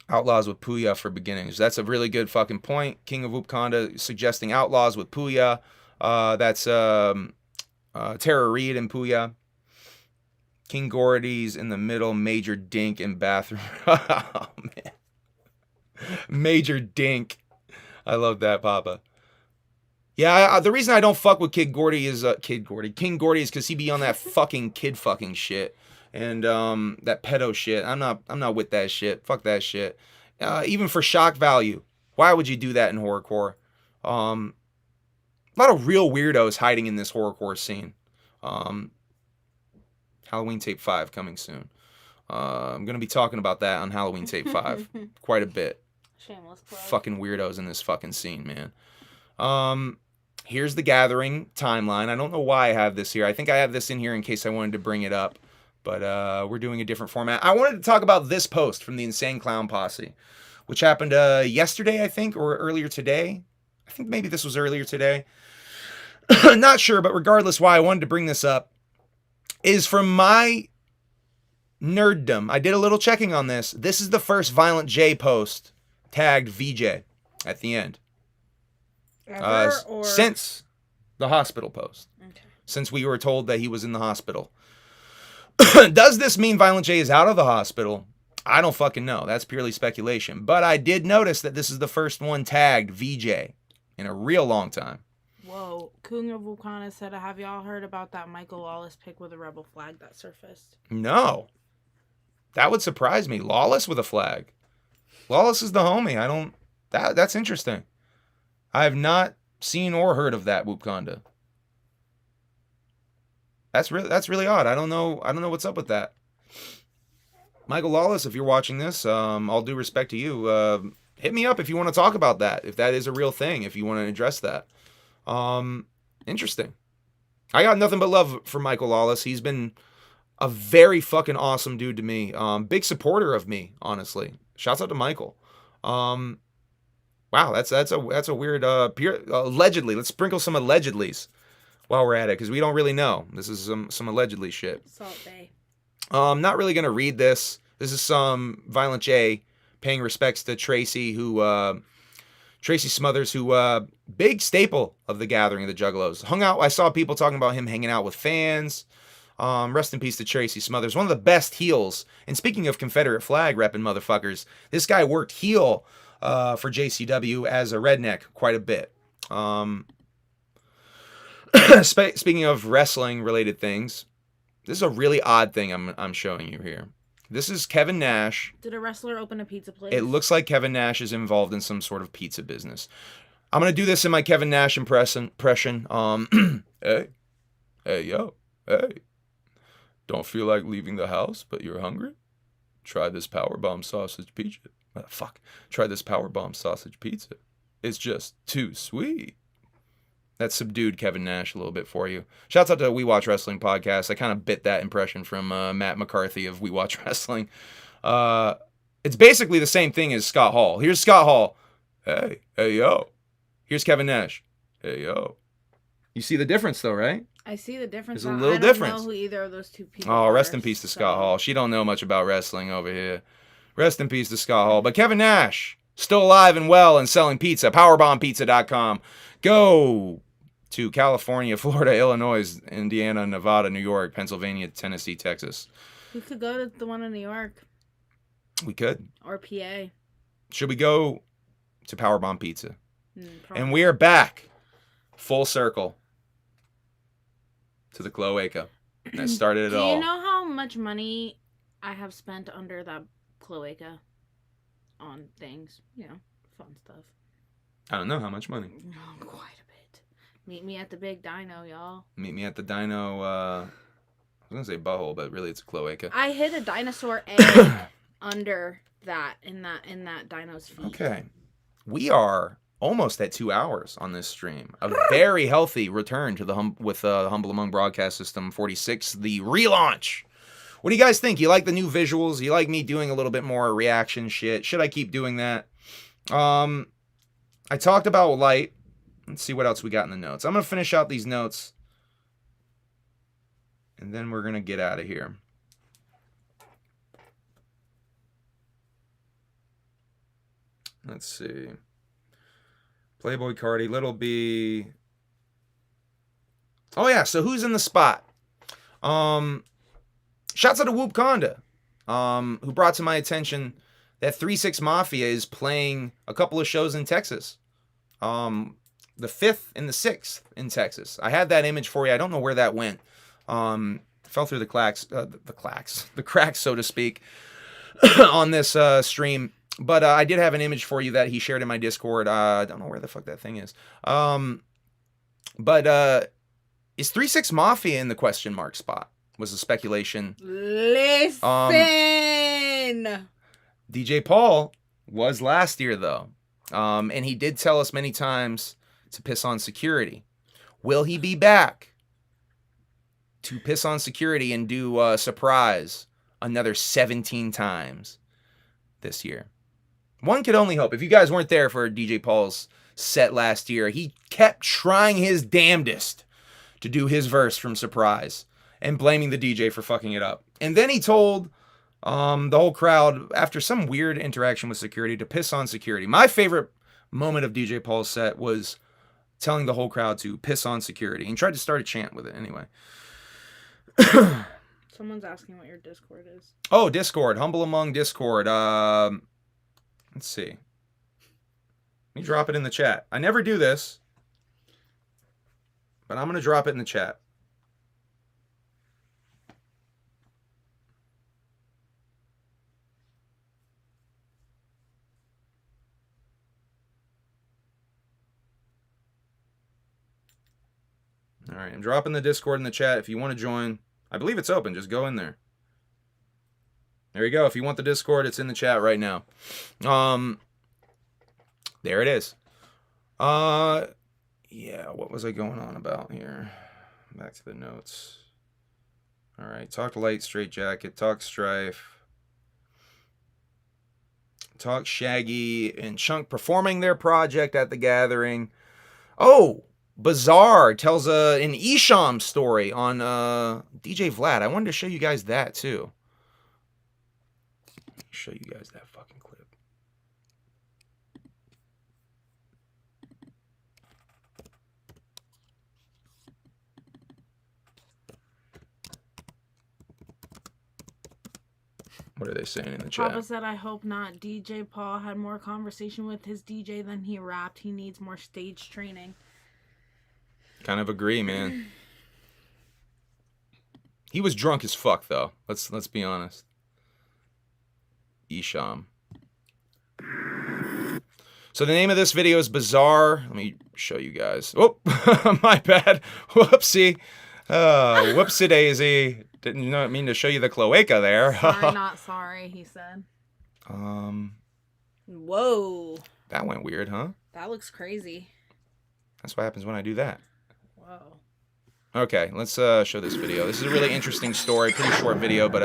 Outlaws with Puya for beginnings. That's a really good fucking point. King of Whoopkanda suggesting Outlaws with Puya. That's Tara Reid and Puya. King Gordy's in the middle. Major Dink in bathroom. Oh, man. Major Dink. I love that, Papa. Yeah, the reason I don't fuck with King Gordy is because he be on that fucking kid fucking shit. And that pedo shit. I'm not with that shit. Fuck that shit. Even for shock value. Why would you do that in horrorcore? A lot of real weirdos hiding in this horrorcore scene. Halloween Tape 5 coming soon. I'm going to be talking about that on Halloween Tape 5 quite a bit. Shameless plug. Fucking weirdos in this fucking scene, man. Here's the gathering timeline. I don't know why I have this here. I think I have this in here in case I wanted to bring it up. But we're doing a different format. I wanted to talk about this post from the Insane Clown Posse. which happened yesterday, I think, or earlier today. I think maybe this was earlier today. Not sure, but regardless, why I wanted to bring this up is from my nerddom. I did a little checking on this. This is the first Violent J post tagged VJ at the end. Ever, or? Since the hospital post. Okay. Since we were told that he was in the hospital. Does this mean Violent J is out of the hospital? I don't fucking know. That's purely speculation. But I did notice that this is the first one tagged VJ in a real long time. Whoa. King of Whoopkanda said, have y'all heard about that Michael Lawless pic with a rebel flag that surfaced? No. That would surprise me. Lawless with a flag. Lawless is the homie. That's interesting. I have not seen or heard of that Whoopkanda. That's really odd. I don't know what's up with that. Michael Lawless, if you're watching this, all due respect to you, hit me up if you want to talk about that. If that is a real thing, if you want to address that. Interesting. I got nothing but love for Michael Lawless. He's been a very fucking awesome dude to me. Big supporter of me, honestly. Shouts out to Michael. Wow, that's a weird allegedly. Let's sprinkle some allegedlys while we're at it, because we don't really know. This is some allegedly shit. Salt Bay. I'm not really gonna read this. This is some Violent J paying respects to Tracy, Tracy Smothers, who big staple of the Gathering of the Juggalos. Hung out. I saw people talking about him hanging out with fans. Rest in peace to Tracy Smothers, one of the best heels. And speaking of Confederate flag repping motherfuckers, this guy worked heel for JCW as a redneck quite a bit. Speaking of wrestling related things, this is a really odd thing I'm showing you here. This is Kevin Nash. Did a wrestler open a pizza place? It looks like Kevin Nash is involved in some sort of pizza business. I'm gonna do this in my Kevin Nash impression. Hey, yo, hey. Don't feel like leaving the house, but you're hungry? Try this Powerbomb sausage pizza. Try this Powerbomb sausage pizza. It's just too sweet. That subdued Kevin Nash a little bit for you. Shouts out to We Watch Wrestling podcast. I kind of bit that impression from Matt McCarthy of We Watch Wrestling. It's basically the same thing as Scott Hall. Here's Scott Hall. Hey, yo. Here's Kevin Nash. Hey, yo. You see the difference though, right? I see the difference. There's a little difference. I don't know who either of those two people Oh, are, rest in peace to Scott Hall. She don't know much about wrestling over here. Rest in peace to Scott Hall. But Kevin Nash, still alive and well and selling pizza. PowerbombPizza.com. Go to California, Florida, Illinois, Indiana, Nevada, New York, Pennsylvania, Tennessee, Texas. We could go to the one in New York. We could. Or PA. Should we go to Powerbomb Pizza? And we are back. Full circle. To the cloaca. That started it all. Do you know how much money I have spent under that cloaca on things? You know, fun stuff. I don't know how much money. Oh, quite a bit. Meet me at the big dino, y'all. Meet me at the dino, I was going to say butthole, but really it's a cloaca. I hid a dinosaur egg under that, in that dino's feet. Okay. We are almost at 2 hours on this stream. A very healthy return to the Humble Among Broadcast System 46, the relaunch. What do you guys think? You like the new visuals? You like me doing a little bit more reaction shit? Should I keep doing that? I talked about light. Let's see what else we got in the notes. I'm going to finish out these notes. And then we're going to get out of here. Let's see. Playboy Cardi, Little B. Oh yeah, so who's in the spot? Shouts out to Whoopkanda, who brought to my attention that 3-6 Mafia is playing a couple of shows in Texas. The 5th and the 6th in Texas. I had that image for you. I don't know where that went. Fell through the cracks, so to speak, on this stream. But I did have an image for you that he shared in my Discord. I don't know where the fuck that thing is. But is 3-6 Mafia in the question mark spot? Was the speculation. Listen! DJ Paul was last year, though. And he did tell us many times to piss on security. Will he be back to piss on security and do a surprise another 17 times this year? One could only hope. If you guys weren't there for DJ Paul's set last year, he kept trying his damnedest to do his verse from Surprise and blaming the DJ for fucking it up. And then he told the whole crowd, after some weird interaction with security, to piss on security. My favorite moment of DJ Paul's set was telling the whole crowd to piss on security. And tried to start a chant with it anyway. Someone's asking what your Discord is. Oh, Discord. Humble Among Discord. Let's see. Let me drop it in the chat. I never do this, but I'm going to drop it in the chat. All right, I'm dropping the Discord in the chat. If you want to join, I believe it's open. Just go in there. There you go. If you want the Discord, it's in the chat right now. There it is. Yeah, what was I going on about here? Back to the notes. All right, talk Light Straight Jacket, talk Strife, talk Shaggy and Chunk performing their project at the Gathering. Oh, Bizarre tells an Isham story on DJ Vlad. I wanted to show you guys that too. Show you guys that fucking clip. What are they saying in the chat? Papa said, I hope not. DJ Paul had more conversation with his DJ than he rapped. He needs more stage training. Kind of agree, man. He was drunk as fuck, though. Let's be honest. Isham. So the name of this video is Bizarre. Let me show you guys. Oh, my bad. Whoopsie. Whoopsie daisy. Didn't mean to show you the cloaca there. Sorry, not sorry, he said. Whoa. That went weird, huh? That looks crazy. That's what happens when I do that. Whoa. Okay, let's show this video. This is a really interesting story. Pretty short video, but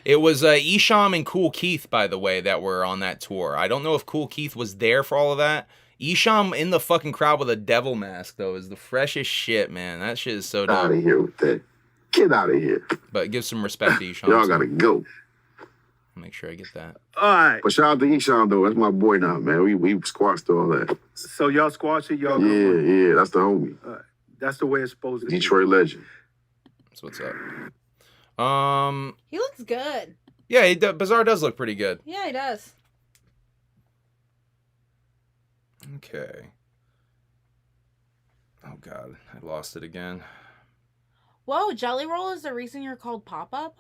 it was Isham and Cool Keith, by the way, that were on that tour. I don't know if Cool Keith was there for all of that. Isham in the fucking crowd with a devil mask, though, is the freshest shit, man. That shit is so dope. Out of here with that. Get out of here. But give some respect to Isham. Y'all gotta go. Make sure I get that. All right. But shout out to Isham, though. That's my boy now, man. We squashed all that. So y'all squash it, y'all Yeah, that's the homie. That's the way it's supposed to be. Detroit legend. That's what's up. He looks good. Yeah, Bizarre does look pretty good. Yeah, he does. Okay. Oh, God. I lost it again. Whoa, Jelly Roll is the reason you're called Papa?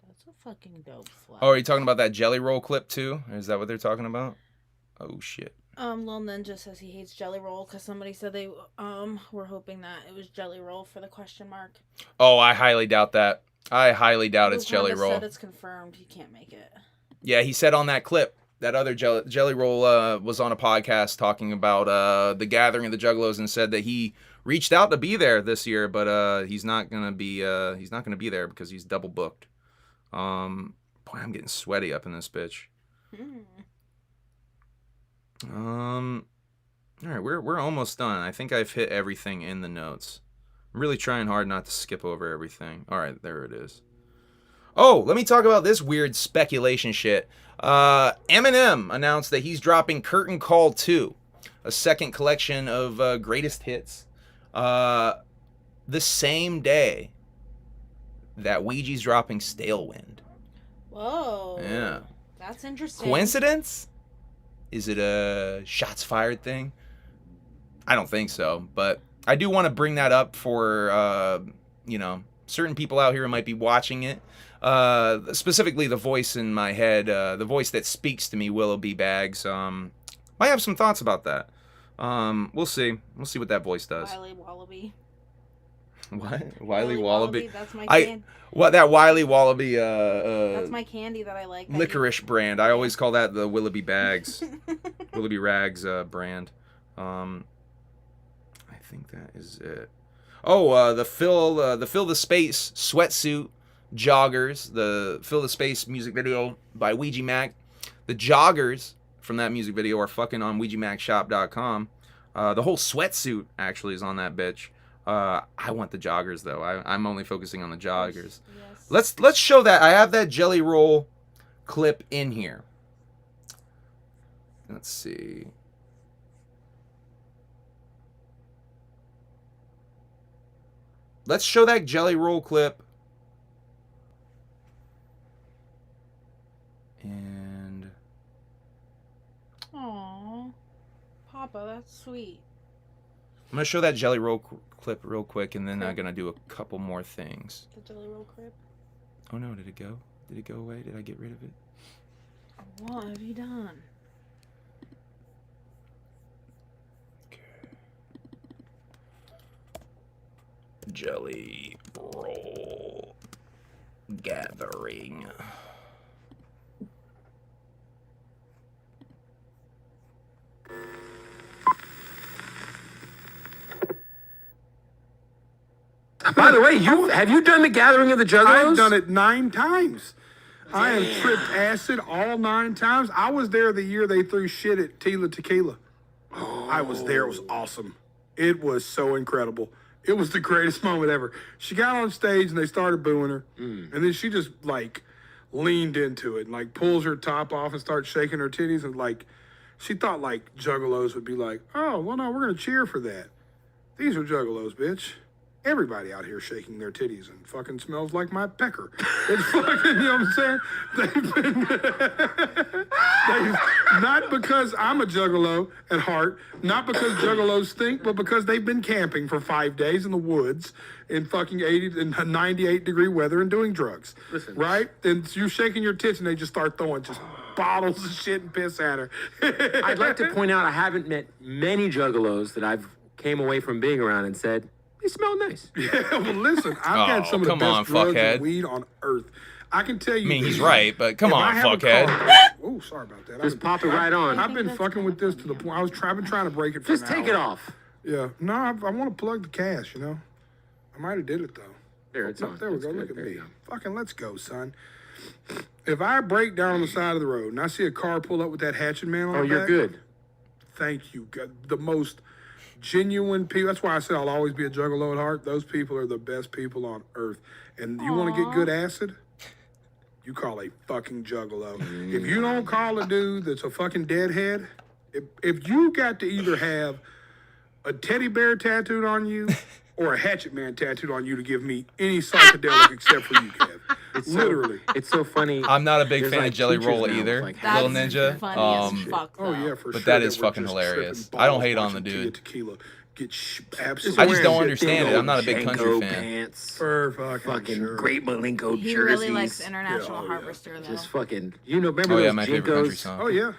That's a fucking dope flag. Oh, are you talking about that Jelly Roll clip, too? Is that what they're talking about? Oh, shit. Lil Ninja says he hates Jelly Roll because somebody said they were hoping that it was Jelly Roll for the question mark. Oh, I highly doubt that. I highly doubt it's Jelly Roll. Said it's confirmed. He can't make it. Yeah, he said on that clip, that other Jelly Roll was on a podcast talking about the Gathering of the Juggalos and said that he reached out to be there this year, but he's not gonna be there because he's double booked. Boy, I'm getting sweaty up in this bitch. All right, we're almost done. I think I've hit everything in the notes. I'm really trying hard not to skip over everything. All right, there it is. Oh, let me talk about this weird speculation shit. Eminem announced that he's dropping Curtain Call 2, a second collection of greatest hits, the same day that Ouija's dropping Stale Wind. Whoa. Yeah. That's interesting. Coincidence? Is it a shots fired thing? I don't think so, but I do want to bring that up for, certain people out here who might be watching it. Specifically the voice in my head, the voice that speaks to me, Willow B. Bags. Might have some thoughts about that. We'll see. We'll see what that voice does. Wiley Wallaby. What? Wiley Wallaby? That's my candy. What, that Wiley Wallaby, that's my candy that I like. Licorice brand. I always call that the Willoughby Bags. Willoughby Rags brand. I think that is it. Oh, the Fill the Space sweatsuit Joggers, the Fill the Space music video by Ouija Macc. The Joggers from that music video are fucking on OuijaMaccShop.com. The whole sweatsuit actually is on that bitch. I want the Joggers though. I'm only focusing on the Joggers. Yes. Let's show that. I have that Jelly Roll clip in here. Let's see. Let's show that Jelly Roll clip. And Aww, Papa, that's sweet. I'm gonna show that Jelly Roll clip real quick, and then I'm gonna do a couple more things. The Jelly Roll clip? Oh no, did it go? Did it go away? Did I get rid of it? What have you done? Jelly Roll Gathering. By the way, have you done the Gathering of the Juggalos? I've done it 9 times. I have tripped acid all 9 times. I was there the year they threw shit at Tila Tequila. I was there. It was awesome. It was so incredible. It was the greatest moment ever. She got on stage and they started booing her. And then she just like leaned into it and like pulls her top off and starts shaking her titties. And like, she thought like Juggalos would be like, oh, well, no, we're going to cheer for that. These are Juggalos, bitch. Everybody out here shaking their titties and fucking smells like my pecker. It's fucking, you know what I'm saying? Not because I'm a juggalo at heart, not because juggalos stink, but because they've been camping for 5 days in the woods in fucking 80 and 98 degree weather and doing drugs. Listen. Right? And you're shaking your tits and they just start throwing just bottles of shit and piss at her. I'd like to point out I haven't met many juggalos that I've came away from being around and said, they smell nice. Yeah, well, listen, I've had some of the best drugs and weed on earth. I can tell you. I mean, he's right, but come on, fuckhead. Oh, sorry about that. Just pop it right on. I've been fucking with this to the point. I've been trying to break it for Just an take hour. it off. Yeah. No, I want to plug the cash, you know. I might have did it, though. There, it's on. There we That's go. good. Look at There me. you go. Fucking let's go, son. If I break down on the side of the road and I see a car pull up with that hatchet man on the Oh, you're back, good. thank you. God, the most genuine people. That's why I said I'll always be a juggalo at heart. Those people are the best people on earth. And you want to get good acid? You call a fucking juggalo. If you don't call a dude that's a fucking deadhead, if you got to either have a teddy bear tattooed on you or a hatchet man tattooed on you to give me any psychedelic except for you, Kev. Literally. It's so funny. I'm not a big There's, fan like, of Jelly teachers Roll now either, with, like, Little That's Ninja. funny as fuck, Oh yeah, for but sure. that is we're fucking just hilarious. tripping I don't balls hate on the watching Tia dude. Tequila get absolutely. I just don't understand it. I'm not a big country fan. Pants, For fucking sure. great Malenko He jerseys. really likes International Yeah, Harvester, though. Just fucking, remember Oh those yeah, my favorite country Jinkos? song. Oh yeah,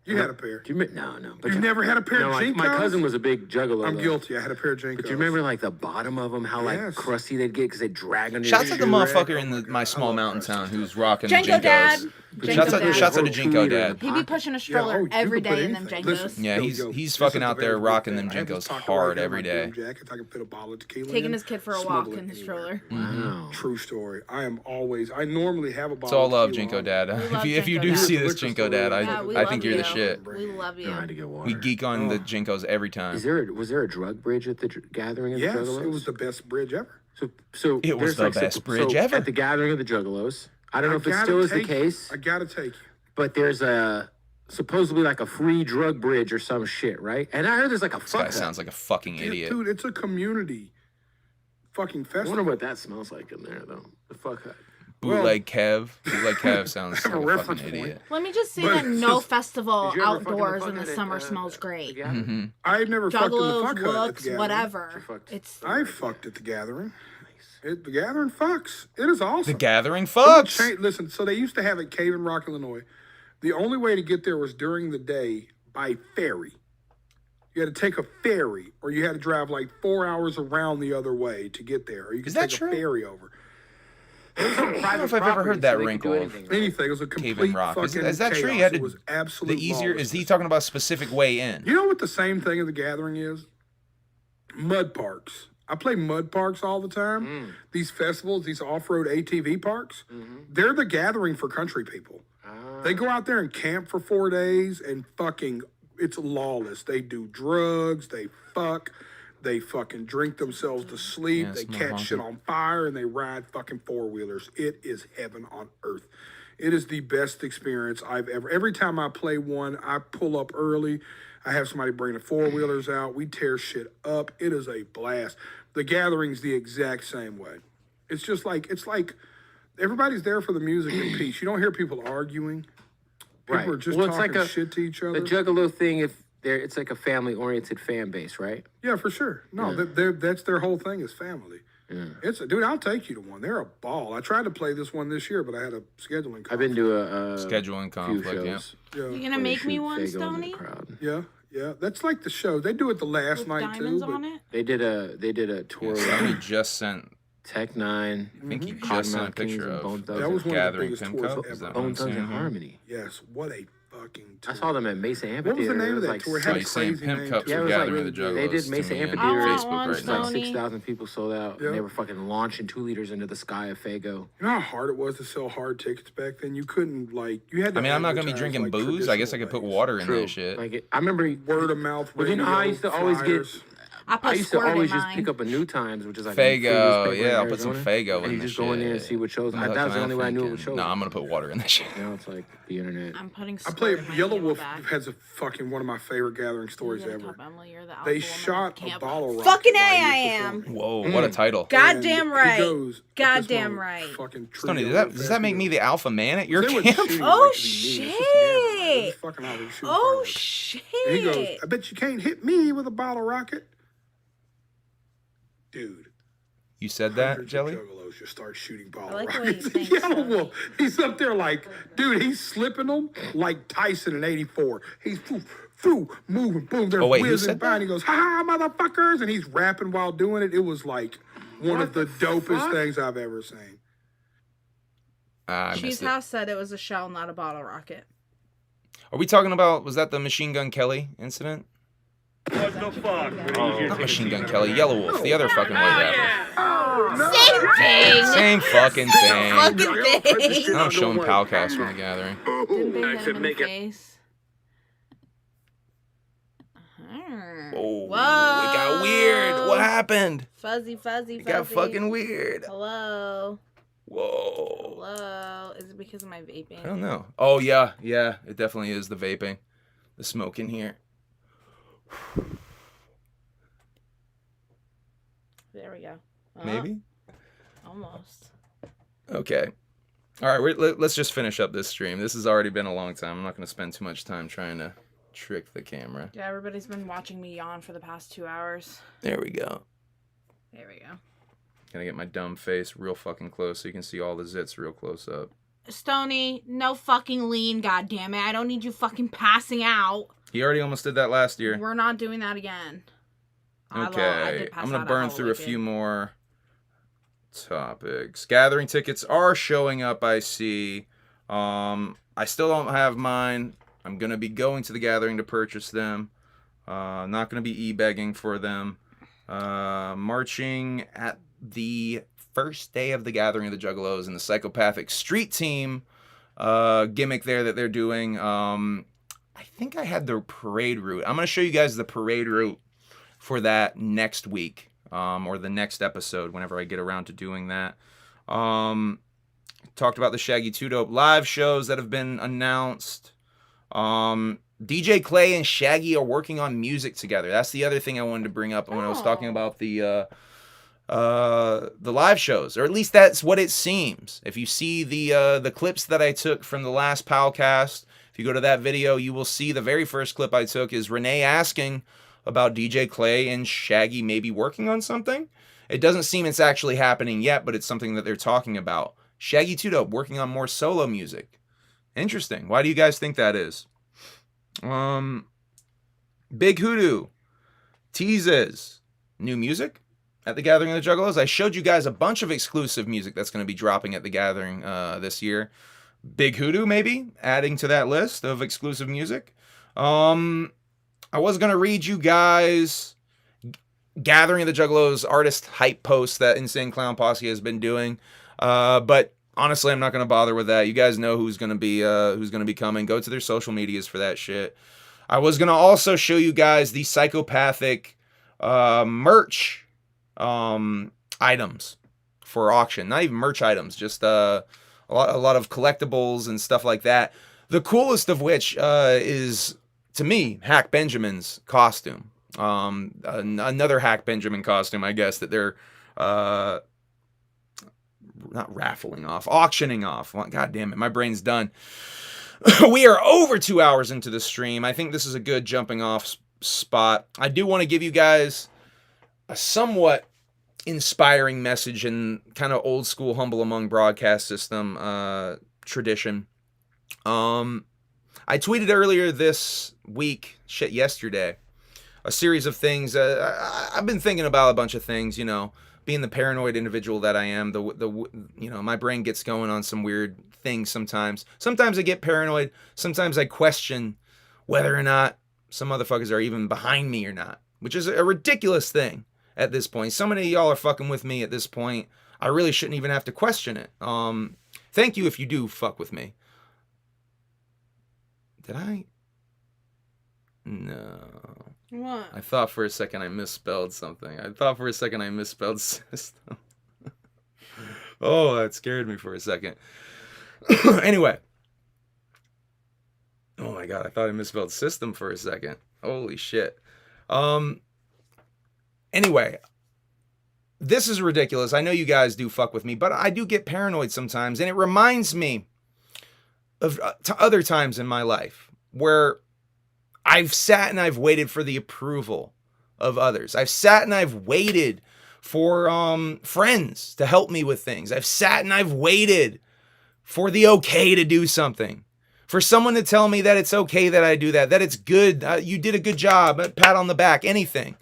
you had a pair. Do you no. But You never had a pair no, of Jinkos? my cousin was a big juggalo. I'm though. guilty. I had a pair of Jinkos. But do you remember like the bottom of them, how like Yes. crusty they'd get because they drag under Shouts your out the shoe motherfucker rack? in my small mountain town who's rocking Jenko the Jinkos. Dad. Shouts Jenko Dad. out to Jinko Dad. He be pushing a stroller you every can put day in them anything. Jenkos. Listen, Yeah, he's fucking out there rocking them Jinkos hard every day. Jacket, I can fit a bottle of tequila Taking in, his kid for a smuggle walk it in his anywhere. stroller. Wow. True story. I normally have a bottle. It's all of love, tequila Jinko on Dad. love If you Jinko do Dad. see this Liquor Jinko store, Dad, Yeah, we I love think you're the you. shit. We love you. I had to get water. We geek on the Jinkos every time. Was there a drug bridge at the Gathering of Yes, the Juggalos? it was the best bridge ever. So It was there's, the like, best bridge ever. At the Gathering of the Juggalos. I don't know if it gotta still is the take you. case, I gotta take you. but there's a supposedly like a free drug bridge or some shit, right? And I heard there's like a This guy fuck. sounds like a fucking idiot. Dude, it's a community fucking I festival. wonder what that smells like in there though. The fuck hut. Bootleg Kev. Bootleg Kev sounds have a like a reference fucking point. idiot. Let me just say But that it's no just- festival Did you ever fuck in the outdoors in fuck the hut at, summer smells great. Yeah. I've never fucked in the Juggalos, fuck hut at the whoops, gathering. whatever. fucked. It's I fucked at the gathering. The gathering fucks. It is awesome. The Gathering It would fucks. change- Listen, so they used to have it Cave in Rock, Illinois. The only way to get there was during the day by ferry. You had to take a ferry, or you had to drive like 4 hours around the other way to get there, or you could Is that take true? a ferry over. I don't know if I've ever heard that wrinkle. Anything. It was a Cave complete in Rock. fucking Is that true? chaos. You had It to, was absolute the easier. Is he lawlessness. talking about a specific way in? You know what the same thing at the gathering is? Mud parks. I play mud parks all the time. These festivals, these off-road ATV parks, they're the gathering for country people. They go out there and camp for 4 days and fucking, it's lawless. They do drugs, they fucking drink themselves to sleep, they catch shit on fire, and they ride fucking four-wheelers. It is heaven on earth. It is the best experience I've ever. Every time I play one, I pull up early. I have somebody bring the four-wheelers out. We tear shit up. It is a blast. The gathering's the exact same way. It's like everybody's there for the music and peace. You don't hear people arguing. People are just talking shit to each other. The Juggalo thing, it's like a family-oriented fan base, right? Yeah, for sure. No, that's their whole thing is family. Yeah. Dude, I'll take you to one. They're a ball. I tried to play this one this year, but I had a scheduling conflict. I've been to a scheduling conflict, yeah. You gonna make me one, Stoney? Yeah. That's like the show. They do it the last With night diamonds too. on it? They did a tour. Somebody just sent Tech Nine. I think you just sent a picture of that was one of the biggest tours ever. Bone Thugs and Harmony. Yes, what a fucking tour. I saw them at Mesa Amphitheater. What was the name of that tour? It had a crazy name. Yeah, it was Gathering of the Juggalos. They did Mesa Amphitheater. Facebook right now. Like 6,000 people sold out. And they were fucking launching 2 liters into the sky of Fago. You know how hard it was to sell hard tickets back then? You couldn't you had to I'm not gonna be drinking booze. I guess I could put water in that shit. I remember word of mouth. But you know how I used to always get. I used to always just pick up a New Times, which is like Fago. Yeah, I'll put some Fago in and you just go in there and see what shows. That was the only way I knew what shows. No, I'm gonna put water in that shit. Now it's like the internet. I'm putting. I play Yellow Wolf has a fucking one of my favorite gathering stories ever. They shot a bottle rocket. Fucking A, I am. Whoa, what a title! Goddamn right. Goddamn right. Stoney, does that make me the alpha man at your camp? Oh shit! Oh shit! And he goes, I bet you can't hit me with a bottle rocket. Dude. You said that, Jelly? Juggalos just start shooting bottle I like rockets. the way you think, Yellow Wolf, he's up there like, dude, he's slipping them like Tyson in '84. He's moving, boom, they're whizzing by, and he goes, ha motherfuckers, and he's rapping while doing it. It was like one of the dopest things I've ever seen. Cheese House said it was a shell, not a bottle rocket. Are we talking about, was that the Machine Gun Kelly incident? What the fuck? Not Machine Gun Kelly, Yellow Wolf, the other fucking white rapper. Same thing. Same fucking thing. Fucking thing. I'm showing Palcast from the gathering. Didn't they hit him in the face? Oh, it got weird. What happened? Fuzzy. It got fucking weird. Hello. Whoa. Hello. Is it because of my vaping? I don't know. Oh, yeah. Yeah, it definitely is the vaping. The smoke in here. There we go. Maybe? Almost. Okay. All right, let's just finish up this stream. This has already been a long time. I'm not going to spend too much time trying to trick the camera. Yeah, everybody's been watching me yawn for the past 2 hours. There we go. There we go. Gonna get my dumb face real fucking close so you can see all the zits real close up. Stoney, no fucking lean, goddammit. I don't need you fucking passing out. He already almost did that last year. We're not doing that again. Okay, I'm gonna burn through a few more topics. Gathering tickets are showing up, I see. I still don't have mine. I'm gonna be going to the gathering to purchase them. Not gonna be e-begging for them. Marching at the first day of the Gathering of the Juggalos and the Psychopathic Street Team gimmick there that they're doing. I think I had the parade route. I'm gonna show you guys the parade route for that next week, or the next episode whenever I get around to doing that. Talked about the Shaggy 2 Dope live shows that have been announced. DJ Clay and Shaggy are working on music together. That's the other thing I wanted to bring up when I was talking about the live shows, or at least that's what it seems. If you see the clips that I took from the last Palcast, if you go to that video, you will see the very first clip I took is Renee asking about DJ Clay and Shaggy maybe working on something. It doesn't seem it's actually happening yet, but it's something that they're talking about. Shaggy 2 Dope working on more solo music. Interesting. Why do you guys think that is? Big Hoodoo teases new music at the Gathering of the Juggalos. I showed you guys a bunch of exclusive music that's going to be dropping at the Gathering this year. Big Hoodoo maybe adding to that list of exclusive music. I was going to read you guys Gathering of the Juggalos artist hype post that Insane Clown Posse has been doing. But honestly, I'm not going to bother with that. You guys know who's going to be coming. Go to their social medias for that shit. I was going to also show you guys the psychopathic merch items for auction. Not even merch items, just a lot of collectibles and stuff like that. The coolest of which is, to me, Hack Benjamin's costume. Another Hack Benjamin costume, I guess, that they're not raffling off, auctioning off. Well, God damn it, my brain's done. We are over 2 hours into the stream. I think this is a good jumping off spot. I do want to give you guys a somewhat inspiring message in kind of old school Humble Among broadcast system tradition. I tweeted earlier this week, yesterday, a series of things. I've been thinking about a bunch of things, you know, being the paranoid individual that I am. You know, my brain gets going on some weird things sometimes. Sometimes I get paranoid. Sometimes I question whether or not some motherfuckers are even behind me or not, which is a ridiculous thing at this point. So many of y'all are fucking with me at this point. I really shouldn't even have to question it. Thank you if you do fuck with me. Did I? No. What? I thought for a second I misspelled something. I thought for a second I misspelled system. Oh, that scared me for a second. Anyway. Oh my God, I thought I misspelled system for a second. Holy shit. Anyway. This is ridiculous. I know you guys do fuck with me, but I do get paranoid sometimes, and it reminds me of other times in my life where I've sat and I've waited for the approval of others. I've sat and I've waited for friends to help me with things. I've sat and I've waited for the okay to do something. For someone to tell me that it's okay that I do that it's good, you did a good job, a pat on the back, anything.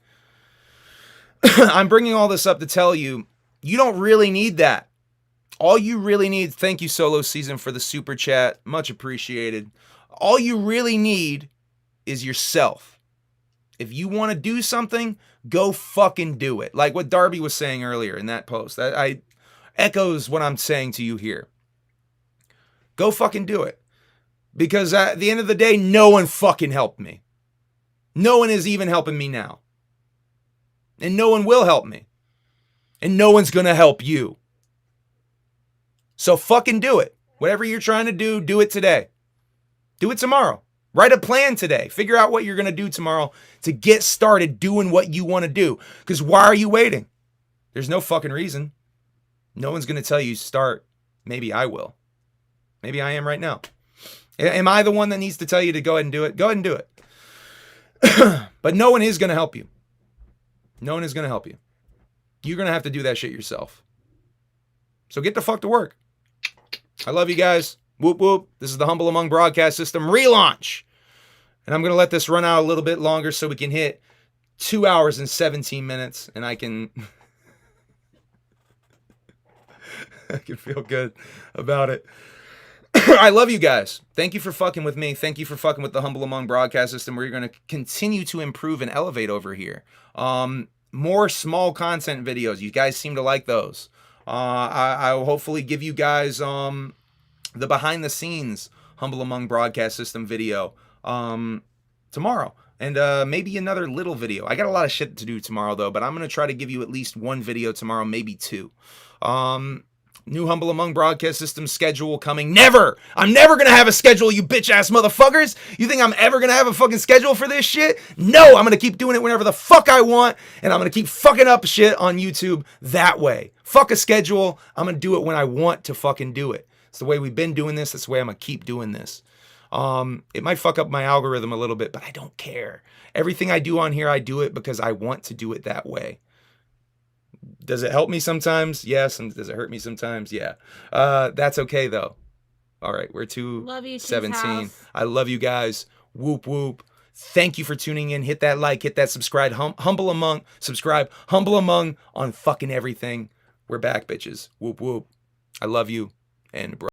I'm bringing all this up to tell you, you don't really need that. All you really need, thank you Solo Season for the super chat, much appreciated. All you really need is yourself. If you want to do something, go fucking do it. Like what Darby was saying earlier in that post. I echoes what I'm saying to you here. Go fucking do it. Because at the end of the day, no one fucking helped me. No one is even helping me now. And no one will help me. And no one's gonna help you. So fucking do it. Whatever you're trying to do, do it today. Do it tomorrow. Write a plan today. Figure out what you're going to do tomorrow to get started doing what you want to do. Because why are you waiting? There's no fucking reason. No one's going to tell you start. Maybe I will. Maybe I am right now. Am I the one that needs to tell you to go ahead and do it? Go ahead and do it. But no one is going to help you. No one is going to help you. You're going to have to do that shit yourself. So get the fuck to work. I love you guys. Whoop whoop. This is the Humble Among Broadcast System relaunch. And I'm going to let this run out a little bit longer so we can hit 2 hours and 17 minutes. And I can I can feel good about it. I love you guys. Thank you for fucking with me. Thank you for fucking with the Humble Among Broadcast System. We're going to continue to improve and elevate over here. More small content videos. You guys seem to like those. I will hopefully give you guys the behind the scenes Humble Among Broadcast System video tomorrow. And maybe another little video. I got a lot of shit to do tomorrow though, but I'm going to try to give you at least one video tomorrow, maybe two. New Humble Among Broadcast System schedule coming. Never! I'm never going to have a schedule, you bitch-ass motherfuckers! You think I'm ever going to have a fucking schedule for this shit? No! I'm going to keep doing it whenever the fuck I want, and I'm going to keep fucking up shit on YouTube that way. Fuck a schedule. I'm going to do it when I want to fucking do it. It's the way we've been doing this. That's the way I'm going to keep doing this. It might fuck up my algorithm a little bit, but I don't care. Everything I do on here, I do it because I want to do it that way. Does it help me sometimes? Yes. And does it hurt me sometimes? Yeah. That's okay though. All right. We're 2:17. I love you guys. Whoop whoop. Thank you for tuning in. Hit that like, hit that subscribe. Humble Among on fucking everything. We're back, bitches. Whoop whoop. I love you. And bro.